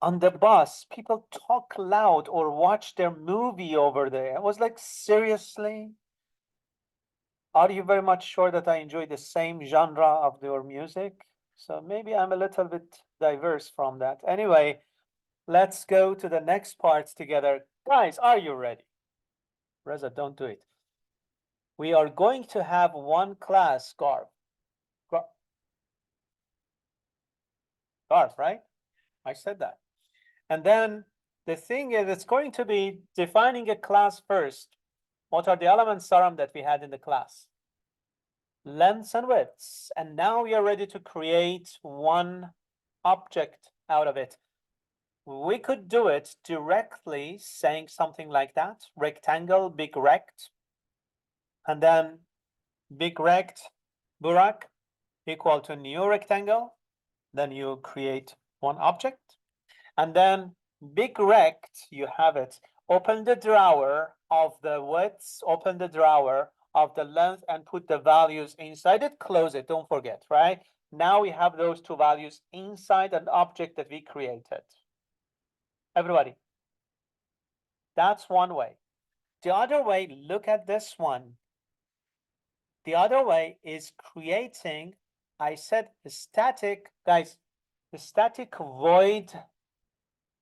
On the bus, people talk loud or watch their movie over there. I was like, seriously? Are you very much sure that I enjoy the same genre of your music? So maybe I'm a little bit diverse from that. Anyway, let's go to the next parts together. Guys, are you ready? Reza, don't do it. We are going to have one class, Garb. Garb, right? I said that. And then the thing is, it's going to be defining a class first. What are the elements, Saram, that we had in the class? Lengths and widths. And now we are ready to create one object out of it. We could do it directly saying something like that. Rectangle, big rect. And then big rect, Burak, equal to new rectangle. Then you create one object. And then big rect, you have it. Open the drawer of the widths, open the drawer of the length and put the values inside it, close it, don't forget, right? Now we have those two values inside an object that we created. Everybody, that's one way. The other way, look at this one. The other way is creating, I said static, guys, the static void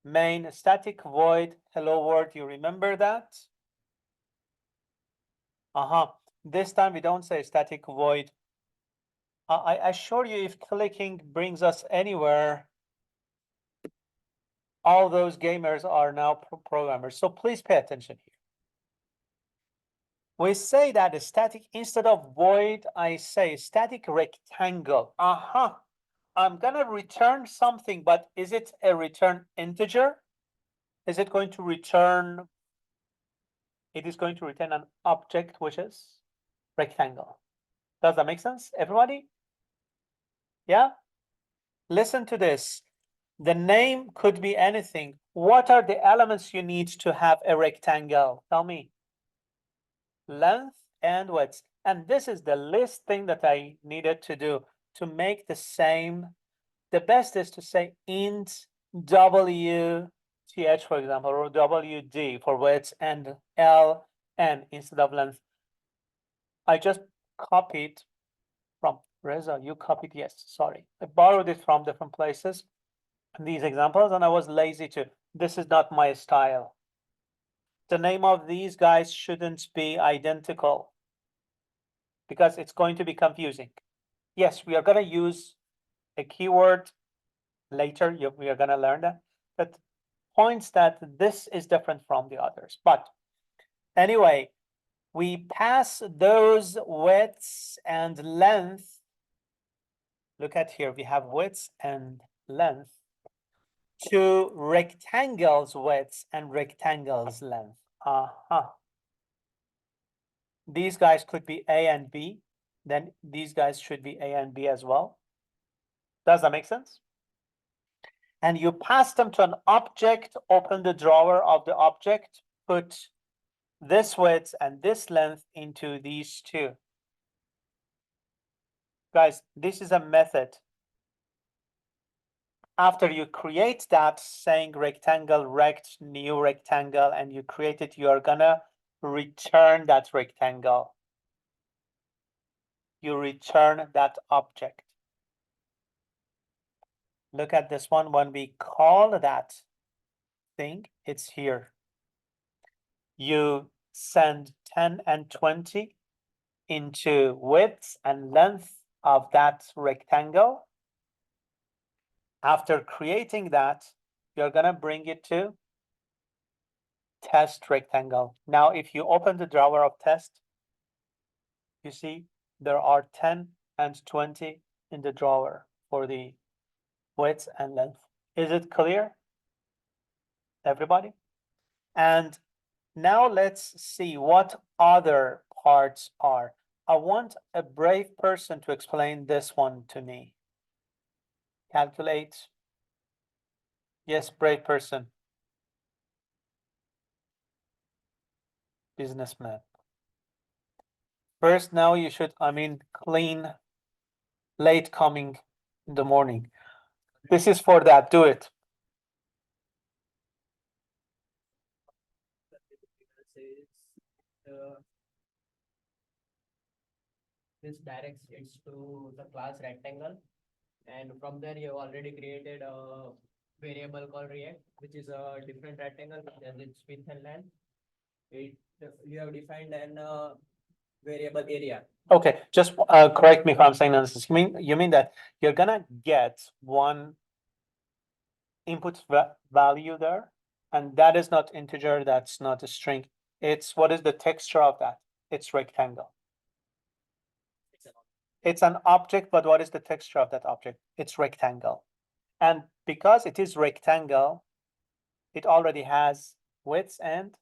main, static void hello world, you remember that? This time we don't say static void. I assure you, if clicking brings us anywhere, all those gamers are now programmers. So please pay attention here. We say that a static, instead of void, I say static rectangle. I'm gonna return something, but is it a return integer? Is it going to return? It is going to return an object, which is rectangle. Does that make sense, everybody? Yeah? Listen to this. The name could be anything. What are the elements you need to have a rectangle? Tell me. Length and width. And this is the least thing that I needed to do to make the same. The best is to say int WTH, for example, or WD for width and LN instead of length. I just copied from Reza, you copied, yes, sorry. I borrowed it from different places, these examples, and I was lazy to. This is not my style. The name of these guys shouldn't be identical because it's going to be confusing. Yes, we are going to use a keyword later. We are going to learn that points that this is different from the others. But anyway, we pass those widths and length. Look at here, we have widths and length to rectangles widths and rectangles length. These guys could be A and B. Then these guys should be A and B as well. Does that make sense? And you pass them to an object, open the drawer of the object, put this width and this length into these two. Guys, this is a method. After you create that saying rectangle, rect, new rectangle, and you create it, you are gonna return that rectangle. You return that object. Look at this one. When we call that thing, it's here. You send 10 and 20 into width and length of that rectangle. After creating that, you're gonna bring it to test rectangle. Now, if you open the drawer of test, you see there are 10 and 20 in the drawer for the width and length. Is it clear, everybody? And now let's see what other parts are. I want a brave person to explain this one to me. Calculate. Yes, brave person. Businessman. First, now you should, clean late coming in the morning. This is for that, do it. This directs it to the class rectangle, and from there you have already created a variable called react, which is a different rectangle which has its width and length. You have defined an variable area. Okay, just correct me if I'm saying nonsense. You mean that you're gonna get one input value there, and that is not integer, that's not a string. It's what is the texture of that? It's rectangle. It's an object, but what is the texture of that object? It's rectangle. And because it is rectangle, it already has width and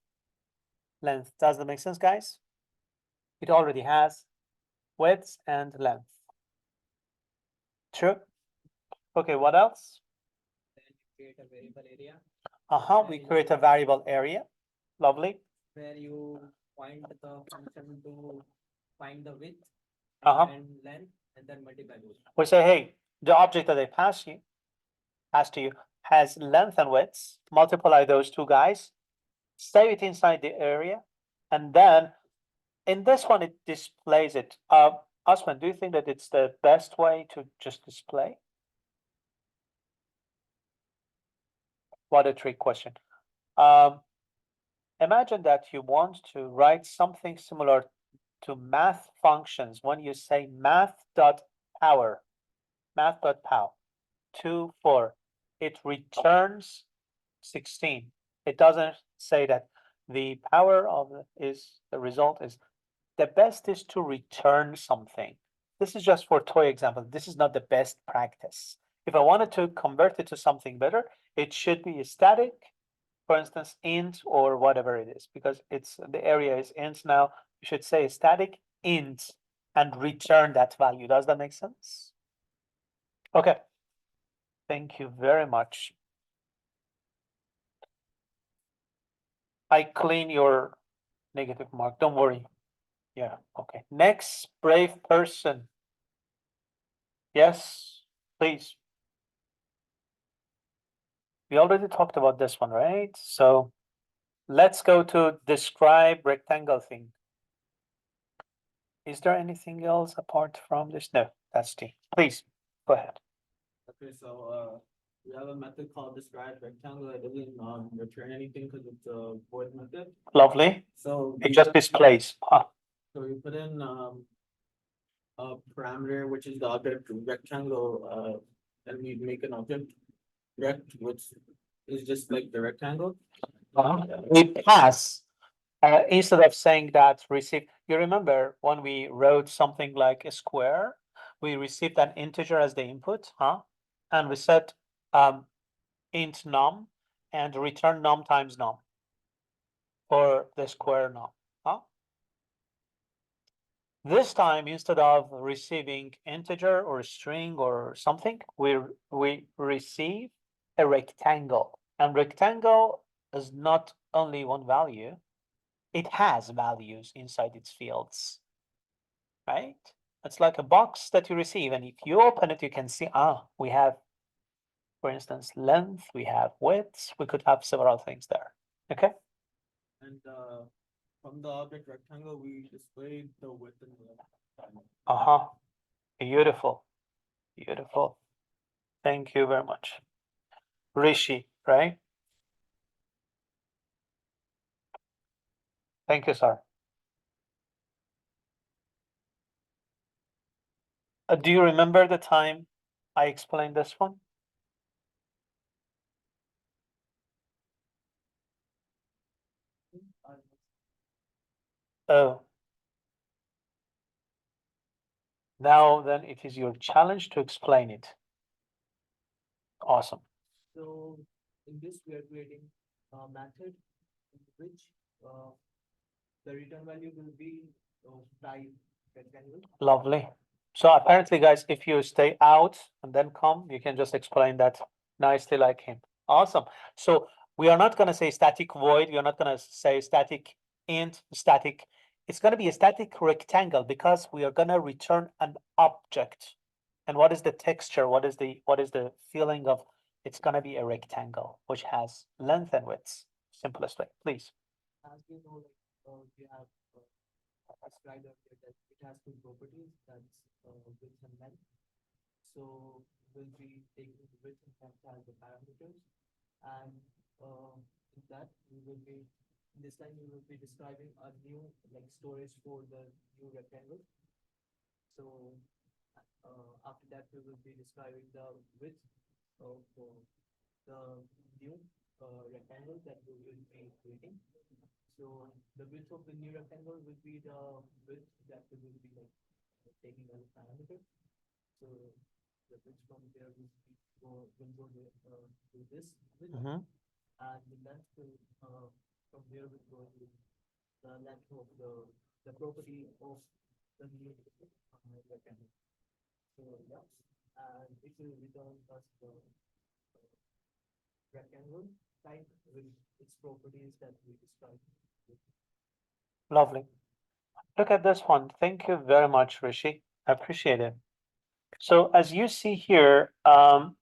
length. Does that make sense, guys? It already has width and length. True? Okay, what else? Then you create a variable area. We create a variable area. Lovely. Where you point the function to find the width and length, and then multiply those. We say, hey, the object that I pass to you has length and width. Multiply those two guys, save it inside the area, and then in this one it displays it. Osman, do you think that it's the best way to just display? What a trick question. Imagine that you want to write something similar to math functions. When you say math.power, 2, 4, it returns 16. It doesn't say that the power of the result is. The best is to return something. This is just for toy example. This is not the best practice. If I wanted to convert it to something better, it should be static, for instance, int or whatever it is, because the area is int now. You should say static int and return that value. Does that make sense? Okay. Thank you very much. I clean your negative mark. Don't worry. Yeah. Okay. Next, brave person. Yes, please. We already talked about this one, right? So let's go to describe rectangle thing. Is there anything else apart from this? No, that's T. Please, go ahead. Okay, so, we have a method called describe rectangle. It doesn't, return anything because it's a void method. Lovely. So. It just displays. Huh. So we put in, a parameter, which is the object rectangle, and we make an object rect, which is just like the rectangle. We pass instead of saying that receive. You remember when we wrote something like a square, we received an integer as the input, huh? And we said int num and return num times num for the square num, huh? This time, instead of receiving integer or string or something, we receive a rectangle. And rectangle is not only one value, it has values inside its fields, right? It's like a box that you receive, and if you open it, you can see, we have, for instance, length, we have width, we could have several things there, okay? And, from the object rectangle, we display the width and the length. Uh-huh, beautiful, beautiful. Thank you very much. Rishi, right? Thank you, sir. Do you remember the time I explained this one? Oh. Now then it is your challenge to explain it. Awesome. So in this, we are creating a method in which the return value will be type rectangle. Lovely. So apparently, guys, if you stay out and then come, you can just explain that nicely like him. Awesome. So we are not going to say static void. We are not going to say static int, static. It's going to be a static rectangle because we are going to return an object. And what is the texture? What is the feeling of? It's going to be a rectangle which has length and width. Simplest way, please. As we know, we have described earlier that it has two properties, that's width and length. So we'll be taking width and length as the parameters, and in that we will be this time we will be describing a new like storage for the new rectangle. So after that we will be describing the width of the new rectangle that we will be creating. So the width of the new rectangle will be the width that we will be like taking as a parameter. So the width from there will go to this width, and the length will from there will go to the length of the property of the new rectangle. So yeah, and it will return us the rectangle type with its properties that we described. Lovely. Look at this one. Thank you very much, Rishi. I appreciate it. So as you see here,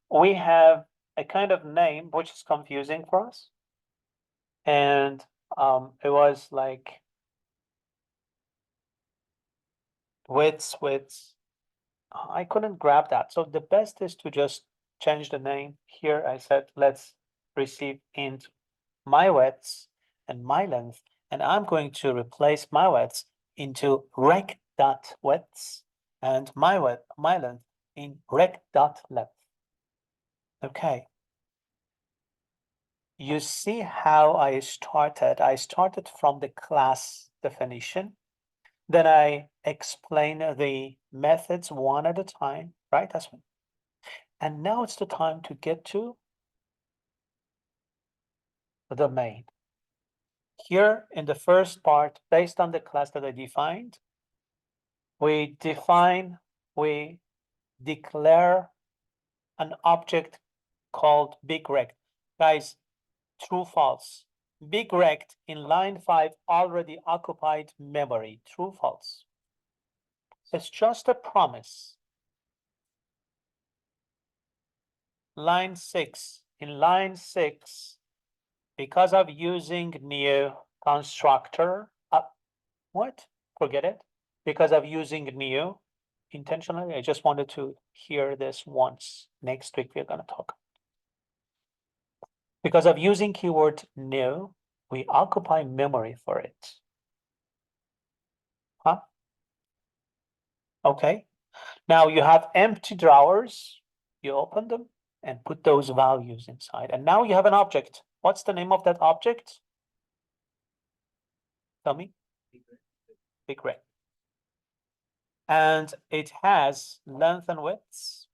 we have a kind of name which is confusing for us. And it was like widths. I couldn't grab that. So the best is to just change the name. Here I said, let's receive int my widths and my length. And I'm going to replace my widths into rec.widths and my length in rec.length. Okay. You see how I started? I started from the class definition. Then I explain the methods one at a time, right? That's one. And now it's the time to get to the main. Here in the first part, based on the class that I defined, we declare an object called big rect. Guys, true, false. Big rect in line 5 already occupied memory. True, false. It's just a promise. Line 6. In line 6, because of using new constructor, what? Forget it. Because of using new intentionally, I just wanted to hear this once. Next week, we're going to talk. Because of using keyword new, we occupy memory for it. Huh? Okay. Now you have empty drawers. You open them and put those values inside. And now you have an object. What's the name of that object? Tell me. Big rect. And it has length and widths.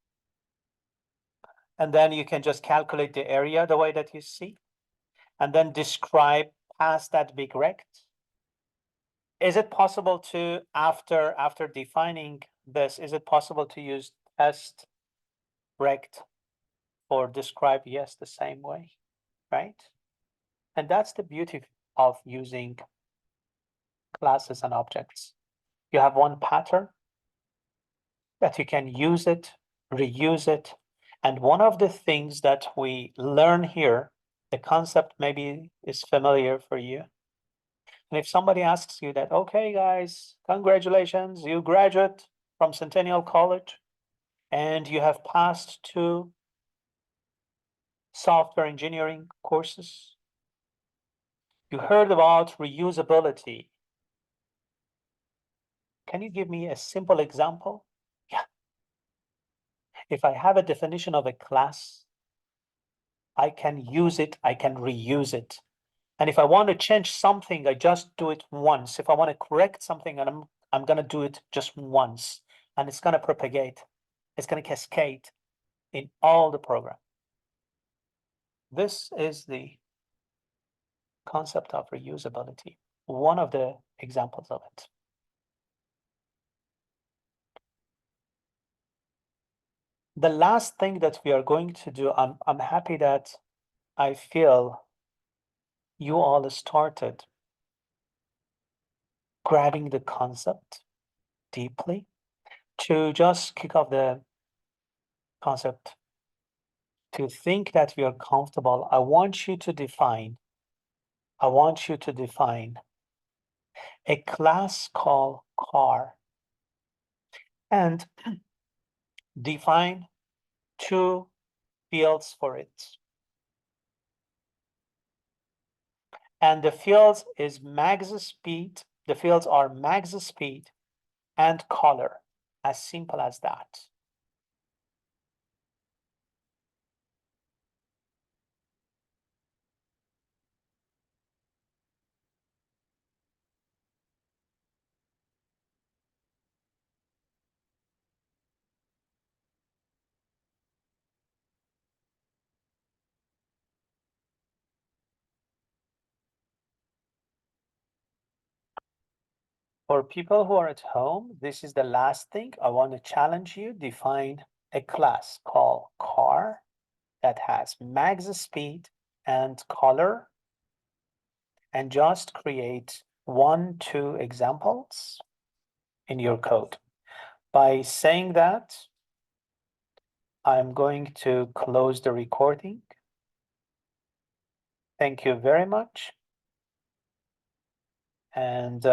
And then you can just calculate the area the way that you see. And then describe past that big rect. Is it possible to, after defining this, is it possible to use test rect or describe? Yes, the same way, right? And that's the beauty of using classes and objects. You have one pattern that you can use it, reuse it. And one of the things that we learn here, the concept maybe is familiar for you. And if somebody asks you that, okay, guys, congratulations, you graduate from Centennial College and you have passed 2 software engineering courses. You heard about reusability. Can you give me a simple example? Yeah. If I have a definition of a class, I can use it, I can reuse it. And if I want to change something, I just do it once. If I want to correct something, and I'm going to do it just once, and it's going to propagate. It's going to cascade in all the program. This is the concept of reusability, one of the examples of it. The last thing that we are going to do, I'm happy that I feel you all started grabbing the concept deeply. To just kick off the concept, to think that we are comfortable, I want you to define a class called car and define 2 fields for it. And the fields is max speed. The fields are max speed and color, as simple as that. For people who are at home, this is the last thing. I want to challenge you, define a class called car that has max speed and color, and just create 1, 2 examples in your code. By saying that, I'm going to close the recording. Thank you very much. And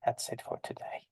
that's it for today.